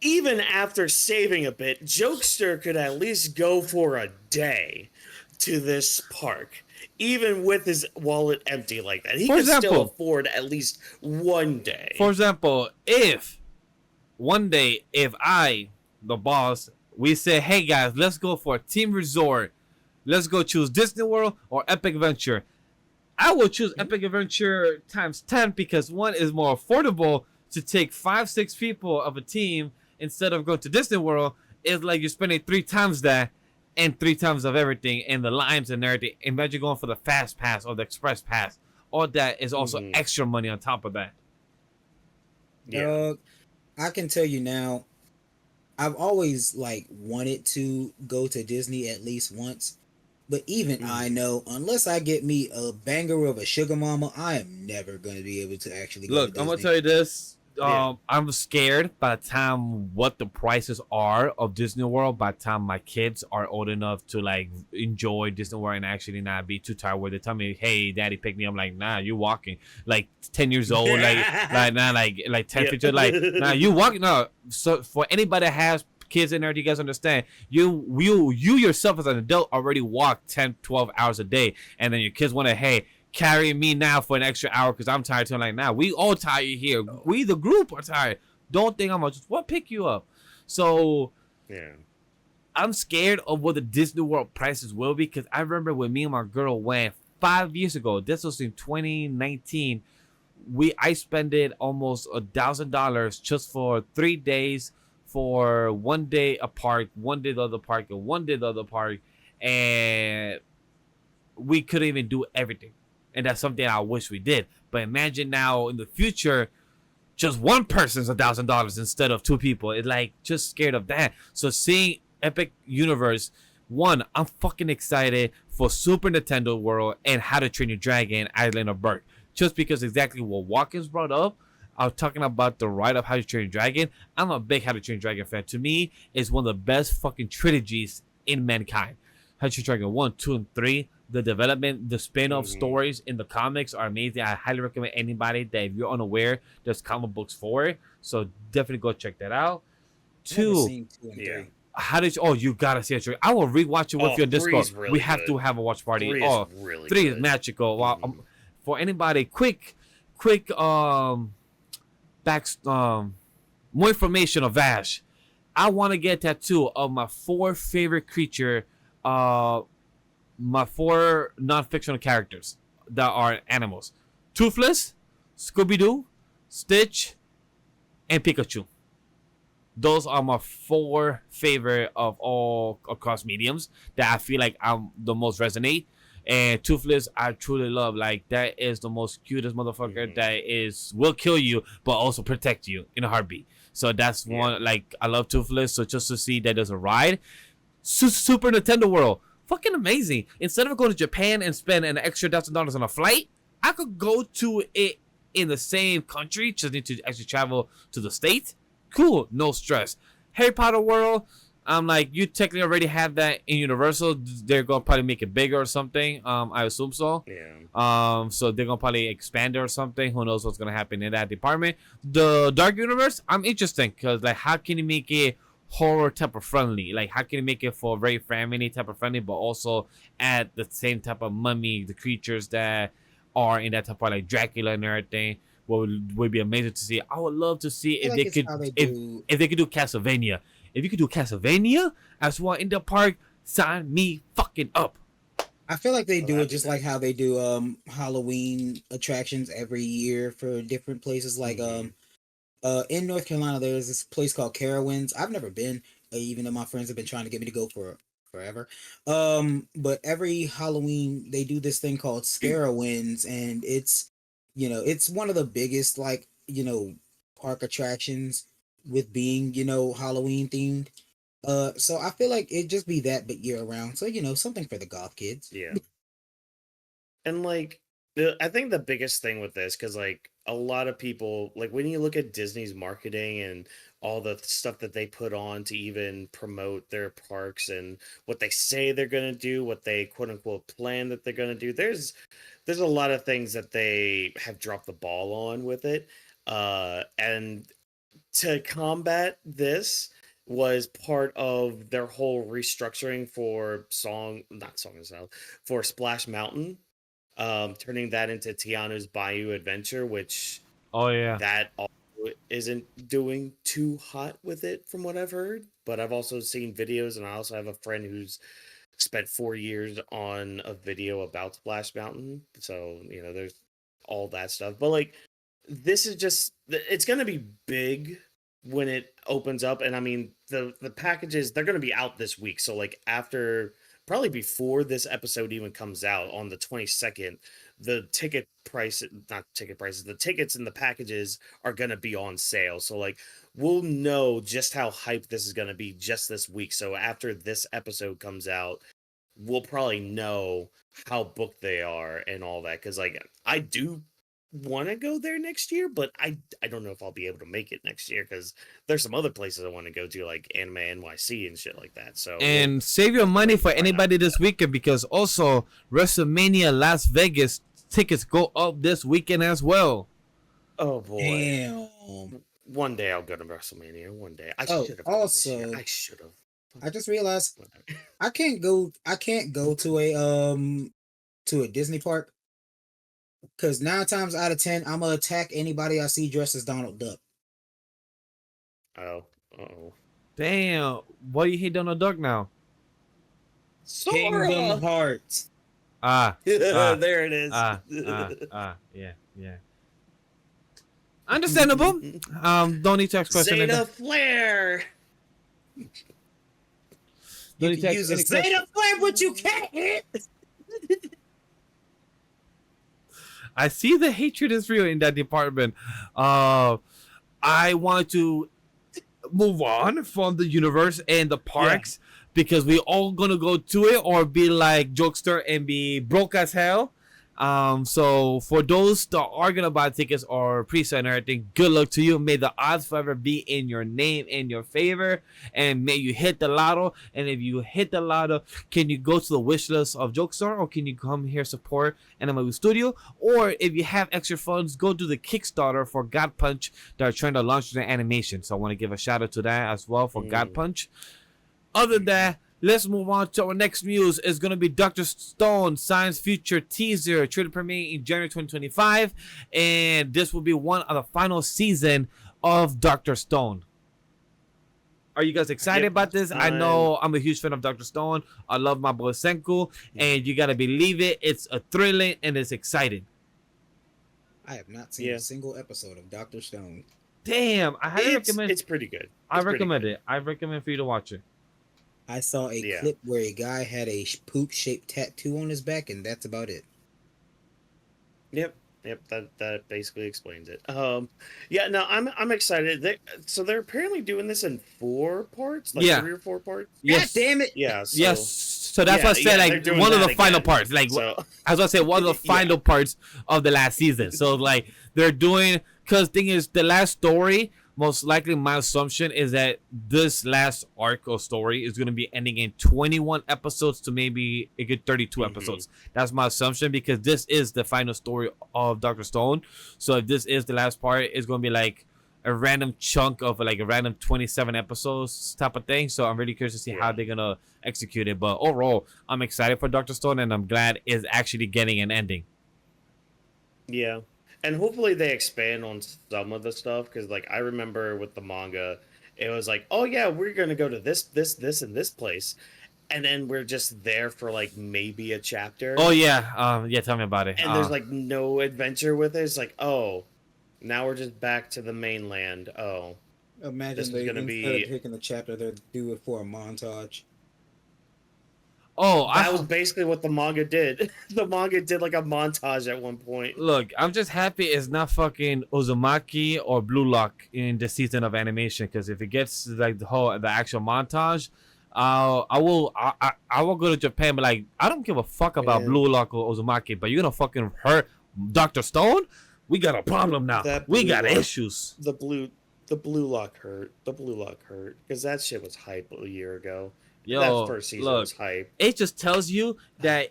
even after saving a bit, Jokester could at least go for a day to this park, even with his wallet empty like that. He could still afford at least 1 day. For example, if one day, if I, the boss, we say, hey guys, let's go for a team resort, let's go choose Disney World or Epic Adventure, I will choose Epic Adventure times 10, because one is more affordable to take 5-6 people of a team instead of going to Disney World. It's like you're spending 3 times that and 3 times of everything and the lines and everything. Imagine going for the Fast Pass or the Express Pass. All that is also extra money on top of that. Yeah. I can tell you now, I've always like wanted to go to Disney at least once. But even I know, unless I get me a banger of a sugar mama, I am never going to be able to actually go to Disney. I'm going to tell you this. I'm scared by the time what the prices are of Disney World, by the time my kids are old enough to like enjoy Disney World and actually not be too tired where they tell me, hey daddy, pick me up. I'm like, nah, you walking. Like 10 years old, like 10 feet, like, nah, you walking. No. So for anybody that has kids in there, do you guys understand? You yourself as an adult already walk 10-12 hours a day, and then your kids want to, hey, carry me now for an extra hour because I'm tired too. I'm like, nah, we all tired here. We, the group, are tired. Don't think I'm gonna just pick you up. So I'm scared of what the Disney World prices will be, because I remember when me and my girl went 5 years ago. This was in 2019. I spent it almost $1,000 just for 3 days, for 1 day a park, 1 day the other park, and 1 day the other park. and we couldn't even do everything. And that's something I wish we did. But imagine now in the future, just one person's $1,000 instead of two people. It's like just scared of that. So seeing Epic Universe, one, I'm fucking excited for Super Nintendo World and How to Train Your Dragon Island of Berk. Just because exactly what Watkins brought up, I was talking about the ride of How to Train Your Dragon. I'm a big How to Train Your Dragon fan. To me, it's one of the best fucking trilogies in mankind. How to Train Your Dragon 1, 2, and 3. The development, the spin-off stories in the comics are amazing. I highly recommend anybody that if you're unaware, there's comic books for it. So definitely go check that out. Two, how did you? Oh, you gotta see it. I will rewatch it with your Discord. Really we have to have a watch party. Three is magical. Wow. For anybody, quick, more information of Vash. I want to get a tattoo of my 4 favorite creature. My 4 non-fictional characters that are animals: Toothless, Scooby-Doo, Stitch, and Pikachu. Those are my 4 favorite of all across mediums that I feel like I'm the most resonate. And Toothless, I truly love. Like, that is the most cutest motherfucker that will kill you, but also protect you in a heartbeat. So that's one, like, I love Toothless. So just to see that there's a ride. Super Nintendo World. Fucking amazing. Instead of going to Japan and spend an extra $1,000 on a flight, I could go to it in the same country. Just need to actually travel to the States. Cool. No stress. Harry Potter World. I'm like, you technically already have that in Universal. They're going to probably make it bigger or something. I assume so. Yeah. So they're going to probably expand it or something. Who knows what's going to happen in that department. The Dark Universe, I'm interested because, like, how can you make it horror type of friendly? Like, how can you make it for very family type of friendly, but also add the same type of mummy, the creatures that are in that type of, like, Dracula and everything? Would be amazing to see. I would love to see if they could if they could do Castlevania. If you could do Castlevania as well in the park, sign me fucking up. I feel like they do it just like how they do Halloween attractions every year for different places. Like in North Carolina, there's this place called Carowinds. I've never been, even though my friends have been trying to get me to go for forever. But every Halloween they do this thing called Scarowinds, and it's one of the biggest, like, park attractions with being, Halloween themed. So I feel like it'd just be that, but year round. So, something for the goth kids. Yeah. And, like, I think the biggest thing with this, because, like, a lot of people, like, when you look at Disney's marketing and all the stuff that they put on to even promote their parks and what they say they're going to do, what they quote unquote plan that they're going to do, there's a lot of things that they have dropped the ball on with it. And to combat this was part of their whole restructuring for for Splash Mountain, turning that into Tiana's Bayou Adventure, which that also isn't doing too hot with it from what I've heard. But I've also seen videos, and I also have a friend who's spent 4 years on a video about Splash Mountain, so there's all that stuff. But, like, this is just, it's going to be big when it opens up. And I mean, the packages, they're going to be out this week. So, like, probably before this episode even comes out on the 22nd, the tickets and the packages are going to be on sale. So, like, we'll know just how hyped this is going to be just this week. So after this episode comes out, we'll probably know how booked they are and all that. Because, like, I do want to go there next year, but I don't know if I'll be able to make it next year because there's some other places I want to go to, like Anime NYC and shit like that. So, and save your money for anybody this weekend, because also WrestleMania Las Vegas tickets go up this weekend as well. Oh boy! Damn. One day I'll go to WrestleMania. One day. I should have. I just realized I can't go to a Disney park. Because 9 times out of 10, I'm going to attack anybody I see dressed as Donald Duck. Oh. Uh-oh. Damn. Why do you hate Donald Duck now? Sora! Kingdom Hearts. There it is. Yeah. Understandable. Don't need to ask question. Zeta Flare! You can use a Zeta flame, but you can't hit. I see the hatred is real in that department. I want to move on from the universe and the parks because we all gonna go to it or be like Jokester and be broke as hell. So for those that are gonna buy tickets or pre-sale and everything, good luck to you. May the odds forever be in your name, in your favor, and may you hit the lotto. And if you hit the lotto, can you go to the wish list of Jokestar, or can you come here support Anime Studio? Or if you have extra funds, go to the Kickstarter for God Punch that are trying to launch their animation. So I want to give a shout out to that as well for God Punch. Other than that, let's move on to our next news. It's going to be Dr. Stone Science Future teaser, trailer premiere in January 2025. And this will be one of the final season of Dr. Stone. Are you guys excited about this? I know I'm a huge fan of Dr. Stone. I love my boy Senku. And you got to believe it. It's a thrilling and it's exciting. I have not seen a single episode of Dr. Stone. Damn. I highly recommend it. It's pretty good. I recommend it. I recommend for you to watch it. I saw a clip where a guy had a poop-shaped tattoo on his back, and that's about it. Yep. That basically explains it. No, I'm excited. So they're apparently doing this in 4 parts, like 3 or 4 parts. Yes. God damn it! Yeah. So, yes. So that's what I said. Like one of the final parts. Like as I said, one of the final parts of the last season. So like they're doing, because thing is the last story. Most likely, my assumption is that this last arc or story is going to be ending in 21 episodes to maybe a good 32 episodes. That's my assumption because this is the final story of Dr. Stone. So if this is the last part, it's going to be like a random chunk of like a random 27 episodes type of thing. So I'm really curious to see how they're going to execute it. But overall, I'm excited for Dr. Stone and I'm glad it's actually getting an ending. Yeah. And hopefully they expand on some of the stuff, because like I remember with the manga, it was like, oh yeah, we're gonna go to this, and this place, and then we're just there for like maybe a chapter. Oh yeah, tell me about it. And there's like no adventure with it. It's like, oh, now we're just back to the mainland. Oh, imagine they instead of picking a chapter, they do it for a montage. Oh, that was basically what the manga did. The manga did like a montage at one point. Look, I'm just happy it's not fucking Uzumaki or Blue Lock in the season of animation, because if it gets like the actual montage, I will go to Japan, but like I don't give a fuck about Blue Lock or Uzumaki, but you're gonna fucking hurt Dr. Stone? We got a problem now. We got issues. The blue lock hurt. The blue lock hurt because that shit was hype a year ago. Yo, that first season was hype. It just tells you that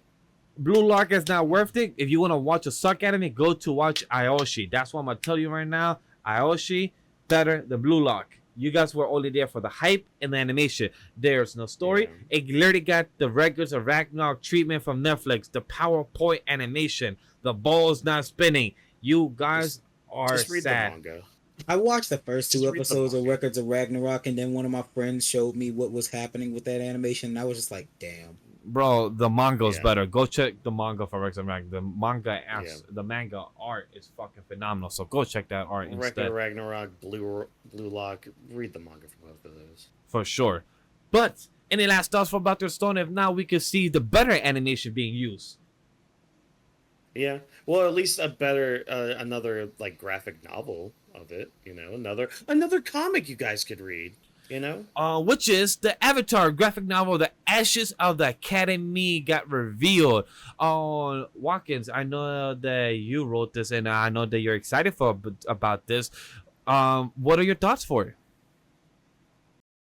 Blue Lock is not worth it. If you want to watch a suck anime, go to watch Aoshi. That's what I'm gonna tell you right now. Aoshi better than Blue Lock. You guys were only there for the hype and the animation. There's no story. It literally got the records of Ragnarok treatment from Netflix. The PowerPoint animation. The ball's not spinning. You guys are just read sad. The manga. I watched the first 2 episodes of Records of Ragnarok, and then one of my friends showed me what was happening with that animation, and I was just like, damn. Bro, the manga's better. Go check the manga for Records of Ragnarok. The manga art is fucking phenomenal, so go check that art instead. Record of Ragnarok, Blue Lock. Read the manga for both of those. For sure. But any last thoughts for Dr. Stone? If not, we could see the better animation being used. Yeah, well, at least a better another like graphic novel of it, you know, another comic you guys could read, you know, which is the Avatar graphic novel, The Ashes of the Academy, got revealed on Watkins. I know that you wrote this, and I know that you're excited about this. What are your thoughts for it?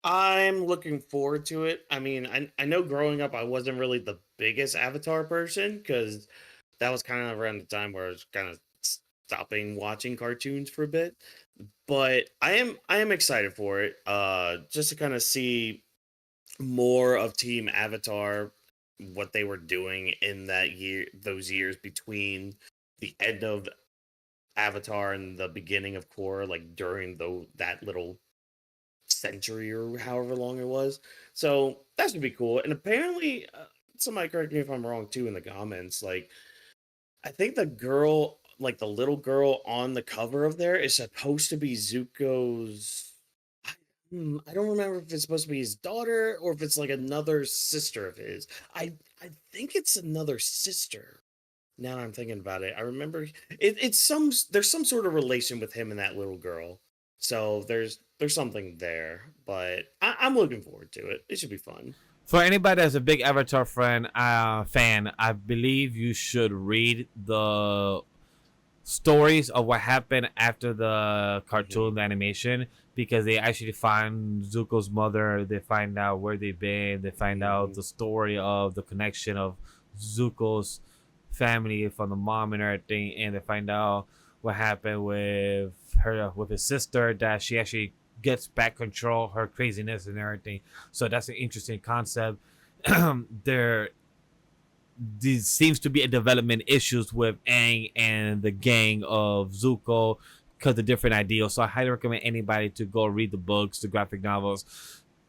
I'm looking forward to it. I mean, I know growing up I wasn't really the biggest Avatar person because that was kind of around the time where I was kind of stopping watching cartoons for a bit. But I am excited for it. Just to kind of see more of Team Avatar, what they were doing in those years between the end of Avatar and the beginning of Korra, like during that little century or however long it was. So that should be cool. And apparently, somebody correct me if I'm wrong too in the comments, like I think the girl, like the little girl on the cover of there, is supposed to be Zuko's. I don't remember if it's supposed to be his daughter or if it's like another sister of his. I think it's another sister. Now that I'm thinking about it, I remember there's some sort of relation with him and that little girl. So there's something there, but I'm looking forward to it. It should be fun. For anybody that's a big Avatar fan, I believe you should read the stories of what happened after the cartoon, the animation, because they actually find Zuko's mother. They find out where they've been. They find out the story of the connection of Zuko's family from the mom and everything, and they find out what happened with her, with his sister, that she actually gets back control, her craziness and everything. So that's an interesting concept. There seems to be a development issues with Aang and the gang of Zuko because of different ideals. So I highly recommend anybody to go read the books, the graphic novels.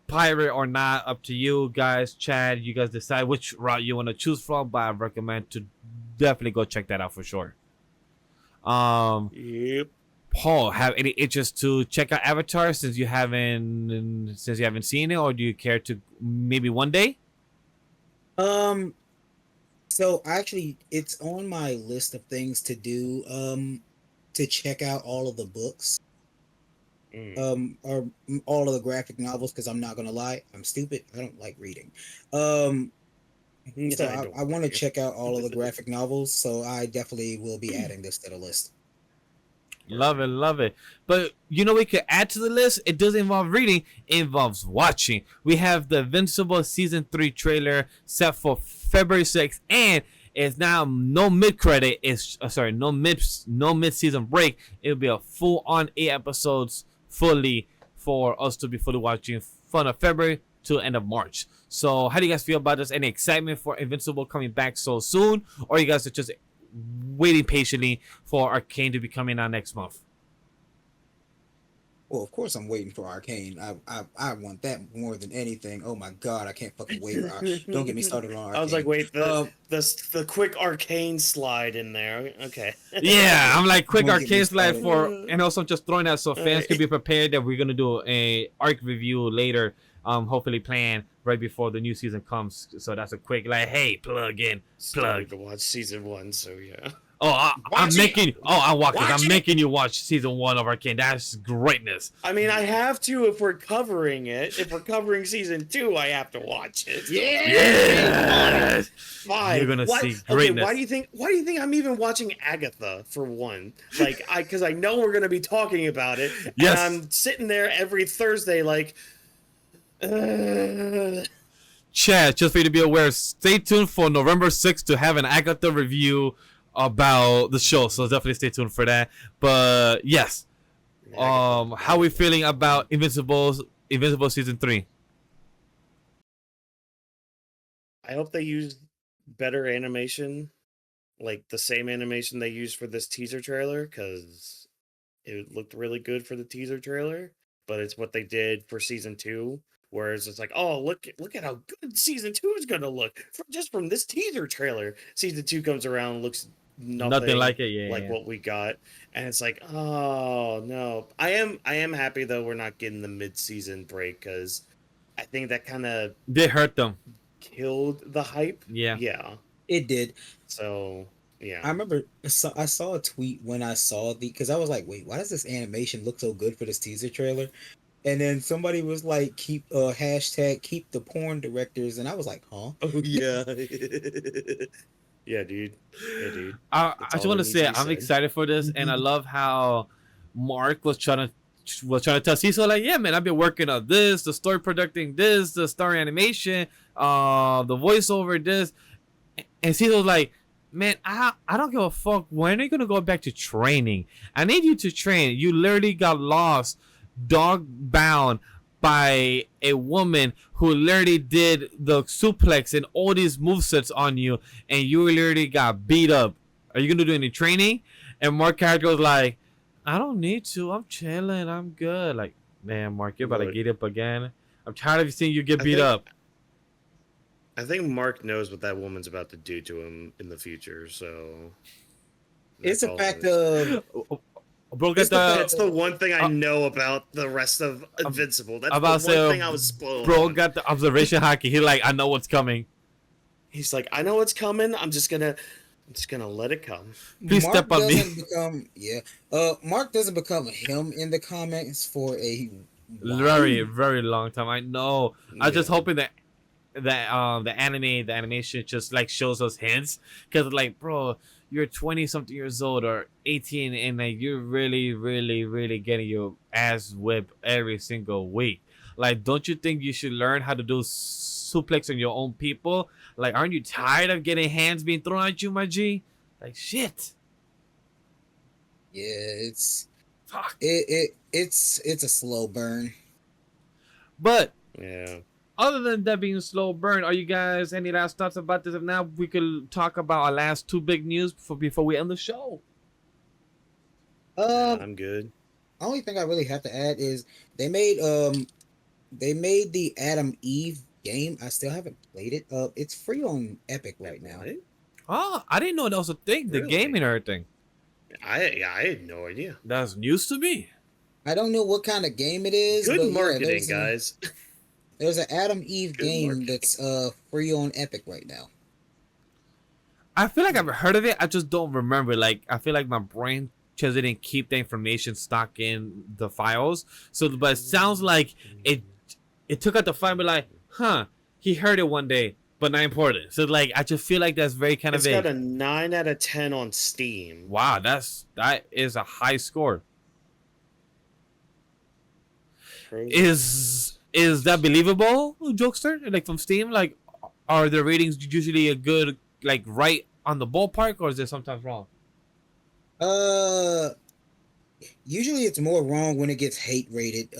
Pirate or not, up to you guys. Chad, you guys decide which route you want to choose from, but I recommend to definitely go check that out for sure. Yep. Paul, have any interest to check out Avatar since you haven't seen it, or do you care to maybe one day? So actually, it's on my list of things to do. To check out all of the books. Or all of the graphic novels, because I'm not gonna lie, I'm stupid. I don't like reading. So I want to check out all of the graphic novels. So I definitely will be adding this to the list. Love it. But you know, we could add to the list. It doesn't involve reading; it involves watching. We have the Invincible season 3 trailer set for February 6th, and it's now no mid credit. It's no mid season break. It'll be a full on 8 episodes fully for us to be fully watching from February to end of March. So how do you guys feel about this? Any excitement for Invincible coming back so soon, or you guys are just waiting patiently for Arcane to be coming out next month? Well, of course I'm waiting for Arcane. I want that more than anything. Oh my god, I can't fucking wait. Don't get me started on Arcane. I was like, wait, the quick Arcane slide in there. Okay. Yeah, I'm like quick Arcane slide and also just throwing out so fans can be prepared that we're gonna do a arc review later. Hopefully planned right before the new season comes. So that's a quick hey, plug to watch season 1. So yeah. Oh, I'm making you watch season 1 of Arcane. That's greatness. I mean, I have to if we're covering it. If we're covering season 2, I have to watch it. Yeah. Fine. You're gonna see greatness. Okay, why do you think I'm even watching Agatha for one? Like, because I know we're gonna be talking about it. Yes. And I'm sitting there every Thursday, like. Chad, just for you to be aware, stay tuned for November 6th to have an Agatha review about the show, so definitely stay tuned for that. But yes, how are we feeling about Invincible season 3? I hope they use better animation, like the same animation they used for this teaser trailer, because it looked really good for the teaser trailer, but it's what they did for season 2. Whereas it's like, oh, look at how good season 2 is gonna look just from this teaser trailer. Season 2 comes around, looks nothing like it, what we got, and it's like, oh no. I am happy though we're not getting the mid-season break, because I think that kind of did hurt them, killed the hype. Yeah, it did. So yeah, I remember I saw a tweet when I saw because I was like, wait, why does this animation look so good for this teaser trailer? And then somebody was like, keep hashtag keep the porn directors, and I was like, huh? Oh yeah. Yeah, dude. I just want to say I'm excited for this, and I love how Mark was trying to tell Cecil, like, yeah, man, I've been working on this, the story producing this, the story animation, the voiceover this, and Cecil was like, man, I don't give a fuck. When are you gonna go back to training? I need you to train. You literally got lost, dog bound by a woman who literally did the suplex and all these movesets on you, and you literally got beat up. Are you gonna do any training? And Mark character was like, I don't need to. I'm chilling. I'm good. Like, man, Mark, you're about to get up again. I'm tired of seeing you get beat up. I think Mark knows what that woman's about to do to him in the future, so it's a fact of Bro, get the. That's the one thing I know about the rest of Invincible. That's the one thing I was spoiled. Bro on. got the observation hockey. He like, I know what's coming. He's like, I know what's coming. I'm just gonna let it come. Please Mark step on me. Mark doesn't become him in the comics for a very, very long time. I know. I was just hoping that the animation just like shows us hints, because like, bro, you're 20 something years old or 18, and like you're really, really, really getting your ass whipped every single week. Like, don't you think you should learn how to do suplex on your own people? Like, aren't you tired of getting hands being thrown at you, my G? Like, shit. Yeah, it's Fuck. it's a slow burn. But yeah. Other than that being a slow burn, are you guys any last thoughts about this? If not, we could talk about our last two big news before we end the show. I'm good. Only thing I really have to add is they made the Adam Eve game. I still haven't played it. It's free on Epic right now. Oh, I didn't know that was a thing. The game and everything. I had no idea. That's news to me. I don't know what kind of game it is. Good marketing, guys. There's an Adam Eve game that's free on Epic right now. I feel like I've heard of it. I just don't remember. Like, I feel like my brain just didn't keep the information stuck in the files. So, but it sounds like it took out the file and be like, huh, he heard it one day, but not important. So, like, I just feel like that's very kind of vague. It's got a 9 out of 10 on Steam. Wow, that is a high score. Is that believable, Jokester? Like, from Steam? Like, are the ratings usually a good, like, right on the ballpark, or is it sometimes wrong? Usually it's more wrong when it gets hate rated.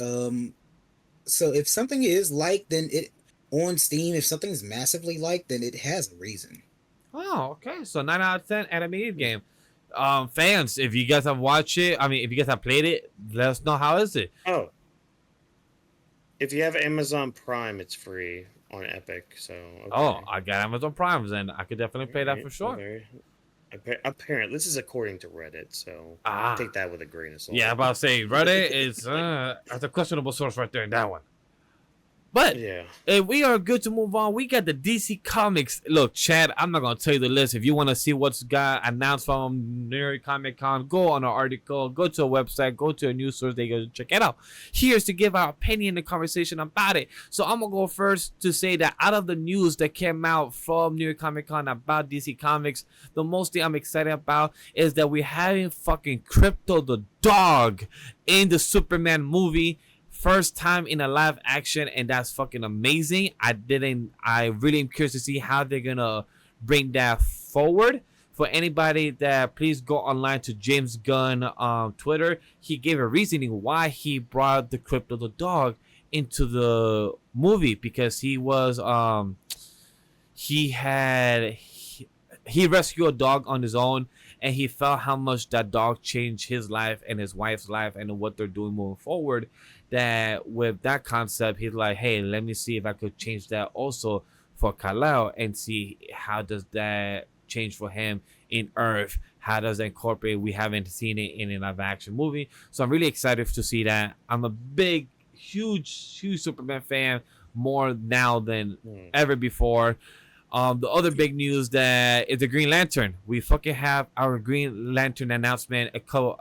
So if something is liked, then it on Steam, if something is massively liked, then it has a reason. Oh, okay. So 9 out of 10 animated game. Fans, if you guys have watched it, I mean, if you guys have played it, let us know how is it. Oh. If you have Amazon Prime, it's free on Epic. So. Okay. Oh, I got Amazon Prime, and I could definitely play that for sure. Okay. Apparently, this is according to Reddit, so take that with a grain of salt. Yeah, I'm about to say Reddit is that's a questionable source right there in that one. But yeah, if we are good to move on, we got the DC Comics. Look, Chad, I'm not going to tell you the list. If you want to see what's got announced from New York Comic Con, go on our article, go to a website, go to a news source, they go check it out. Here's to give our opinion and conversation about it. So I'm going to go first to say that out of the news that came out from New York Comic Con about DC Comics, the most thing I'm excited about is that we're having fucking Crypto the dog in the Superman movie. First time in a live action, and that's fucking amazing. I really am curious to see how they're gonna bring that forward. For anybody that, please go online to James Gunn on Twitter. He gave a reasoning why he brought the Crypto the dog into the movie, because he was he rescued a dog on his own, and he felt how much that dog changed his life and his wife's life and what they're doing moving forward. That with that concept, he's like, hey, let me see if I could change that also for Kal-El and see how does that change for him in Earth. How does that incorporate? We haven't seen it in a live action movie, so I'm really excited to see that. I'm a big, huge Superman fan, more now than ever before. The other big news that is the Green Lantern. We fucking have our Green Lantern announcement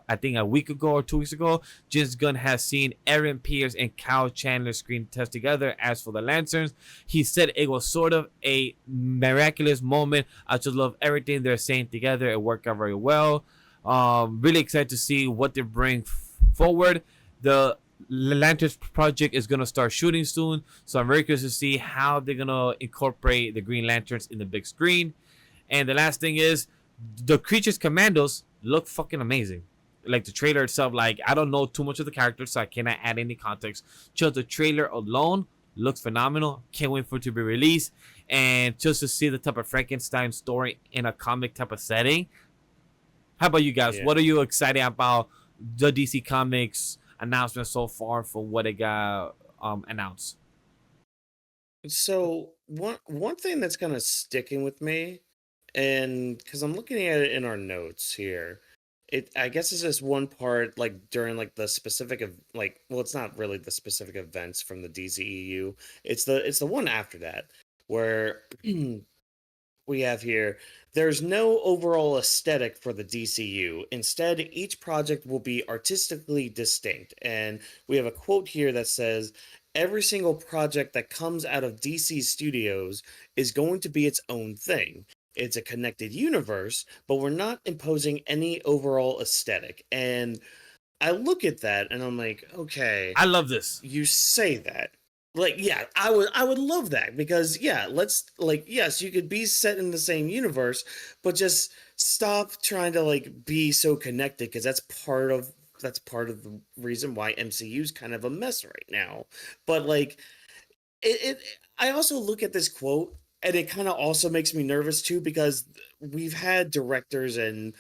I think a week ago or 2 weeks ago. James Gunn has seen Aaron Pierce and Kyle Chandler screen test together. As for the Lanterns, he said it was sort of a miraculous moment. I just love everything they're saying together. It worked out very well. Really excited to see what they bring forward. The Lanterns project is going to start shooting soon, so I'm very curious to see how they're going to incorporate the Green Lanterns in the big screen. And the last thing is, the Creatures Commandos look fucking amazing. Like the trailer itself, like I don't know too much of the characters, so I cannot add any context. Just the trailer alone looks phenomenal. Can't wait for it to be released, and just to see the type of Frankenstein story in a comic type of setting. How about you guys? Yeah. What are you excited about the DC Comics announcement so far for what it got announced? So one thing that's kind of sticking with me, and because I'm looking at it in our notes here, I guess it's just one part like during like the specific of like well it's not really the specific events from the DCEU. It's the one after that where we have here there's no overall aesthetic for the DCU. Instead, each project will be artistically distinct. And we have a quote here that says every single project that comes out of DC Studios is going to be its own thing. It's a connected universe, but we're not imposing any overall aesthetic. And I look at that and I'm like, okay, I love this. you say that. Like, yeah, I would love that because yeah, let's like yes, you could be set in the same universe, but just stop trying to like be so connected because that's part of the reason why MCU's kind of a mess right now. But like it I also look at this quote and it kind of also makes me nervous too because we've had directors and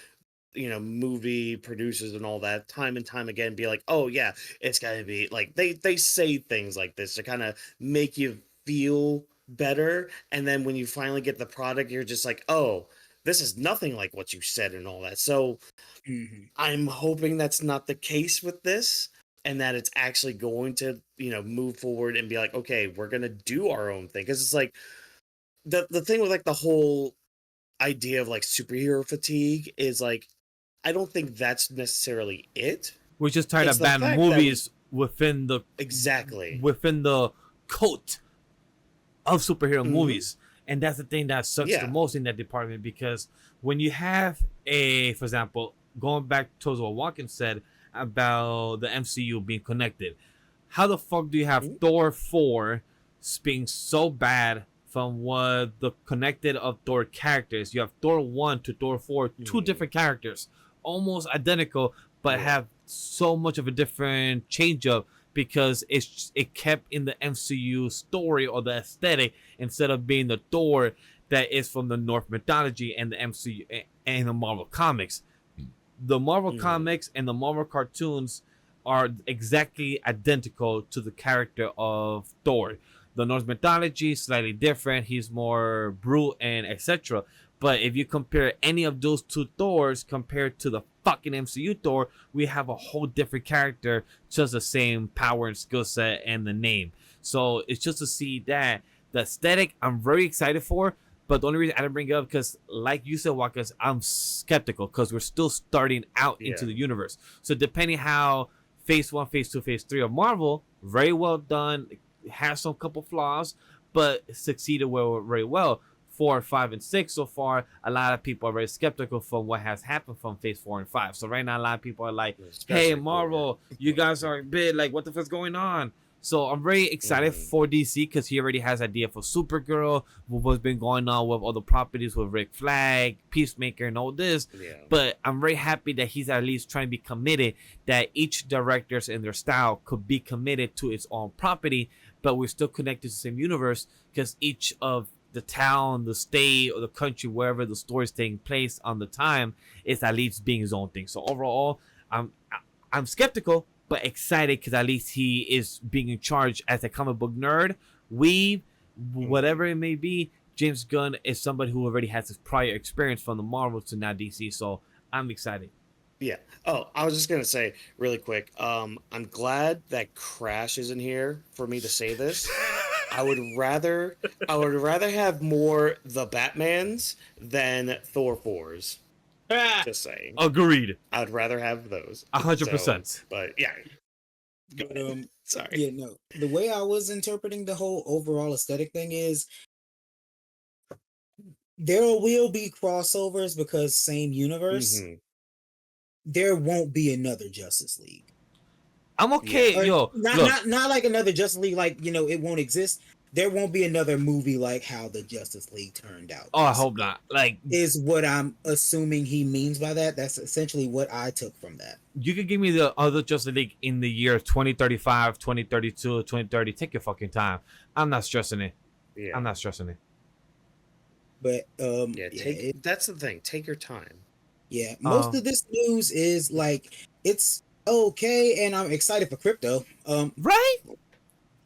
movie producers and all that time and time again be like, oh yeah, it's gotta be like they say things like this to kind of make you feel better. And then when you finally get the product, you're just like, oh, this is nothing like what you said and all that. So I'm hoping that's not the case with this and that it's actually going to, move forward and be like, okay, we're gonna do our own thing. Because it's like the thing with like the whole idea of like superhero fatigue is like I don't think that's necessarily it. We're just tired It's of the bad fact that movies within the Exactly. coat of superhero Mhm. movies, and that's the thing that sucks Yeah. the most in that department because when you have for example, going back to what Watkins said about the MCU being connected, how the fuck do you have Mhm. Thor 4 being so bad from what the connected of Thor characters? You have Thor 1 to Thor 4, two Mhm. different characters, almost identical, but Yeah. have so much of a different change up because it kept in the MCU story or the aesthetic instead of being the Thor that is from the Norse mythology and the MCU and the Marvel comics. The Marvel Mhm. comics and the Marvel cartoons are exactly identical to the character of Thor. The Norse mythology is slightly different. He's more brute and etc. But if you compare any of those two Thors compared to the fucking MCU Thor, we have a whole different character, just the same power and skill set and the name. So it's just to see that the aesthetic I'm very excited for. But the only reason I didn't bring it up because, like you said, Wakas, I'm skeptical because we're still starting out into Yeah. the universe. So depending how Phase 1, Phase 2, Phase 3 of Marvel, very well done, has some couple flaws, but succeeded very well. 4, 5, and 6 so far, a lot of people are very skeptical from what has happened from Phase 4 and 5. So right now, a lot of people are like, Especially "Hey, for Marvel, you guys are big. Like, what the fuck's going on?" So I'm very excited Mhm. for DC because he already has idea for Supergirl, what's been going on with all the properties with Rick Flag, Peacemaker, and all this. Yeah. But I'm very happy that he's at least trying to be committed, that each directors and their style could be committed to its own property, but we're still connected to the same universe because each of the town, the state, or the country, wherever the story is taking place on the time, is at least being his own thing. So overall, I'm skeptical, but excited because at least he is being in charge as a comic book nerd. Whatever it may be, James Gunn is somebody who already has his prior experience from the Marvel to now DC. So I'm excited. Yeah. Oh, I was just gonna say really quick. I'm glad that Crash isn't here for me to say this. I would rather have more the Batmans than Thor 4s. Just saying. Agreed. I'd rather have those. 100%. So, but yeah. Go But, ahead. Sorry. yeah, no. The way I was interpreting the whole overall aesthetic thing is there will be crossovers because same universe. Mhm. There won't be another Justice League. I'm okay, Or yo. not Look, not like another Justice League, like it won't exist. There won't be another movie like how the Justice League turned out. oh, I hope not. Like, Is what I'm assuming he means by that. That's essentially what I took from that. you can give me the other Justice League in the year 2035, 2032, 2030. Take your fucking time. I'm not stressing it. Yeah. I'm not stressing it. But Yeah. That's the thing. Take your time. yeah, most Um, of this news is like it's okay, and I'm excited for crypto. Right?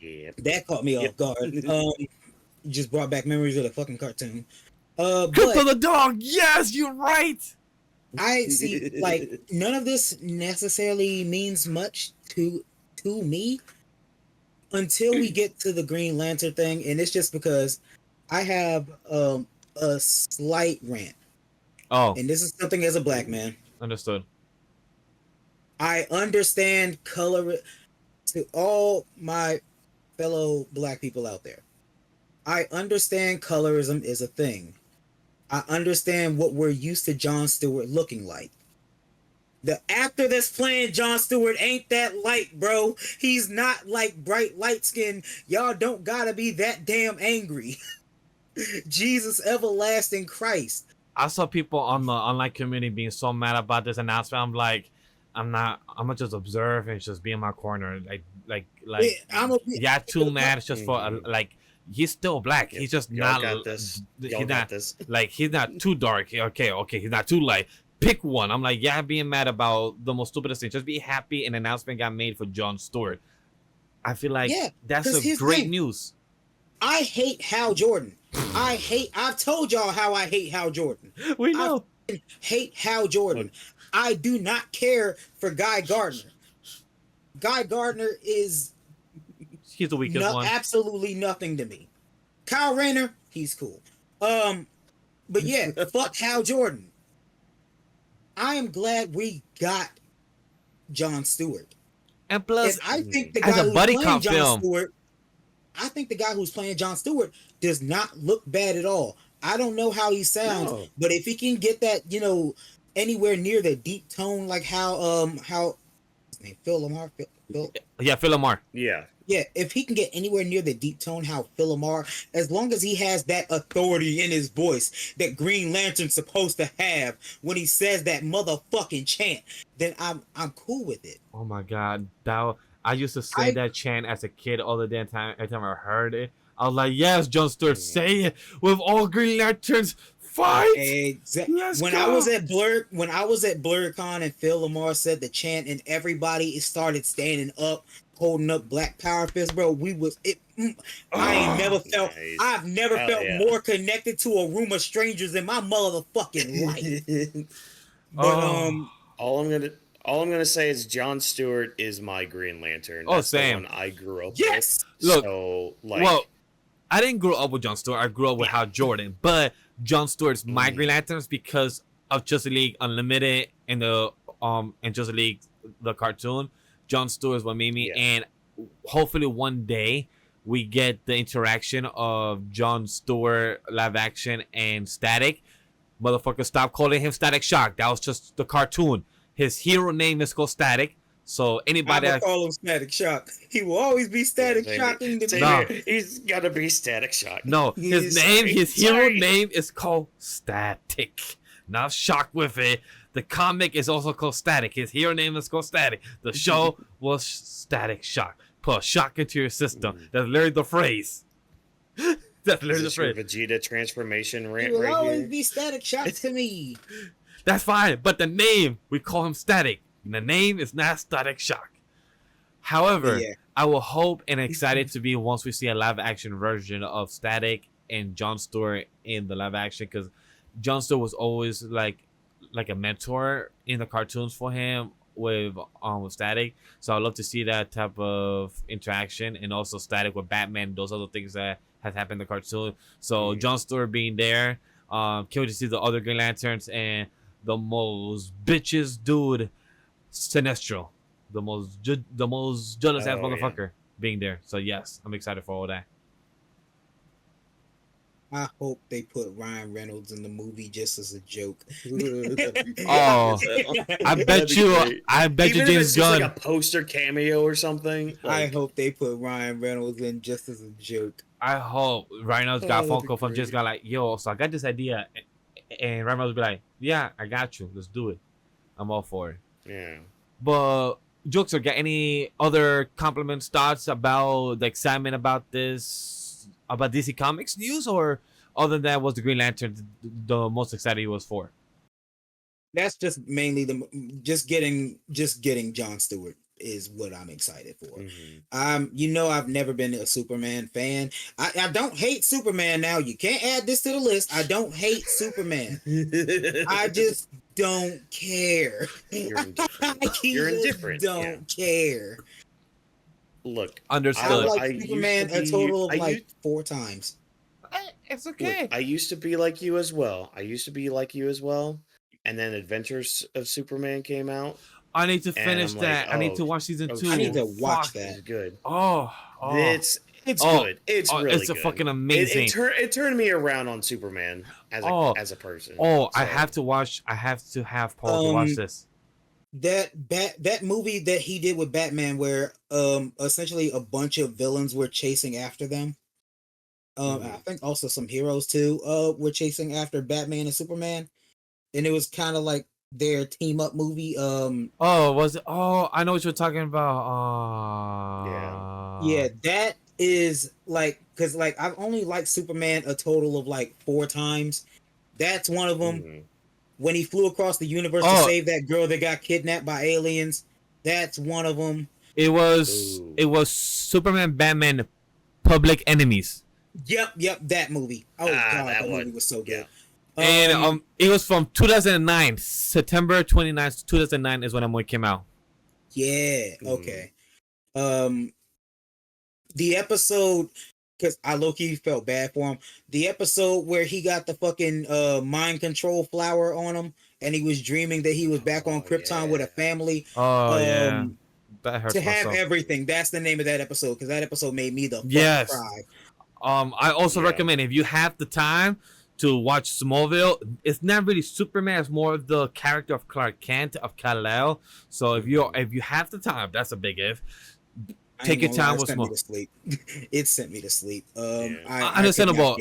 Yeah. That caught me Yep. off guard. Just brought back memories of the fucking cartoon. Crypto But the dog. Yes, you're right. I see, like, none of this necessarily means much to me until we get to the Green Lantern thing, and it's just because I have a slight rant. Oh, And this is something as a black man. understood. I understand color to all my fellow black people out there. I understand colorism is a thing. I understand what we're used to Jon Stewart looking like. The actor that's playing Jon Stewart ain't that light, bro. He's not like bright light skin. Y'all don't gotta be that damn angry. Jesus everlasting Christ. I saw people on the online community being so mad about this announcement. I'm like, I'm gonna just observe and just be in my corner. Too mad. It's just for like, he's still black. He's just not. Got this. He's not this. Like, he's not too dark. Okay. He's not too light. Pick one. I'm like, yeah, being mad about the most stupidest thing. Just be happy an announcement got made for Jon Stewart. I feel like that's a great news. I hate Hal Jordan. I've told y'all how I hate Hal Jordan. We know. I hate Hal Jordan. I do not care for Guy Gardner. Guy Gardner is... He's the weakest one. Absolutely nothing to me. Kyle Rayner, he's cool. But yeah, fuck Hal Jordan. I am glad we got Jon Stewart. And plus, I think the guy who's playing Jon Stewart, I think the guy who's playing Jon Stewart does not look bad at all. I don't know how he sounds, but if he can get that, anywhere near the deep tone, like how his name, Phil Lamar. Phil Lamar. Yeah, if he can get anywhere near the deep tone, how Phil Lamar, as long as he has that authority in his voice that Green Lantern's supposed to have when he says that motherfucking chant, then I'm cool with it. Oh my god, I used to say that chant as a kid all the damn time. Every time I heard it, I was like, "Yes, Jon Stewart, say it with all Green Lanterns." Fight! Exactly. When I was at BlurCon and Phil Lamar said the chant and everybody started standing up, holding up Black Power fist, bro. I've never felt more connected to a room of strangers in my motherfucking life. But all I'm gonna say is Jon Stewart is my Green Lantern. That's same. The one I grew up with. Look, so I didn't grow up with Jon Stewart. I grew up with Hal Jordan, but Jon Stewart's my Green Lanterns because of Justice League Unlimited and the Justice League the cartoon. Jon Stewart is what made me, and hopefully one day we get the interaction of Jon Stewart live action and Static. Motherfucker, stop calling him Static Shock. That was just the cartoon. His hero name is called Static. So anybody I call him Static Shock. He will always be Static Shocking to me. He's gotta be Static Shock. No, his hero name is called Static. Not Shock with it. The comic is also called Static. His hero name is called Static. The show was Static Shock. Put a shock into your system. That's literally the phrase. That's literally the phrase. Vegeta transformation rant. He will always be Static Shock to me. That's fine, but the name, we call him Static. The name is not Static Shock. However, I will hope and excited to be once we see a live action version of Static and Jon Stewart in the live action, because Jon Stewart was always like a mentor in the cartoons for him with Static. So I'd love to see that type of interaction, and also Static with Batman, those other things that has happened in the cartoon. So Jon Stewart being there, can't wait to see the other Green Lanterns and the most bitches dude, Sinestro, the most jealous ass motherfucker being there. So yes, I'm excited for all that. I hope they put Ryan Reynolds in the movie just as a joke. I bet you James Gunn, like a poster cameo or something. I hope they put Ryan Reynolds in just as a joke. I hope Ryan Reynolds got a phone call from just got like, yo, so I got this idea, and Ryan Reynolds be like, yeah, I got you, let's do it. I'm all for it. Yeah. But Jokes, got any other compliments, thoughts about the excitement about this, about DC Comics news, or other than that, was the Green Lantern the most excited he was for? That's just mainly just getting Jon Stewart is what I'm excited for. I've never been a Superman fan. I don't hate Superman now. You can't add this to the list. I don't hate Superman. I just don't care. You're indifferent. He You're just indifferent. don't care. Look, Understood. I like Superman a total of like 4 times. It's okay. Look, I used to be like you as well. And then Adventures of Superman came out. I need to finish that. Like, I need to watch season 2. I need to watch that. It's good. It's good. It's really it's good. fucking amazing. It turned me around on Superman as a person. I have to watch. I have to have Paul to watch this. That movie that he did with Batman, where essentially a bunch of villains were chasing after them. I think also some heroes too were chasing after Batman and Superman, and it was kind of like their team up movie. Was it? Oh, I know what you're talking about. Yeah, that is like, because like I've only liked Superman a total of like 4 times. That's one of them. When he flew across the universe to save that girl that got kidnapped by aliens. That's one of them. It was Superman, Batman, Public Enemies. Yep, that movie. Oh god, that movie was so good. And it was from 2009. September 29th, 2009 is when that movie came out. Yeah, okay. The episode, because I low-key felt bad for him. The episode where he got the fucking mind control flower on him, and he was dreaming that he was back on Krypton with a family. Yeah. That hurts to have myself. everything. That's the name of that episode, because that episode made me the fucking cry. I also recommend, if you have the time to watch Smallville, it's not really Superman, it's more of the character of Clark Kent, of Kal-El. So if you have the time, that's a big if. Take your time with Smallville. It sent me to sleep. Understandable.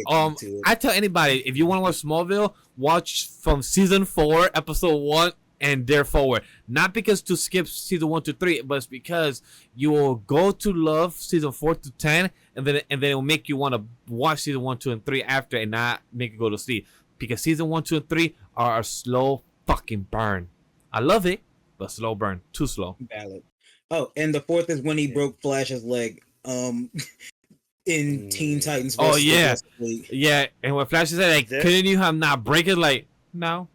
I tell anybody, if you want to watch Smallville, watch from season 4, episode 1 and there forward. Not because to skip season 1 to 3, but it's because you will go to love season 4 to 10, and then it will make you want to watch season 1, 2, and 3 after, and not make you go to sleep. Because season 1, 2, and 3 are a slow fucking burn. I love it, but slow burn. Too slow. Valid. Oh, and the 4th is when he broke Flash's leg. In Teen Titans. Oh yeah, yeah. And when Flash said, like, couldn't you have not break it? Like, no.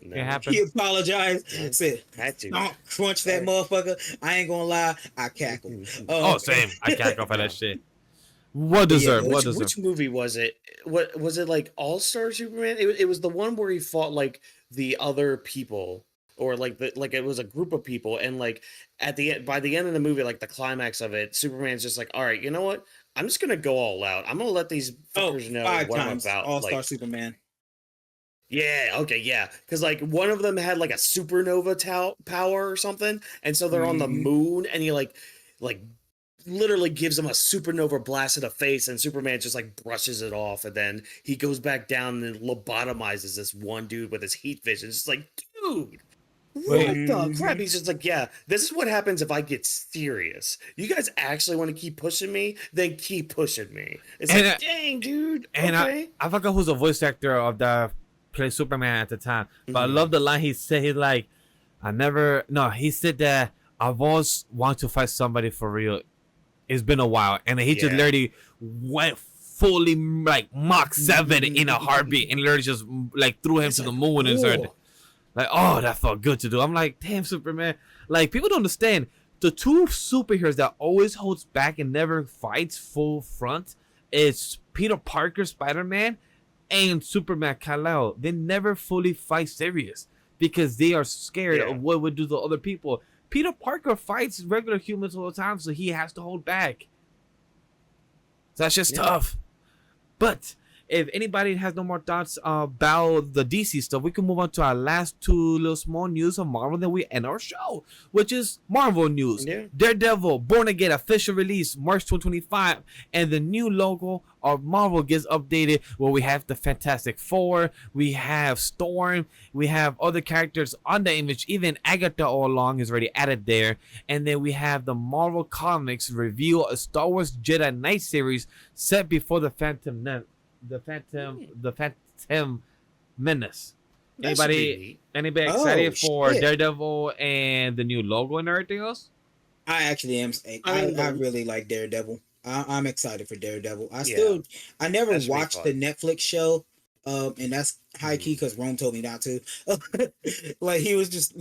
It happened. He apologized. Said, had to. Don't crunch that motherfucker. I ain't gonna lie. I cackle. Same. I cackle for that shit. What deserve? Which movie was it? What was it, like All-Star Superman? It was the one where he fought like the other people, or like it was a group of people, and like by the end of the movie, like the climax of it, Superman's just like, all right, you know what? I'm just gonna go all out. I'm gonna let these fuckers know what I'm about. All-Star Superman. Yeah, okay, yeah. Because, like, one of them had, like, a supernova power or something, and so they're on the moon, and he, like, literally gives them a supernova blast to the face, and Superman just, like, brushes it off, and then he goes back down and lobotomizes this one dude with his heat vision. It's just like, dude, what the crap? He's just like, yeah, this is what happens if I get serious. You guys actually want to keep pushing me? Then keep pushing me. It's like, dang, dude. And okay. I forgot who's the voice actor of the play Superman at the time, but I love the line he said. He's like, he said that I've always wanted to fight somebody for real. It's been a while, and he just literally went fully like Mach 7 in a heartbeat, and literally just like threw him to the moon and started like, oh, that felt good to do. I'm like, damn, Superman. Like, people don't understand, the two superheroes that always holds back and never fights full front is Peter Parker, Spider-Man, and Superman, Kal-El. They never fully fight serious because they are scared of what would do to other people. Peter Parker fights regular humans all the time, so he has to hold back. So that's just tough. But if anybody has no more thoughts about the DC stuff, we can move on to our last 2 little small news of Marvel, then we end our show, which is Marvel news. Daredevil Born Again official release March 2025, and the new logo of Marvel gets updated, where we have the Fantastic Four, we have Storm, we have other characters on the image, even Agatha all along is already added there, and then we have the Marvel Comics reveal a Star Wars Jedi Knight series set before the Phantom Menace. Anybody excited for Daredevil and the new logo and everything else? I actually am. I really like Daredevil. I'm excited for Daredevil. I never watched the Netflix show, And that's high key because Rome told me not to. Like he was just,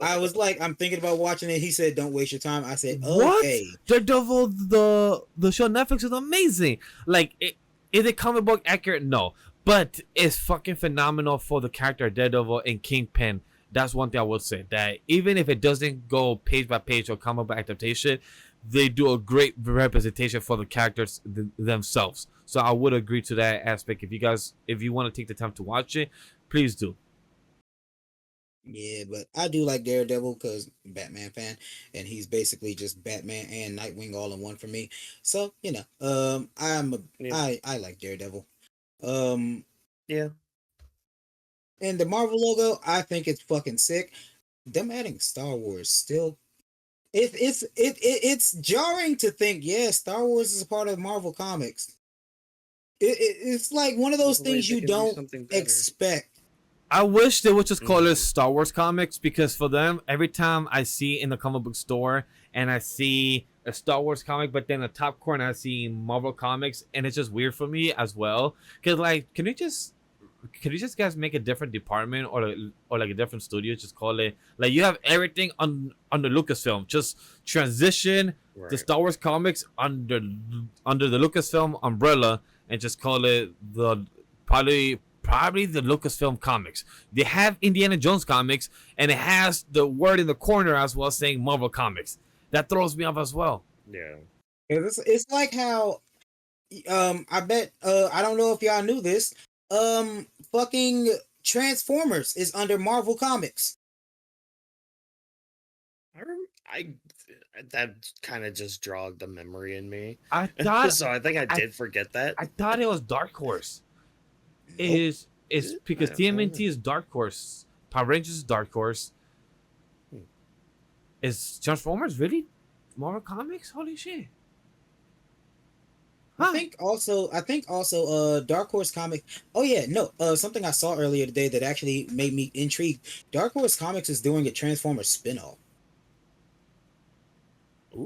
I was like, I'm thinking about watching it. He said, "Don't waste your time." I said, What? "Okay." Daredevil, the show on Netflix is amazing. Like, is it comic book accurate? No, but it's fucking phenomenal for the character of Daredevil and Kingpin. That's one thing I would say. That even if it doesn't go page by page or comic book adaptation, they do a great representation for the characters themselves. So I would agree to that aspect. If you want to take the time to watch it, please do. Yeah, but I do like Daredevil because Batman fan, and he's basically just Batman and Nightwing all in one for me. So I like Daredevil. Yeah. And the Marvel logo, I think it's fucking sick. Them adding Star Wars still, it's jarring to think. Yeah, Star Wars is a part of Marvel Comics. It's like one of those things you don't expect. I wish they would just call it Star Wars comics, because for them, every time I see in the comic book store and I see a Star Wars comic, but then the top corner I see Marvel comics, and it's just weird for me as well. Cause like, can you just guys make a different department or like a different studio? Just call it like you have everything under Lucasfilm. Just transition the Star Wars comics under the Lucasfilm umbrella and just call it the probably the Lucasfilm comics. They have Indiana Jones comics, and it has the word in the corner as well saying Marvel comics. That throws me off as well. Yeah. It's like how I bet I don't know if y'all knew this. Fucking Transformers is under Marvel Comics. That kind of just jogged the memory in me. I thought so. I think I did forget that. I thought it was Dark Horse. Is because TMNT is Dark Horse, Power Rangers is Dark Horse. Is Transformers really Marvel Comics? Holy shit! Huh. I think also Dark Horse Comics. Oh yeah, no. Something I saw earlier today that actually made me intrigued. Dark Horse Comics is doing a Transformers spin-off.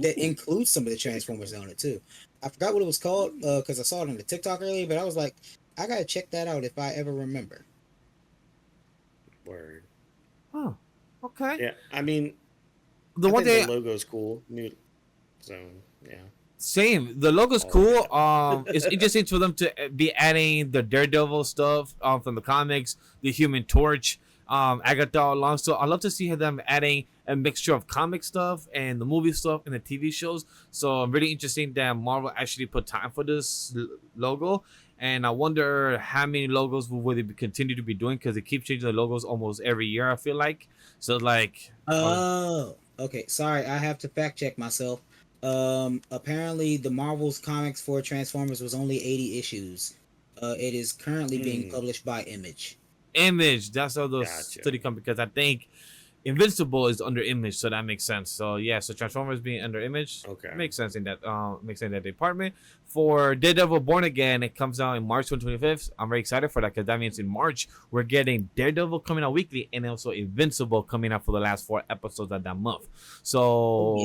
That includes some of the Transformers on it too. I forgot what it was called because I saw it on the TikTok earlier, but I was like, I gotta check that out if I ever remember. Word. Oh, okay. Yeah, I mean, the logo's cool. So yeah. Same. The logo's cool. It's interesting for them to be adding the Daredevil stuff from the comics, the Human Torch, Agatha along. So I love to see them adding a mixture of comic stuff and the movie stuff and the TV shows. So I'm really interesting that Marvel actually put time for this logo. And I wonder how many logos will they continue to be doing, because they keep changing the logos almost every year, I feel like. So like... okay. Sorry, I have to fact check myself. Apparently the Marvel's comics for Transformers was only 80 issues. It is currently being published by Image. That's how those study come, because I think Invincible is under Image, so that makes sense. So yeah, so Transformers being under Image makes sense in that department. For Daredevil Born Again, it comes out in March 25th. I'm very excited for that, because that means in March we're getting Daredevil coming out weekly, and also Invincible coming out for the last 4 episodes of that month. So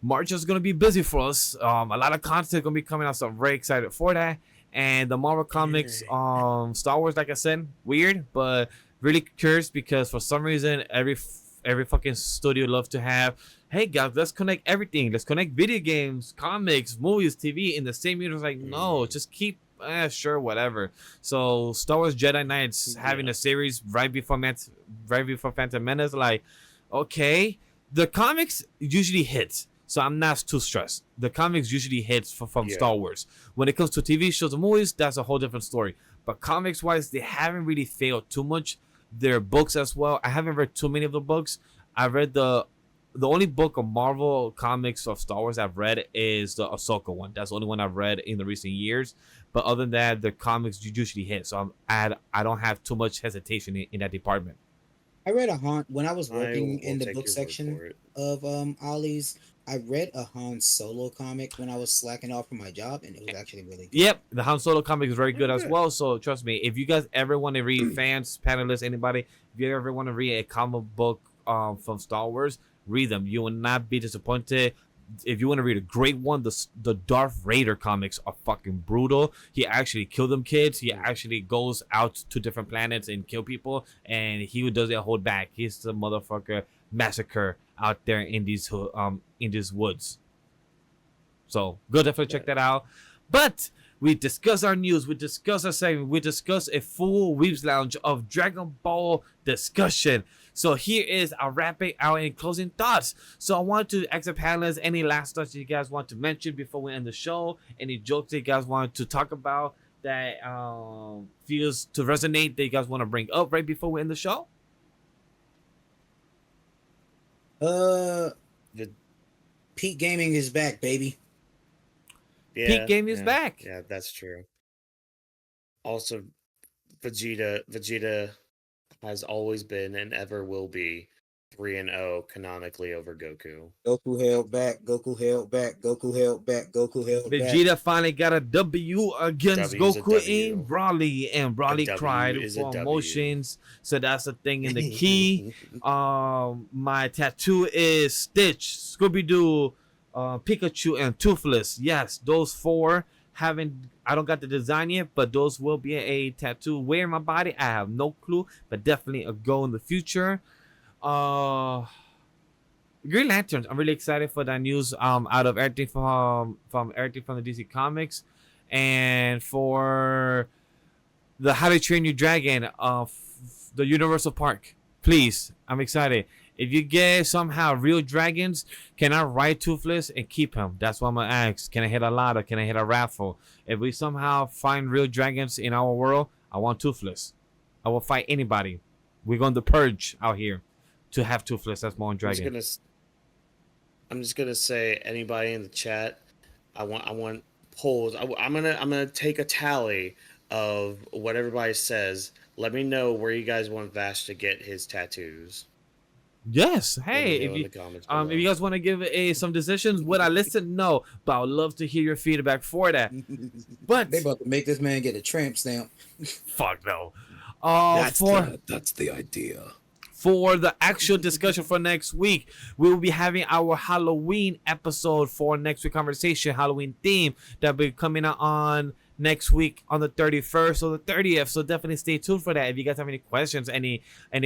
March is gonna be busy for us. A lot of content gonna be coming out, so I'm very excited for that. And the Marvel Comics, Star Wars, like I said, weird, but really curious, because for some reason every fucking studio loves to have, hey guys, let's connect everything. Let's connect video games, comics, movies, TV in the same universe. Like, no, just keep sure, whatever. So Star Wars Jedi Knights having a series right before Phantom Menace. Like, okay, the comics usually hits. So I'm not too stressed. The comics usually hits from Star Wars. When it comes to TV shows and movies, that's a whole different story. But comics-wise, they haven't really failed too much. Their books as well. I haven't read too many of the books. I read the only book of Marvel comics of Star Wars I've read is the Ahsoka one. That's the only one I've read in the recent years. But other than that, the comics usually hit. So I don't have too much hesitation in that department. I read a Han when I was working in the book section of Ollie's. I read a Han Solo comic when I was slacking off from my job, and it was actually really good. Yep, the Han Solo comic is very good as well. So trust me, if you guys ever want to read, fans, panelists, anybody, if you ever want to read a comic book from Star Wars, read them. You will not be disappointed. if you want to read a great one, the Darth Vader comics are fucking brutal. He actually killed them kids. He actually goes out to different planets and kill people, and he doesn't hold back. He's the motherfucker massacre out there in these woods. So go definitely check that out. But we discuss our news, we discuss our segment, we discuss a full Weebs Lounge of Dragon Ball discussion. So here is our wrapping out and closing thoughts. So I want to ask the panelists any last thoughts you guys want to mention before we end the show. Any jokes that you guys want to talk about that feels to resonate that you guys want to bring up right before we end the show? The Peak Gaming is back, baby. Yeah, Peak Gaming is back. Yeah, that's true. Also, Vegeta has always been and ever will be 3-0 canonically over Goku. Goku held back. Goku held back. Goku held back. Goku held back. Vegeta finally got a W against Goku in Broly, and Broly cried for emotions. So that's the thing in the key. My tattoo is Stitch, Scooby-Doo, Pikachu, and Toothless. Yes, those four. I don't got the design yet, but those will be a tattoo. Where in my body, I have no clue, but definitely a goal in the future. Green Lanterns, I'm really excited for that news out of everything from everything from the DC Comics, and for the How to Train Your Dragon the Universal Park. Please, I'm excited. If you get somehow real dragons, can I ride Toothless and keep him? That's what I'm gonna ask. Can I hit a lotto? Can I hit a raffle? If we somehow find real dragons in our world, I want Toothless. I will fight anybody. We're going to purge out here to have Toothless as my own dragon. I'm just gonna say, anybody in the chat, I want polls. I'm gonna take a tally of what everybody says. Let me know where you guys want Vash to get his tattoos. Yes. Hey, if you guys want to give some decisions, would I listen? No, but I would love to hear your feedback for that. But they about to make this man get a tramp stamp. Fuck no. That's the idea. For the actual discussion for next week, we will be having our Halloween episode for next week conversation, Halloween theme that will be coming out on next week on the 31st or the 30th. So definitely stay tuned for that. If you guys have any questions, any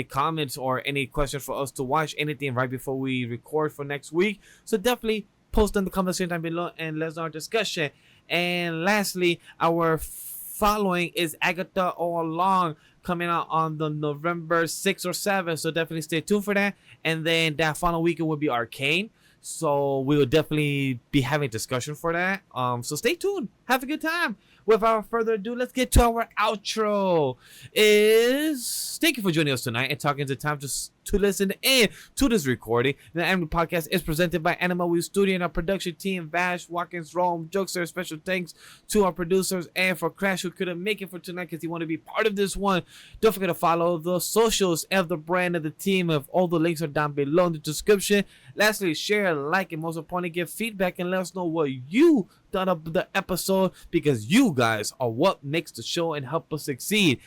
comments, or any questions for us to watch, anything right before we record for next week, so definitely post in the comment section down below and let's know our discussion. And lastly, our following is Agatha All Along, coming out on the November 6th or 7th. So definitely stay tuned for that. And then that final weekend will be Arcane. So we will definitely be having a discussion for that. So stay tuned. Have a good time. Without further ado, let's get to our outro. Thank you for joining us tonight and talking to time to listen in to this recording. The Anime Podcast is presented by Anime Weebs Studio and our production team, Vash, Watkins, Rome, Jokester. Special thanks to our producers and for Crash, who couldn't make it for tonight because he wanted to be part of this one. Don't forget to follow the socials of the brand of the team. Of all the links are down below in the description. Lastly, share, like, and most importantly, give feedback and let us know what you thought of the episode, because you guys are what makes the show and help us succeed.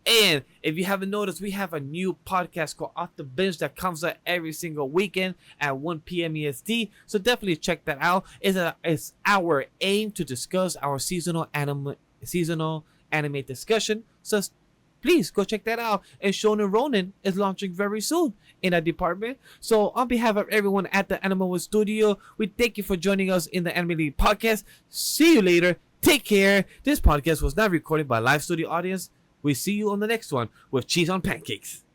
And if you haven't noticed, we have a new podcast called Off the Bench that comes out every single weekend at 1 p.m. EST. So definitely check that out. It's our aim to discuss our seasonal anime discussion. So please go check that out. And Shonen Ronin is launching very soon in that department. So on behalf of everyone at the Anime Weebs Studio, we thank you for joining us in the Anime League Podcast. See you later. Take care. This podcast was not recorded by a live studio audience. We see you on the next one with cheese on pancakes.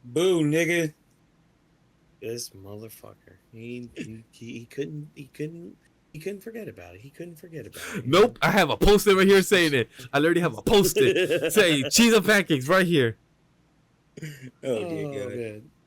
Boo, nigga. This motherfucker. He couldn't forget about it. He couldn't forget about it. Nope. I have a post-it right here saying it. I literally have a post-it saying cheese on pancakes right here. Oh, dear God. Man.